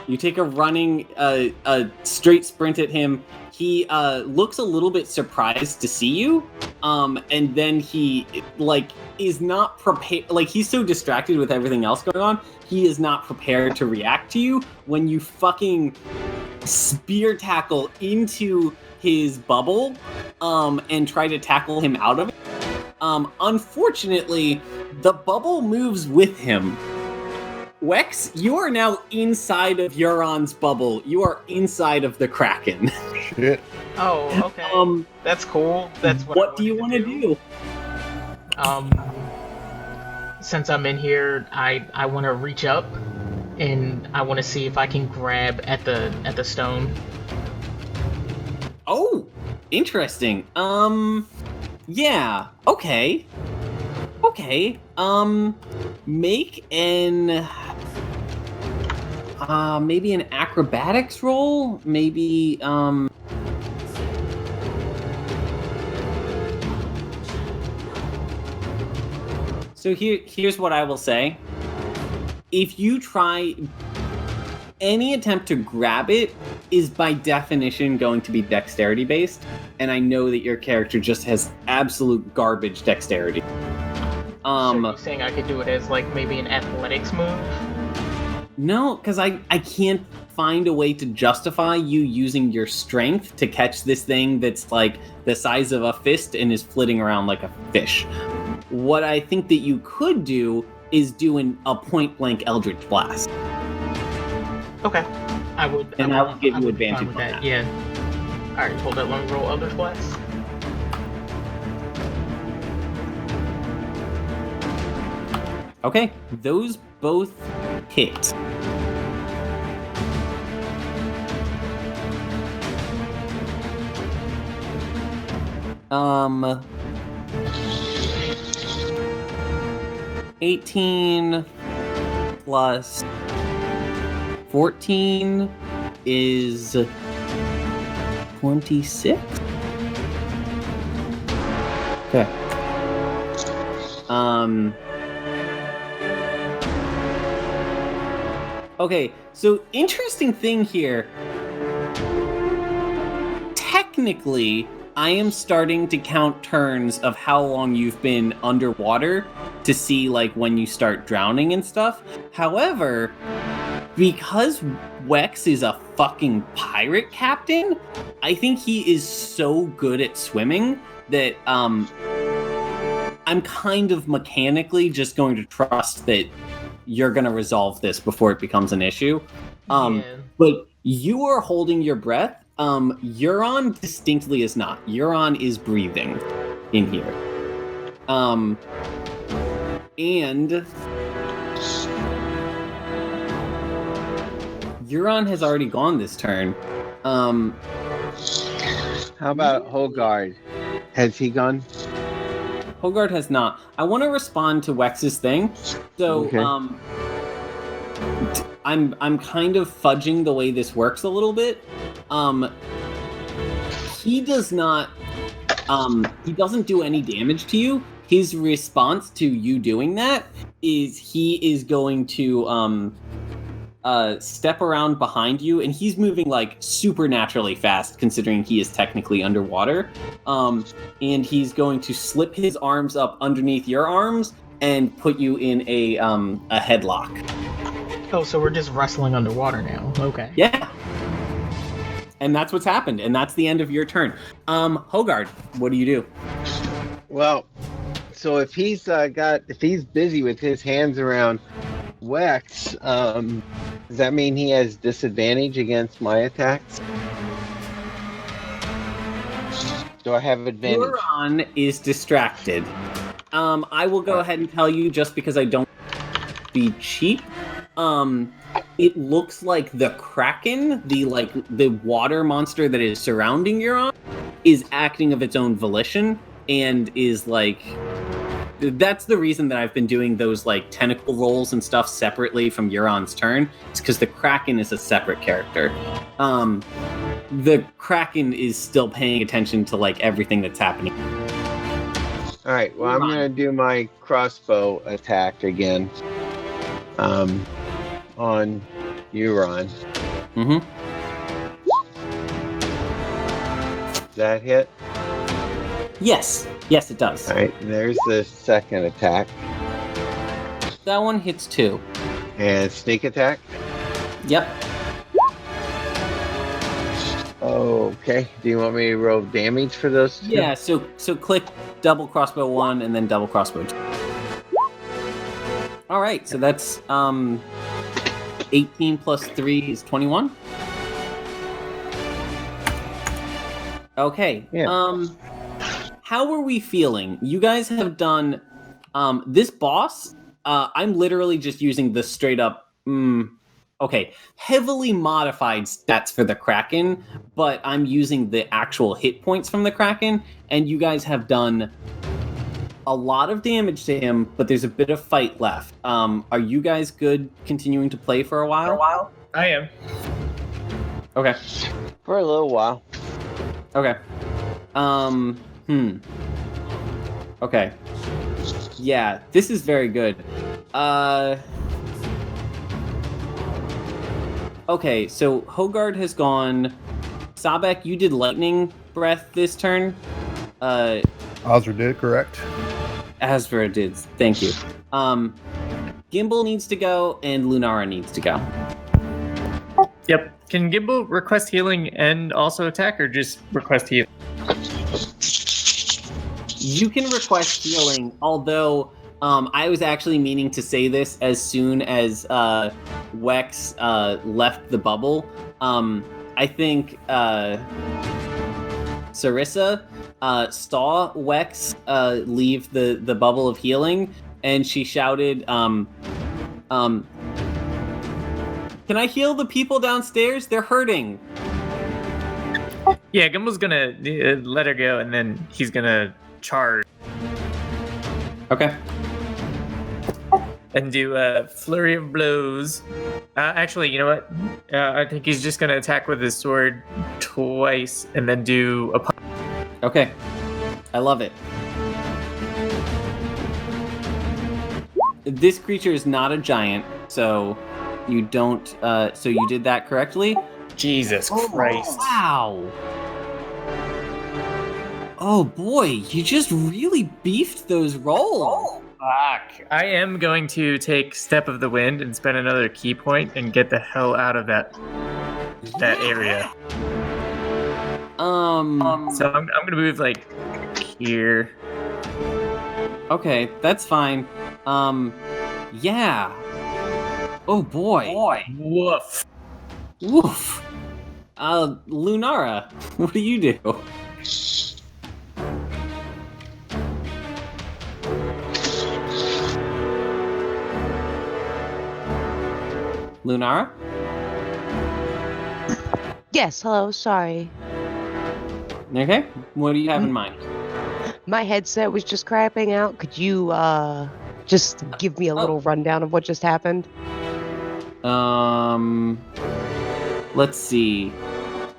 You take a straight sprint at him. He looks a little bit surprised to see you, and then he is not prepared. Like, he's so distracted with everything else going on, he is not prepared to react to you when you fucking spear tackle into his bubble, and try to tackle him out of it. Unfortunately, the bubble moves with him. Wex, you are now inside of Euron's bubble. You are inside of the Kraken. Shit. Oh, okay. That's cool. That's what do you want to do? Since I'm in here, I want to reach up, and I want to see if I can grab at the stone. Oh, interesting. Yeah. Okay. Make an maybe an acrobatics roll. Maybe So here's what I will say. If you try any attempt to grab it is by definition going to be dexterity based, and I know that your character just has absolute garbage dexterity. So you're saying I could do it as like maybe an athletics move? No, because I can't find a way to justify you using your strength to catch this thing that's like the size of a fist and is flitting around like a fish. What I think that you could do is do a point blank Eldritch Blast. Okay. I would give you advantage with on that. that. Yeah. Alright, hold that. Let me roll Eldritch Blast. Okay, those both hit. Um, 18 plus 14 is 26. Okay. Okay, so interesting thing here. Technically, I am starting to count turns of how long you've been underwater to see like when you start drowning and stuff. However, because Wex is a fucking pirate captain, I think he is so good at swimming that I'm kind of mechanically just going to trust that you're going to resolve this before it becomes an issue. But you are holding your breath. Euron distinctly is not. Euron is breathing in here. And Euron has already gone this turn. How about Hogard? Has he gone? Hogard has not. I want to respond to Wex's thing. So, Okay. I'm kind of fudging the way this works a little bit. He does not. He doesn't do any damage to you. His response to you doing that is he is going to step around behind you, and he's moving like supernaturally fast considering he is technically underwater. And he's going to slip his arms up underneath your arms and put you in a headlock. Oh, so we're just wrestling underwater now. Okay. Yeah. And that's what's happened, and that's the end of your turn. Hogard, what do you do? Well, so if he's busy with his hands around Wex, does that mean he has disadvantage against my attacks? Do I have advantage? Euron is distracted. I will go ahead and tell you, just because I don't be cheap. It looks like the Kraken, the water monster that is surrounding Euron, is acting of its own volition and is like. That's the reason that I've been doing those like tentacle rolls and stuff separately from Euron's turn. It's because the Kraken is a separate character. The Kraken is still paying attention to like everything that's happening. All right. Well, I'm gonna do my crossbow attack again. On Euron. Mm-hmm. Does that hit? Yes. Yes, it does. All right. There's the second attack. That one hits too. And sneak attack. Yep. Okay. Do you want me to roll damage for those two? Yeah, so click double crossbow 1 and then double crossbow 2. All right, so that's 18 plus 3 is 21. Okay. Yeah. How are we feeling? You guys have done this boss. I'm literally just using the straight up heavily modified stats for the Kraken, but I'm using the actual hit points from the Kraken, and you guys have done a lot of damage to him, but there's a bit of fight left. Are you guys good continuing to play for a while? I am. Okay. For a little while. Okay. Okay. Yeah, this is very good. Okay, so Hogard has gone. Sabek, you did lightning breath this turn. Ozra did, correct? Asvera did. Thank you. Gimbal needs to go, and Lunara needs to go. Yep. Can Gimbal request healing and also attack, or just request healing? You can request healing, although I was actually meaning to say this as soon as Wex left the bubble. I think Sarissa saw Wex leave the bubble of healing, and she shouted, "Can I heal the people downstairs? They're hurting." Yeah, Gimbal's gonna let her go, and then he's gonna charge. Okay. And do a flurry of blows. Actually, you know what? I think he's just gonna attack with his sword twice, and then do a punch. Okay. I love it. this creature is not a giant, so you don't. So you did that correctly. Jesus Christ! Wow. Oh boy, you just really beefed those rolls. Fuck! I am going to take Step of the Wind and spend another key point and get the hell out of that area. So I'm gonna move like here. Okay, that's fine. Yeah. Oh boy. Woof. Woof. Lunara, what do you do? Lunara? Yes, hello, sorry. Okay, what do you have in mind? My headset was just crapping out. Could you just give me a little rundown of what just happened? Let's see.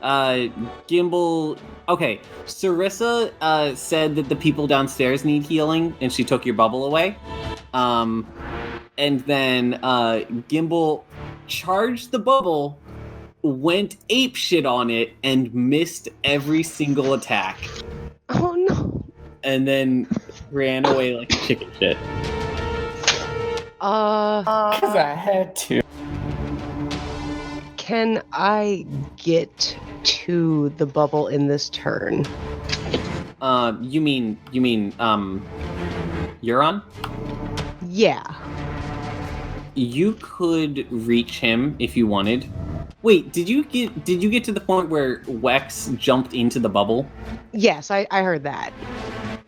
Gimbal. Okay, Sarissa said that the people downstairs need healing, and she took your bubble away. And then Gimbal charged the bubble, went apeshit on it, and missed every single attack. Oh no. And then ran away like a chicken shit. Because I had to. Can I get to the bubble in this turn? You mean, Euron? Yeah. You could reach him if you wanted. Wait, did you get to the point where Wex jumped into the bubble? Yes, I heard that.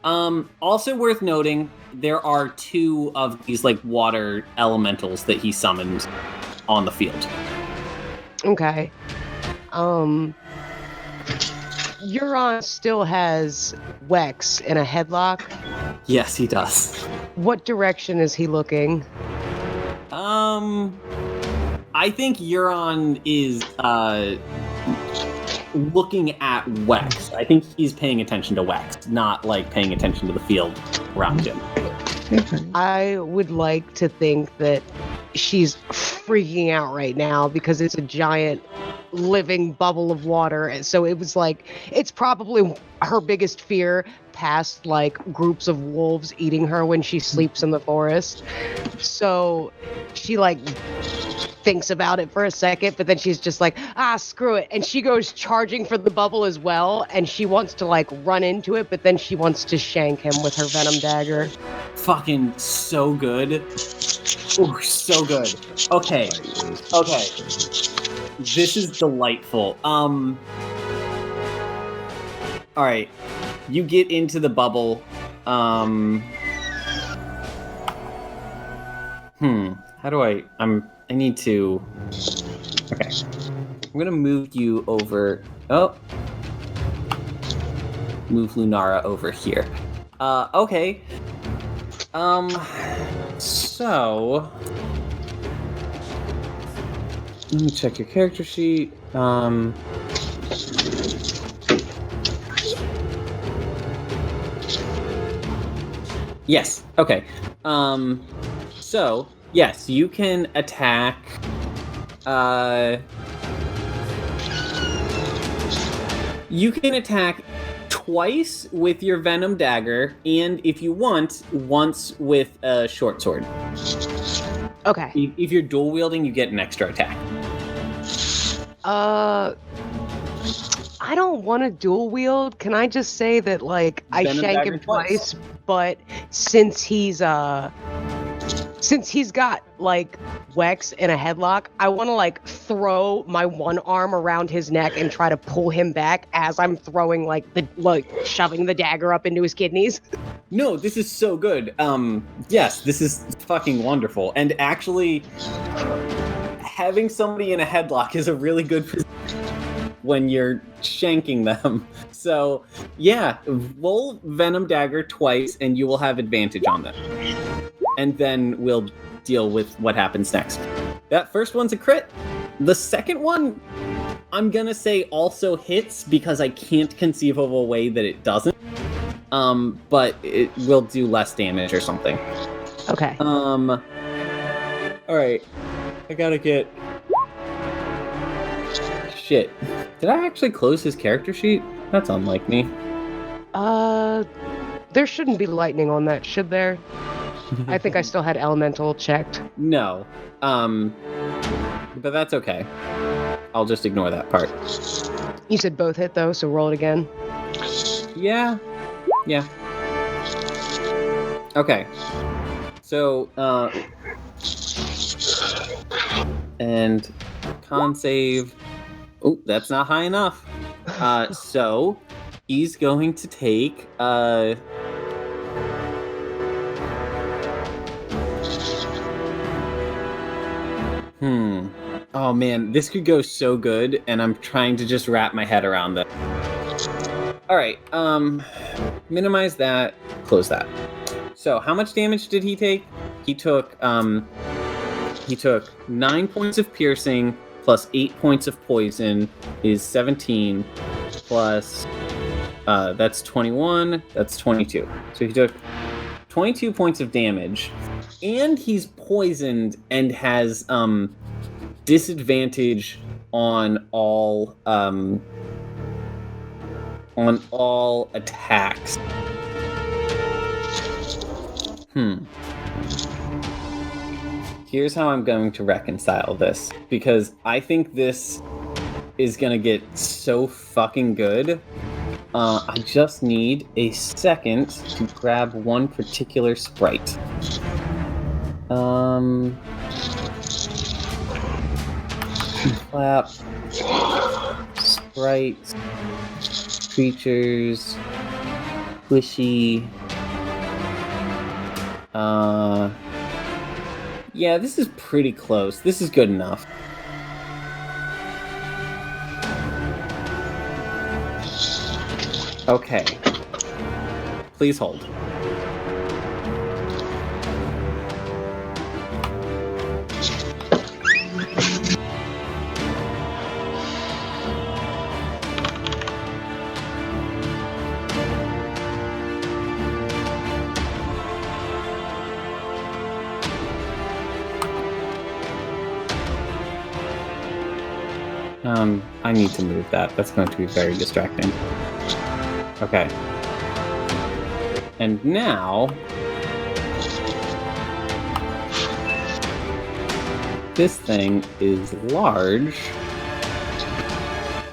Also worth noting, there are 2 of these like water elementals that he summoned on the field. Okay. Euron still has Wex in a headlock. Yes, he does. What direction is he looking? I think Euron is looking at Wex. I think he's paying attention to Wex, not like paying attention to the field around him. I would like to think that she's freaking out right now because it's a giant living bubble of water. And so it was like, it's probably her biggest fear past like groups of wolves eating her when she sleeps in the forest. So she like thinks about it for a second, but then she's just like, screw it. And she goes charging for the bubble as well. And she wants to like run into it, but then she wants to shank him with her venom dagger. Fucking so good. Ooh, so good. Okay. This is delightful. All right. You get into the bubble. How do I need to... Okay. I'm gonna move you over... Oh. Move Lunara over here. Okay. So... Let me check your character sheet. Yes. Okay. So, yes, you can attack... You can attack twice with your venom dagger, and if you want, once with a short sword. Okay. If you're dual wielding, you get an extra attack. I don't want to dual wield. Can I just say that like I Venom shank dagger him twice, but since he's got like Wex in a headlock, I want to like throw my one arm around his neck and try to pull him back as I'm throwing shoving the dagger up into his kidneys. No, this is so good. Yes, this is fucking wonderful. And actually, having somebody in a headlock is a really good position when you're shanking them. So, yeah, roll Venom Dagger twice and you will have advantage on them. And then we'll deal with what happens next. That first one's a crit. The second one, I'm gonna say also hits because I can't conceive of a way that it doesn't. But it will do less damage or something. Okay. All right. I gotta get. Shit. Did I actually close his character sheet? That's unlike me. There shouldn't be lightning on that, should there? I think I still had elemental checked. No. But that's okay. I'll just ignore that part. You said both hit though, so roll it again. Yeah. Okay. So, and con save. Oh, that's not high enough. So he's going to take Oh man, this could go so good, and I'm trying to just wrap my head around that. All right, minimize that, close that. So, how much damage did he take? He took 9 points of piercing plus 8 points of poison is 17 plus that's 21, that's 22. So he took 22 points of damage, and he's poisoned and has disadvantage on all attacks. Here's how I'm going to reconcile this, because I think this is gonna get so fucking good. I just need a second to grab one particular sprite. Clap. Sprites. Creatures. Squishy. Yeah, this is pretty close. This is good enough. Okay. Please hold. I need to move that. That's going to be very distracting. Okay. And now... this thing is large.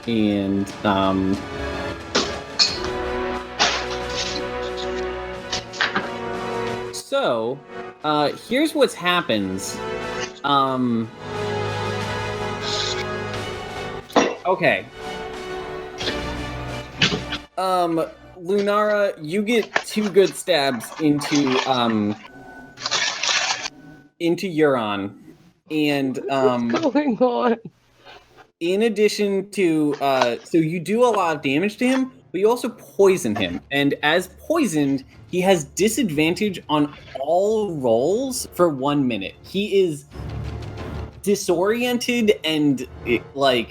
And, so, here's what's happens. Okay. Lunara, you get 2 good stabs into Euron. And, What's going on? in addition to, so you do a lot of damage to him, but you also poison him. And as poisoned, he has disadvantage on all rolls for 1 minute. He is disoriented and, like,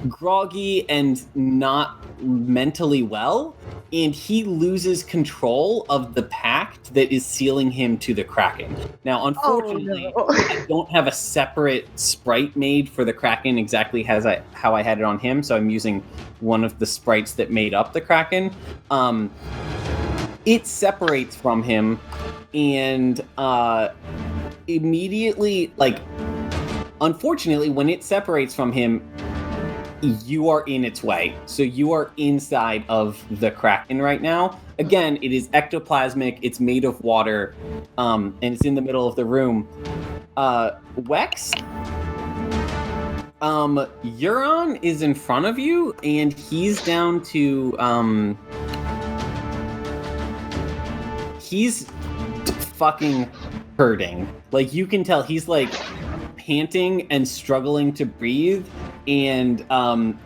groggy and not mentally well, and he loses control of the pact that is sealing him to the Kraken. Now, unfortunately, I don't have a separate sprite made for the Kraken exactly how I had it on him, so I'm using one of the sprites that made up the Kraken. It separates from him, and immediately, like, unfortunately, when it separates from him, you are in its way. So you are inside of the Kraken right now. Again, it is ectoplasmic, it's made of water, and it's in the middle of the room. Wex? Euron is in front of you, and he's down to, he's fucking hurting. Like, you can tell he's, like, panting and struggling to breathe. And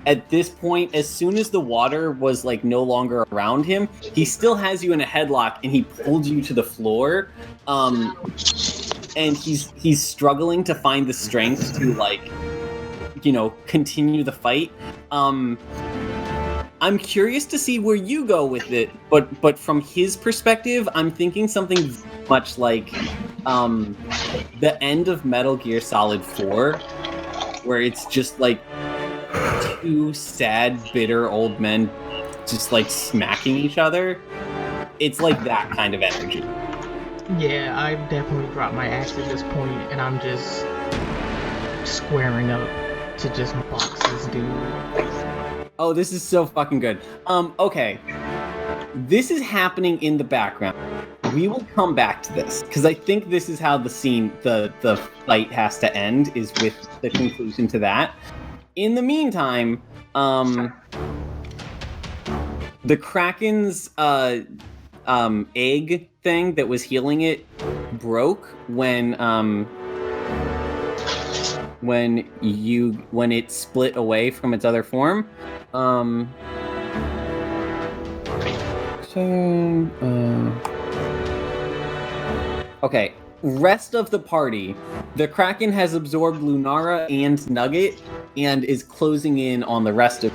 at this point, as soon as the water was, like, no longer around him, he still has you in a headlock, and he pulled you to the floor. And he's struggling to find the strength to, like, you know, continue the fight. I'm curious to see where you go with it, but from his perspective, I'm thinking something much like the end of Metal Gear Solid 4, where it's just like two sad, bitter old men just like smacking each other. It's like that kind of energy. Yeah, I've definitely dropped my axe at this point, and I'm just squaring up to just box this dude. Oh, this is so fucking good. Okay. This is happening in the background. We will come back to this, because I think this is how the scene, the fight has to end, is with the conclusion to that. In the meantime, the Kraken's egg thing that was healing it broke when it split away from its other form. Okay, rest of the party. The Kraken has absorbed Lunara and Nugget and is closing in on the rest of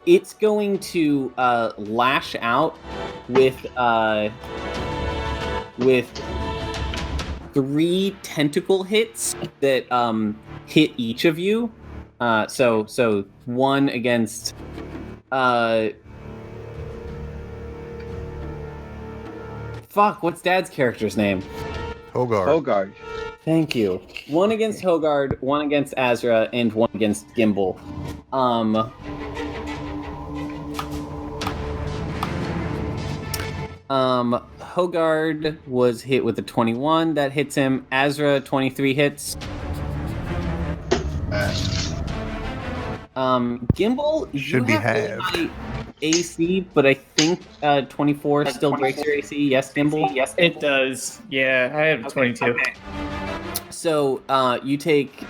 it's going to lash out with 3 tentacle hits that hit each of you. So one against what's Dad's character's name? Hogard. Thank you. One against Hogard, one against Azra, and one against Gimbal. Hogard was hit with a 21. That hits him. Azra, 23 hits. Gimbal, Should be halved. AC, but I think 24 still breaks your AC. Yes, Gimbal? Yes, It does. Yeah, I have 22. Okay. So, you take...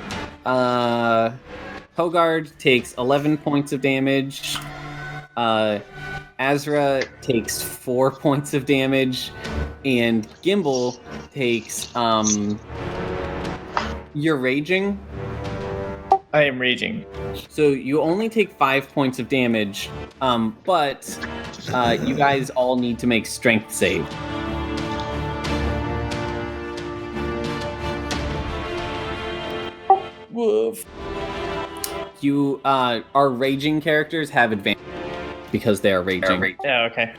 Hogard takes 11 points of damage. Azra takes 4 points of damage. And Gimbal takes... You're raging? I am raging. So you only take 5 points of damage, but you guys all need to make strength save. Woof. You our raging characters have advantage because they are raging. Yeah, okay.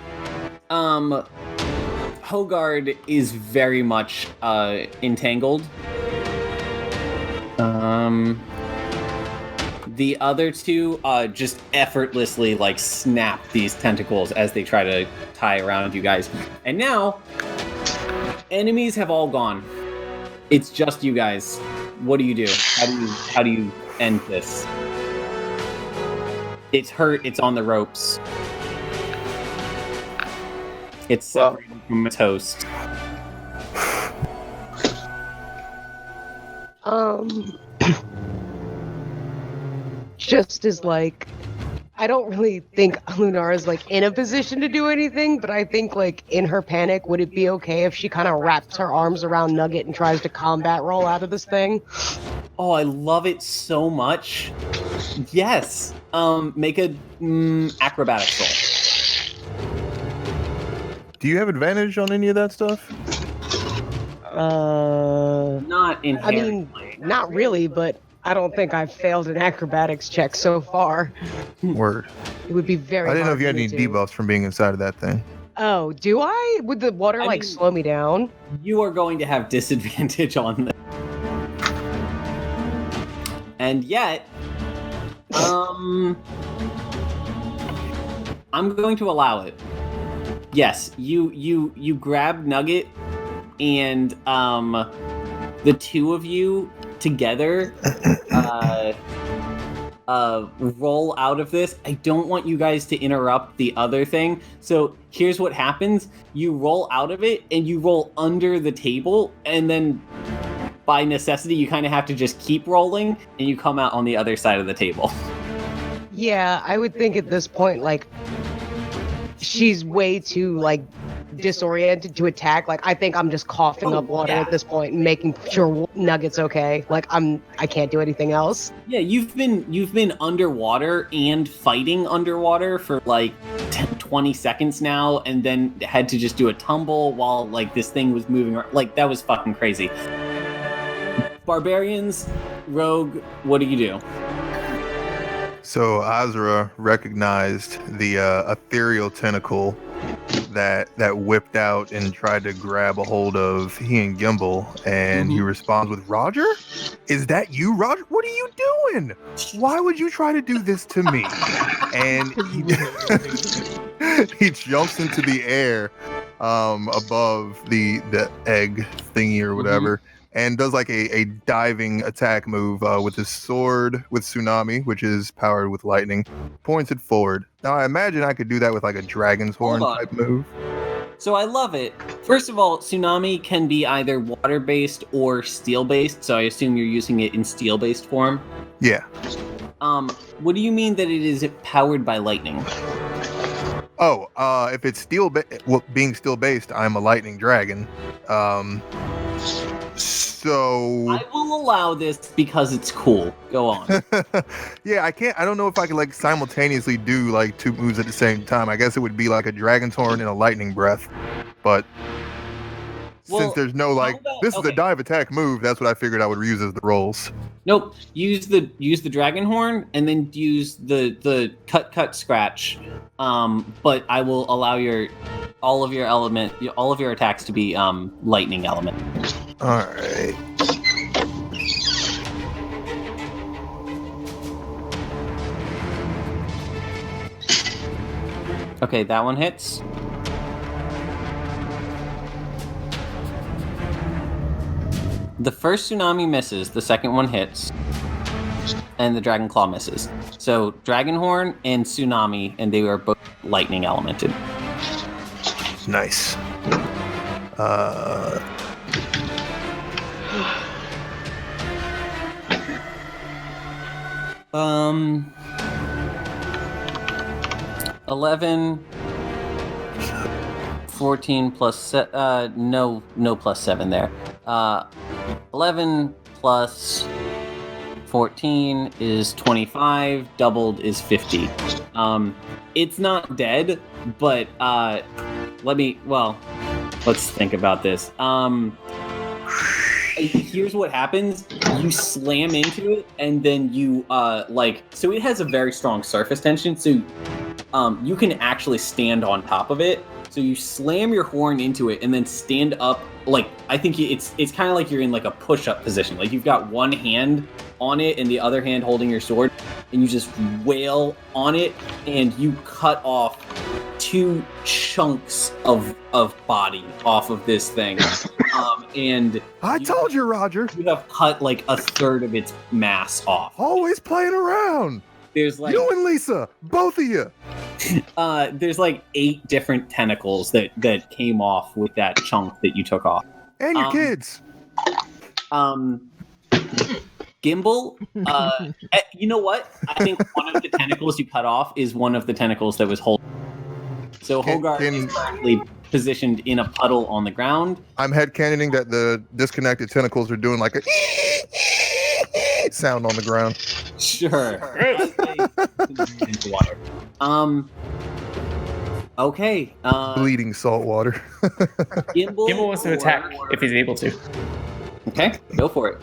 Hogard is very much entangled. The other two just effortlessly like snap these tentacles as they try to tie around you guys. And now, enemies have all gone. It's just you guys. What do you do? How do you end this? It's hurt. It's on the ropes. It's separated from its host. Just as like, I don't really think Lunara's like in a position to do anything, but I think like in her panic, would it be okay if she kind of wraps her arms around Nugget and tries to combat roll out of this thing? Oh, I love it so much. Yes. Make a acrobatics roll. Do you have advantage on any of that stuff? Not inherently. I mean, not really, but I don't think I've failed an acrobatics check so far. Word. It would be very I didn't know hard if you had for me any to. debuffs from being inside of that thing. Oh, do I? Would the water I like mean- slow me down? You are going to have disadvantage on this. And yet, I'm going to allow it. Yes, you grab Nugget, and the two of you together roll out of this. I don't want you guys to interrupt the other thing. So here's what happens. You roll out of it, and you roll under the table, and then by necessity, you kind of have to just keep rolling, and you come out on the other side of the table. Yeah, I would think at this point, like, she's way too, like, disoriented to attack. Like I think I'm just coughing up water at this point and making sure Nugget's okay. Like I can't do anything else. Yeah, you've been underwater and fighting underwater for like 20 seconds now, and then had to just do a tumble while like this thing was moving. Like that was fucking crazy. Barbarians, rogue, what do you do? So Azra recognized the ethereal tentacle that whipped out and tried to grab a hold of he and Gimbal, and he responds with, "Roger? Is that you, Roger? What are you doing? Why would you try to do this to me?" And he jumps into the air above the egg thingy or whatever. And does like a diving attack move with his sword with Tsunami, which is powered with lightning, points it forward. Now I imagine I could do that with like a dragon's horn type move. So I love it. First of all, Tsunami can be either water-based or steel-based, so I assume you're using it in steel-based form. Yeah. What do you mean that it is powered by lightning? Oh, if it's being steel-based, I'm a lightning dragon. So I will allow this because it's cool. Go on. Yeah, I don't know if I could like simultaneously do like two moves at the same time. I guess it would be like a dragon's horn and a lightning breath. But since there's no like this is a dive attack move, that's what I figured I would use as the rolls. Nope. Use the dragon horn and then use the cut scratch. But I will allow all of your attacks to be lightning element. All right. Okay, that one hits. The first Tsunami misses, the second one hits, and the Dragon Claw misses. So Dragon Horn and Tsunami, and they were both lightning elemented. Nice. 11, 14 plus no plus 7 there. 11 plus 14 is 25, doubled is 50. It's not dead, but let's think about this. Here's what happens. You slam into it, and then you so it has a very strong surface tension, so you can actually stand on top of it. So you slam your horn into it and then stand up. Like, I think it's kind of like you're in like a push-up position. Like you've got one hand on it and the other hand holding your sword, and you just wail on it, and you cut off 2 chunks of body off of this thing. And I told you, Roger. You have cut like a third of its mass off. Always playing around. There's like you and Lisa, both of you. There's like 8 different tentacles that came off with that chunk that you took off. And your kids. Gimbal, you know what? I think one of the tentacles you cut off is one of the tentacles that was holding. So Hogarth is currently positioned in a puddle on the ground. I'm headcanoning that the disconnected tentacles are doing like a sound on the ground. Sure. Into water. Okay. Bleeding salt water. Gimbal wants to attack if he's able to. Okay, go for it.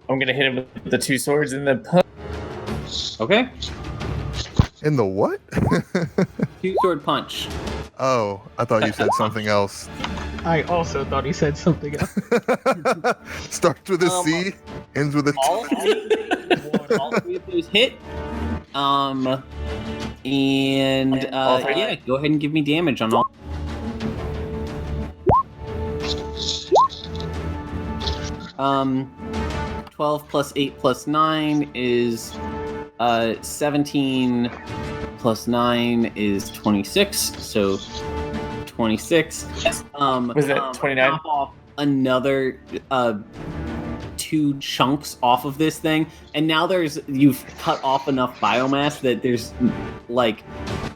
I'm gonna hit him with the 2 swords in the punch. Okay. In the what? 2-sword punch. Oh, I thought you said something else. I also thought he said something else. Starts with a C, ends with a T. All 3 of those hit. Yeah, go ahead and give me damage on all. Um, 12 plus 8 plus 9 is 17 plus 9 is 26, so 26. Was that 29? Off another 2 chunks off of this thing, and now you've cut off enough biomass that there's like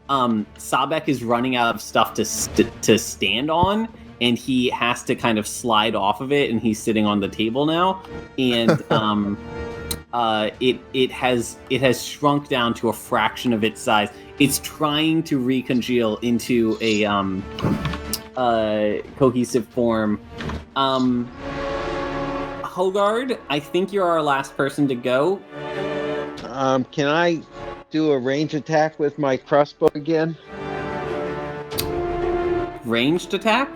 Sabek is running out of stuff to stand on, and he has to kind of slide off of it, and he's sitting on the table now, and it has shrunk down to a fraction of its size. It's trying to recongeal into a cohesive form. Hogard, I think you're our last person to go. Can I do a range attack with my crossbow again? Ranged attack?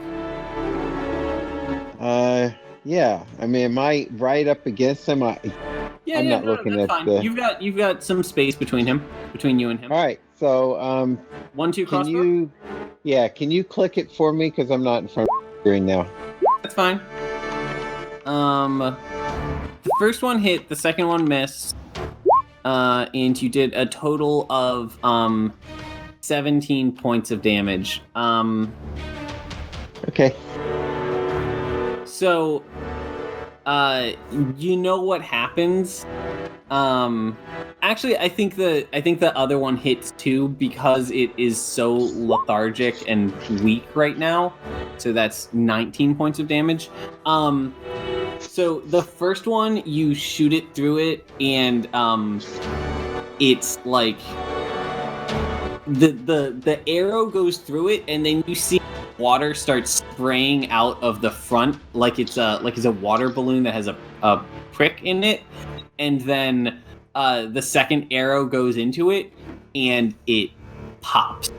Yeah. I mean, am I right up against him? I'm not looking at fine. the. You've got some space between you and him. All right. So 1-2 crossbow. Can you click it for me? Because I'm not in front of the screen now. That's fine. The first one hit, the second one missed, and you did a total of 17 points of damage. Okay. So, you know what happens. Actually, I think the other one hits too because it is so lethargic and weak right now. So that's 19 points of damage. So the first one, you shoot it through it, and it's like the arrow goes through it, and then you see water starts spraying out of the front like it's a water balloon that has a prick in it, and then the second arrow goes into it and it pops,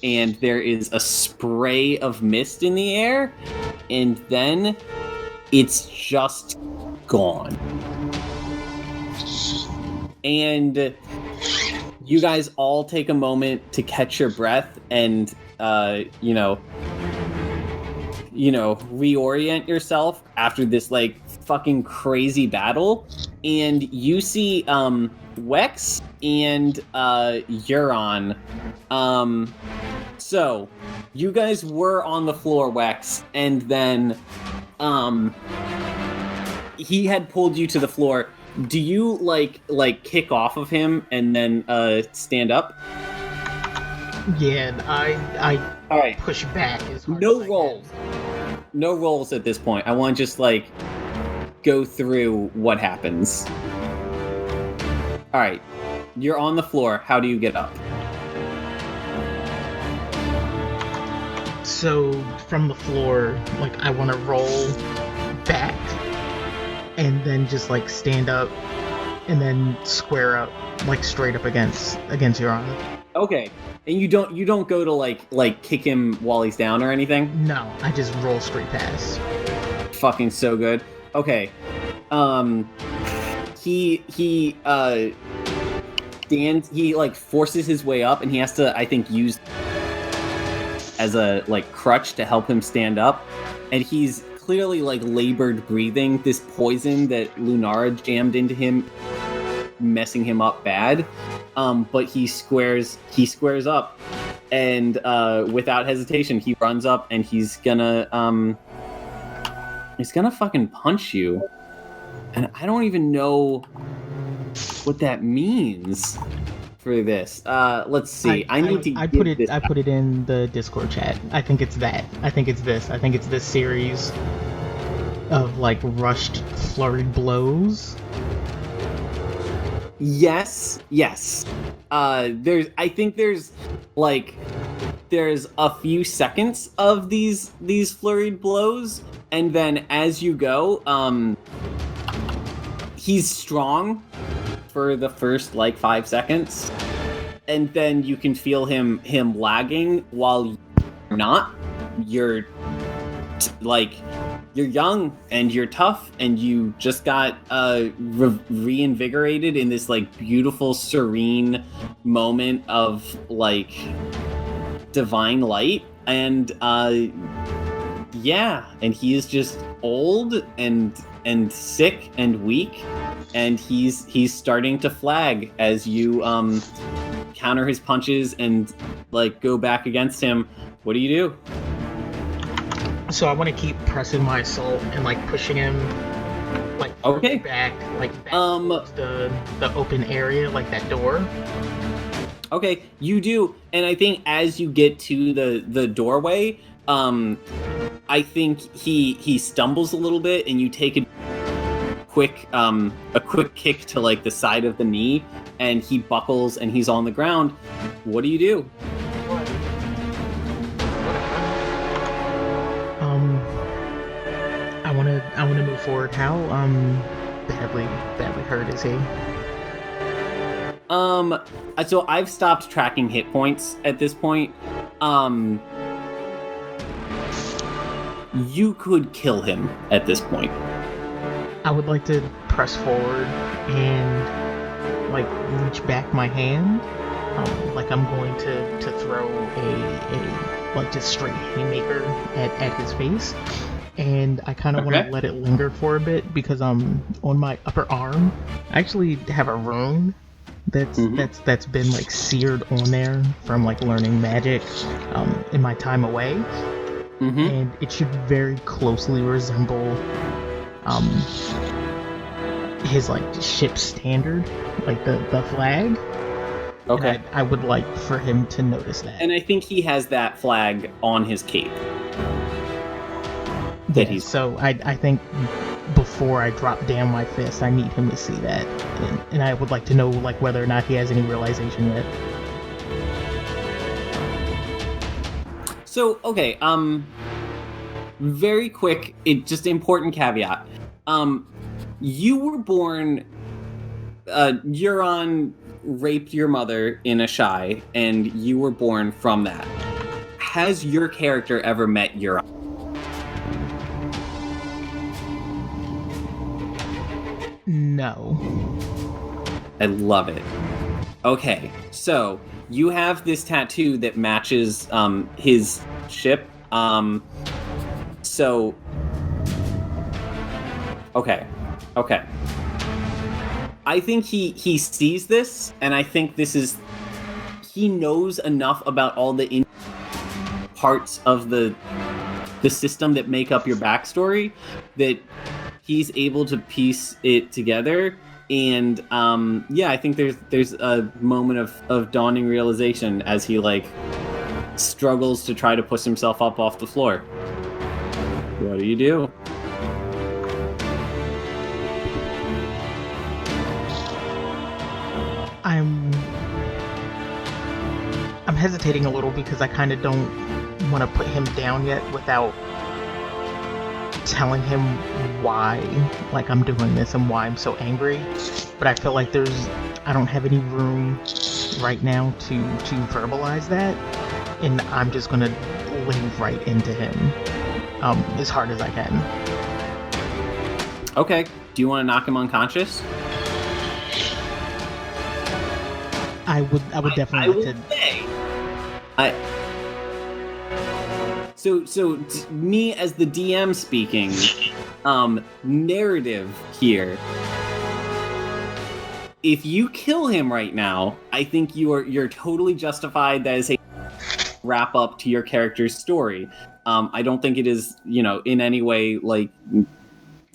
and there is a spray of mist in the air, and then it's just gone. And you guys all take a moment to catch your breath and reorient yourself after this like fucking crazy battle, and you see Wex and Euron. So you guys were on the floor, Wex, and then he had pulled you to the floor. Do you like kick off of him and then stand up? Yeah, I all right. Push back as hard No as rolls. No rolls at this point. I want to just like go through what happens. All right. You're on the floor. How do you get up? So from the floor, like I want to roll back and then just like stand up and then square up like straight up against Euron. Okay. And you don't go to like kick him while he's down or anything? No, I just roll straight past. Fucking so good. Okay. He stands, he like forces his way up, and he has to, I think, use as a like crutch to help him stand up. And he's clearly like labored breathing this poison that Lunara jammed into him, messing him up bad. But he squares up, and without hesitation, he runs up and he's gonna fucking punch you. And I don't even know what that means for this. Let's see. I put it in the Discord chat. I think it's that. I think it's this. I think it's this series of like rushed flurried blows. Yes. There's a few seconds of these flurried blows, and then as you go, he's strong for the first like 5 seconds, and then you can feel him lagging while you're not. You're young and you're tough, and you just got reinvigorated in this like beautiful, serene moment of like divine light, and and he is just old and sick and weak, and he's starting to flag as you counter his punches and like go back against him. What do you do? So I want to keep pressing my assault and like pushing him like back towards the open area, like that door. Okay, you do, and I think as you get to the doorway, I think he stumbles a little bit, and you take a quick kick to like the side of the knee, and he buckles and he's on the ground. What do you do? I wanna move forward. How badly hurt is he? So I've stopped tracking hit points at this point. You could kill him at this point. I would like to press forward and like reach back my hand, like I'm going to throw a like just straight haymaker at his face, and I kind of want to let it linger for a bit because on my upper arm I actually have a rune that's been like seared on there from like learning magic in my time away, and it should very closely resemble his like ship standard, like the flag. Okay. And I would like for him to notice that. And I think he has that flag on his cape. So I think before I drop down my fist, I need him to see that, and I would like to know like whether or not he has any realization yet. So okay, very quick, just important caveat. You were born. Euron raped your mother in a shy, and you were born from that. Has your character ever met Euron? No. I love it. Okay, so you have this tattoo that matches his ship. So okay. I think he sees this, and I think he knows enough about all the parts of the system that make up your backstory that he's able to piece it together. And I think there's a moment of dawning realization as he like struggles to try to push himself up off the floor. What do you do? I'm hesitating a little because I kind of don't want to put him down yet without telling him why like I'm doing this and why I'm so angry. But I feel like I don't have any room right now to verbalize that, and I'm just gonna lay right into him as hard as I can. Okay. Do you want to knock him unconscious? I would definitely like to. So me as the DM speaking, narrative here. If you kill him right now, I think you're totally justified. That is a wrap up to your character's story. I don't think it is, in any way like,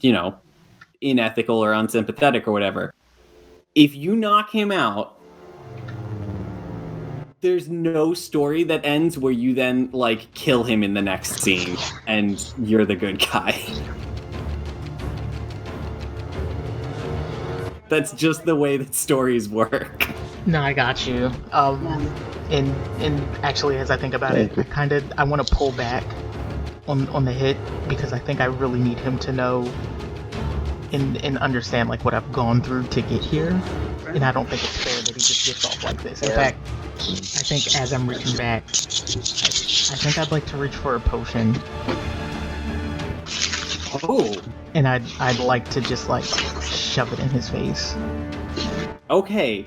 unethical or unsympathetic or whatever. If you knock him out, there's no story that ends where you then like kill him in the next scene and you're the good guy. That's just the way that stories work. No, I got you. And actually, as I think about it, I want to pull back on the hit because I think I really need him to know and understand like what I've gone through to get here, and I don't think it's fair that he just gets off like this. In fact, I think as I'm reaching back, I think I'd like to reach for a potion. Oh. And I'd like to just like shove it in his face. Okay.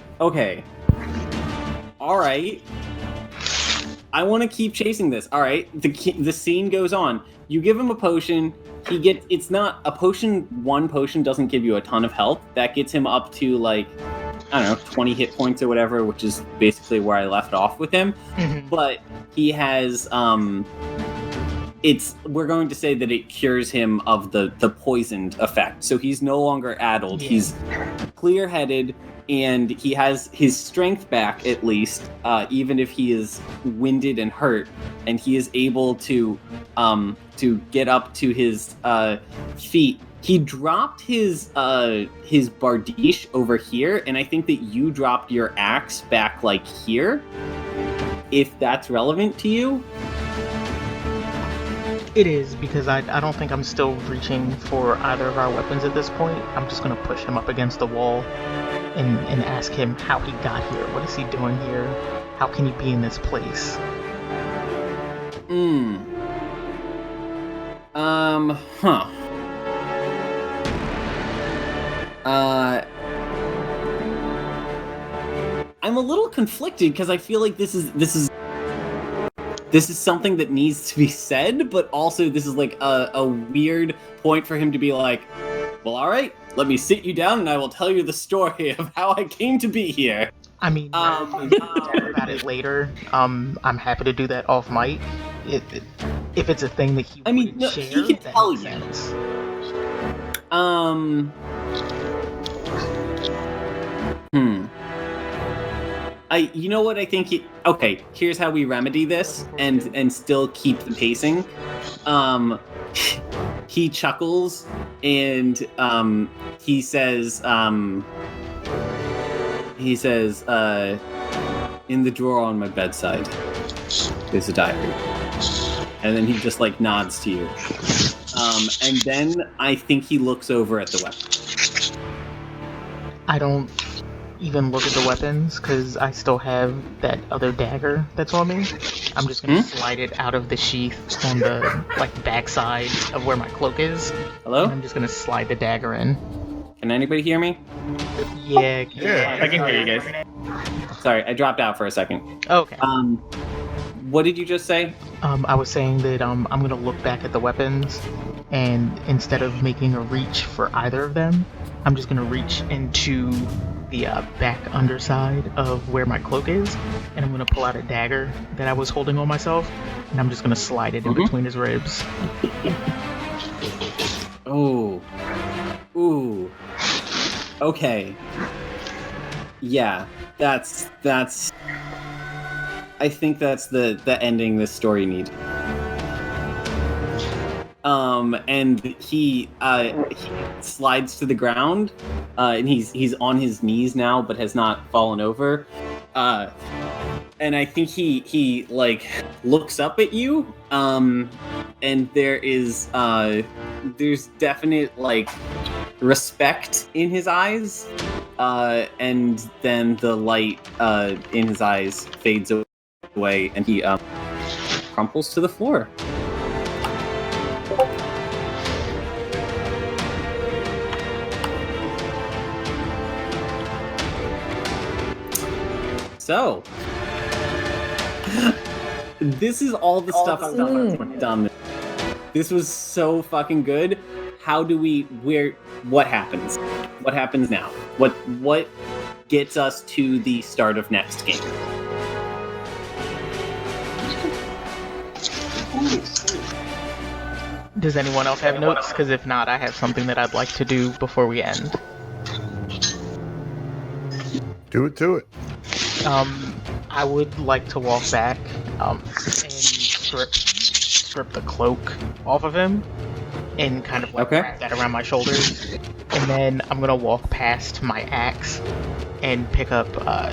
All right. I want to keep chasing this. All right. The scene goes on. You give him a potion. It's not a potion. One potion doesn't give you a ton of health. That gets him up to like, I don't know, 20 hit points or whatever, which is basically where I left off with him. Mm-hmm. But he has, we're going to say that it cures him of the poisoned effect. So he's no longer addled. Yeah. He's clear-headed. and he has his strength back at least, even if he is winded and hurt, and he is able to get up to his feet. He dropped his bardiche over here, and I think that you dropped your axe back like here. If that's relevant to you. It is, because I don't think I'm still reaching for either of our weapons at this point. I'm just going to push him up against the wall and ask him how he got here. What is he doing here? How can he be in this place? I'm a little conflicted because I feel like this is something that needs to be said, but also this is like a weird point for him to be like, well, all right, let me sit you down and I will tell you the story of how I came to be here. I mean, we can talk about it later. I'm happy to do that off mic. If it's a thing that he wouldn't share, he can that tell makes you. sense. You know what I think? Okay, here's how we remedy this and still keep the pacing. He chuckles and he says, in the drawer on my bedside, there's a diary. And then he just like nods to you. And then I think he looks over at the weapon. I don't even look at the weapons because I still have that other dagger that's on me. I'm just gonna slide it out of the sheath on the backside of where my cloak is. Hello? And I'm just gonna slide the dagger in. Can anybody hear me? Yeah. I can hear you guys. Sorry, I dropped out for a second. Okay. What did you just say? I was saying that I'm gonna look back at the weapons, and instead of making a reach for either of them, I'm just gonna reach into the back underside of where my cloak is, and I'm gonna pull out a dagger that I was holding on myself, and I'm just gonna slide it in between his ribs. Oh. Ooh. Okay. Yeah, that's I think that's the ending this story needs. And he slides to the ground, and he's on his knees now, but has not fallen over. And I think he like looks up at you, and there's definite like respect in his eyes, and then the light in his eyes fades away, and he crumples to the floor. So, this is all the stuff I've done. This was so fucking good. What happens? What happens now? What gets us to the start of next game? Does anyone else have notes? Because if not, I have something that I'd like to do before we end. Do it. I would like to walk back and strip the cloak off of him and kind of wrap that around my shoulders. And then I'm gonna walk past my axe and pick up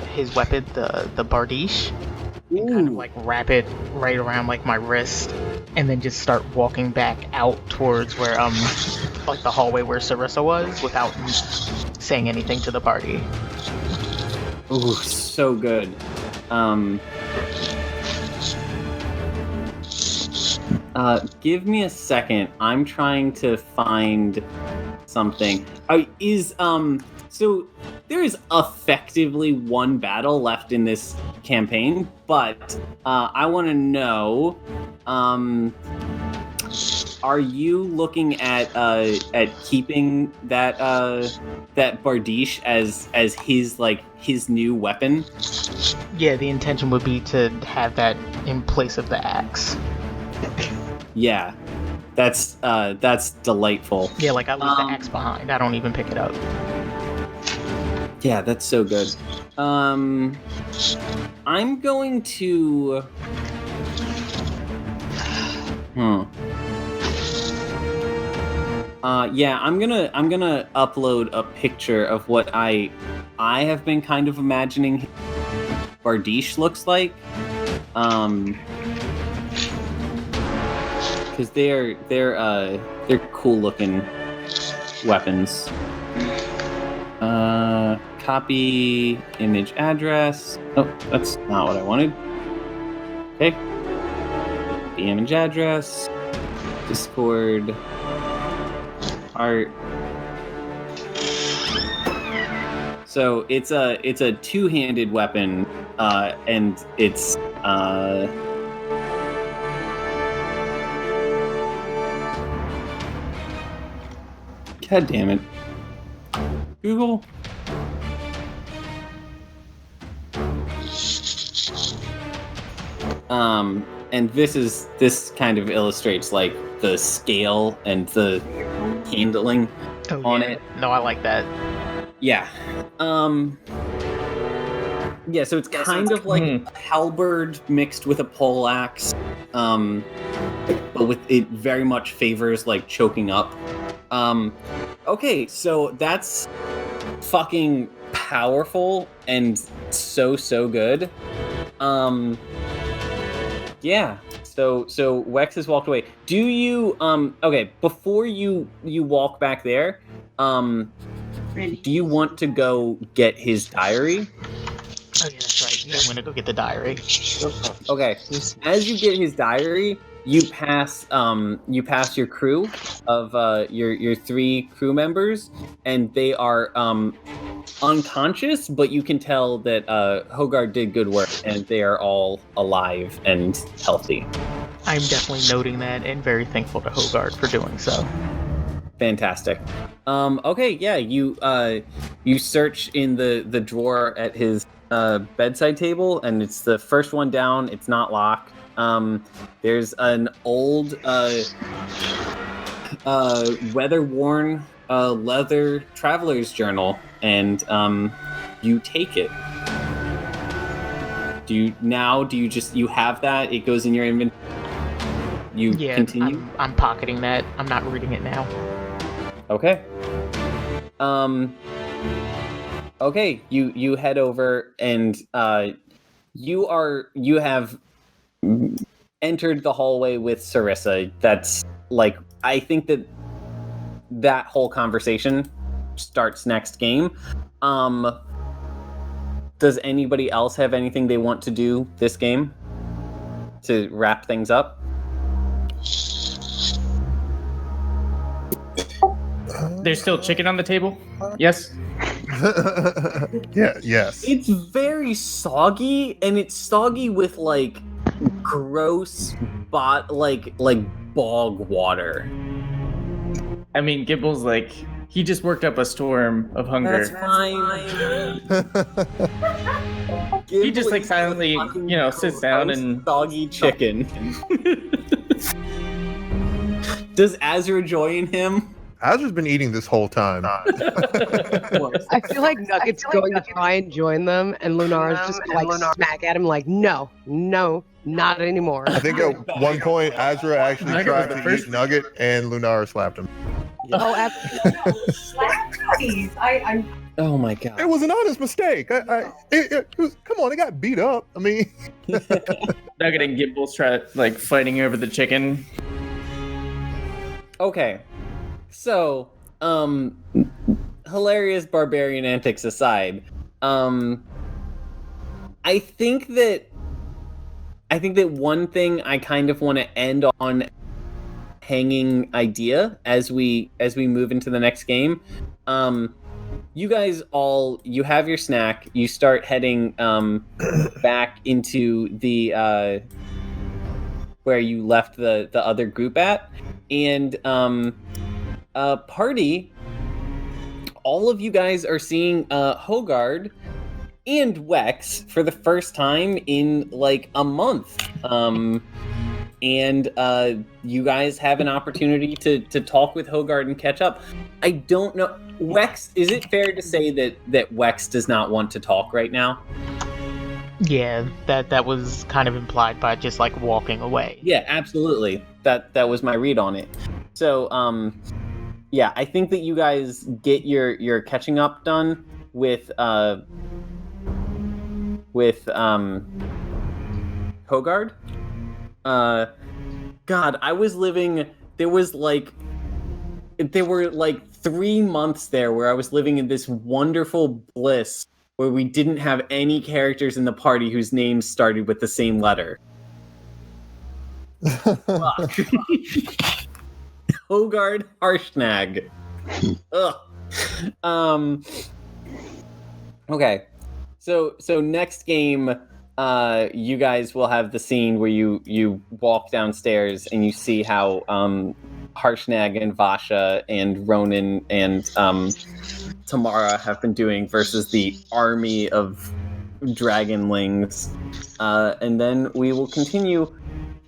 his weapon, the bardiche, and kind of wrap it right around my wrist, and then just start walking back out towards where the hallway where Sarissa was without saying anything to the party. Ooh, so good. Give me a second. I'm trying to find something. So there is effectively one battle left in this campaign, but I want to know, are you looking at keeping that bardiche as his new weapon? Yeah, the intention would be to have that in place of the axe. Yeah, that's delightful. Yeah, I leave the axe behind. I don't even pick it up. Yeah, that's so good. I'm going to. Yeah, I'm gonna upload a picture of what I have been kind of imagining Bardiche looks like. Because they're cool looking weapons. Copy image address. Oh, that's not what I wanted. Okay. The image address. Discord. Art. So it's a two-handed weapon, and it's God damn it. Google. And this kind of illustrates like the scale and the handling on it. No, I like that. Yeah. Yeah, so it's kind of like a halberd mixed with a poleaxe. But with it very much favors like choking up. Okay, so that's fucking powerful and so good. Yeah. So Wex has walked away. Do you okay, before you walk back there, do you want to go get his diary? Oh yeah, that's right. I'm gonna go get the diary. Okay. As you get his diary, you pass your crew of your 3 crew members, and they are unconscious, but you can tell that Hogard did good work, and they are all alive and healthy. I'm definitely noting that and very thankful to Hogard for doing so. Fantastic. Okay, yeah, you search in the drawer at his bedside table, and it's the first one down. It's not locked. There's an old weather-worn leather traveler's journal, and you take it. Do you just have that? It goes in your inventory. You continue? I'm pocketing that. I'm not reading it now. Okay. Okay, you head over, and you have entered the hallway with Sarissa. That's like, I think that whole conversation starts next game. Does anybody else have anything they want to do this game to wrap things up? There's still chicken on the table? Yes? Yeah, yes. It's very soggy, and it's soggy with like gross like bog water. I mean, Gibble's like, he just worked up a storm of hunger. That's fine. He just like silently, sits down and soggy chicken. Does Azra join him? Azra's been eating this whole time. I feel like Nugget's going to try and join them, and Lunara's just like smack at him like, no, not anymore. I think at one point Azra actually tried to eat Nugget, and Lunara slapped him. Oh, absolutely. Oh my god! It was an honest mistake. It was, come on, it got beat up. I mean, Nugget and Gibble's fighting over the chicken. Okay, so hilarious barbarian antics aside, I think that one thing I kind of want to end on hanging idea as we move into the next game. You guys you have your snack. You start heading back into the where you left the other group at, and party. All of you guys are seeing Hogard and Wex for the first time in like a month. and you guys have an opportunity to talk with Hogard and catch up. I don't know, Wex. Is it fair to say that Wex does not want to talk right now? Yeah, that was kind of implied by just like walking away. Yeah, absolutely. That was my read on it. So, yeah, I think that you guys get your catching up done with Hogard. God, I was living. There were like 3 months there where I was living in this wonderful bliss where we didn't have any characters in the party whose names started with the same letter. Fuck. Hogard Harshnag. Ugh. Okay. So next game, you guys will have the scene where you walk downstairs and you see how Harshnag and Vasha and Ronan and Tamara have been doing versus the army of dragonlings. And then we will continue,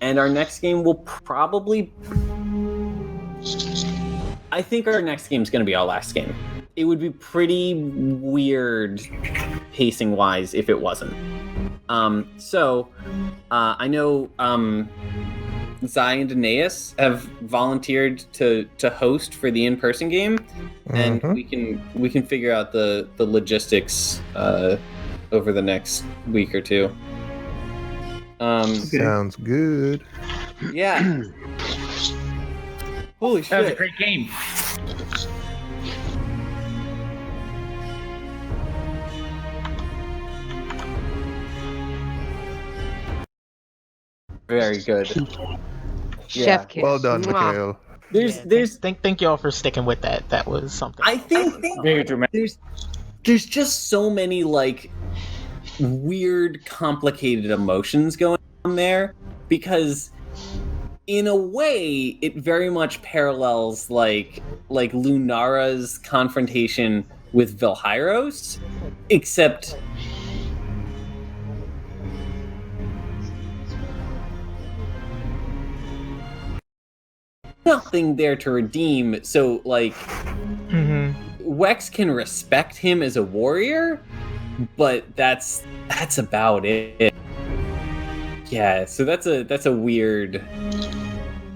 and our next game will probably... I think our next game is going to be our last game. It would be pretty weird pacing-wise if it wasn't. So, I know Zai and Danaeus have volunteered to host for the in-person game, and we can figure out the logistics over the next week or two. Sounds good. Yeah. Holy shit! That was a great game. Very good. Chef kiss. Well done, Mwah. Mikhail. There's Thank y'all for sticking with that. That was something. I think Very dramatic. there's just so many like weird, complicated emotions going on there, because in a way it very much parallels like Lunara's confrontation with Vilhairos, except nothing there to redeem. So like Wex can respect him as a warrior, but that's about it. Yeah, so that's a weird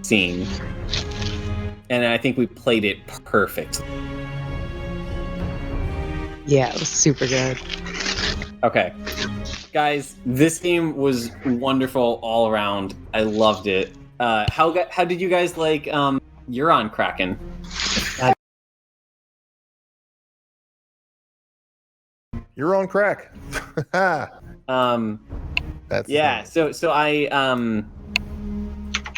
scene, and I think we played it perfect. Yeah, it was super good. Okay, guys, this game was wonderful all around. I loved it. How did you guys like Euron Kraken? You're on crack. That's Yeah, so I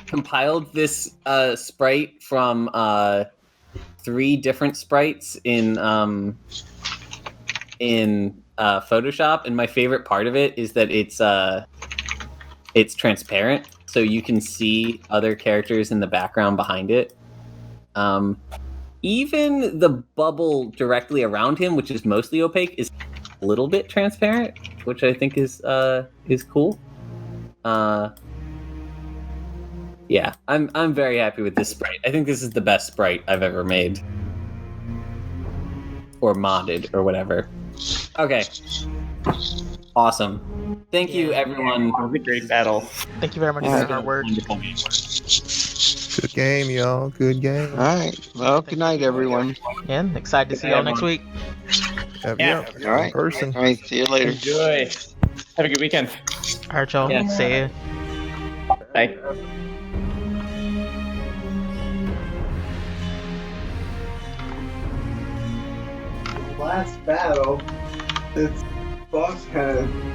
compiled this sprite from 3 different sprites in Photoshop, and my favorite part of it is that it's transparent, so you can see other characters in the background behind it. Even the bubble directly around him, which is mostly opaque, is a little bit transparent, which I think is cool. Yeah, I'm very happy with this sprite. I think this is the best sprite I've ever made, or modded, or whatever. Okay, awesome. Thank you, everyone. It was a great battle. Thank you very much for the hard work. Wonderful game. good game, y'all. Good game. All right. Well, good night, everyone. And excited to see y'all next week. Yeah. All right. In person. All right. See you later. Enjoy. Have a good weekend. All right, y'all. Yeah. See ya. Bye. Last battle, this boss kind of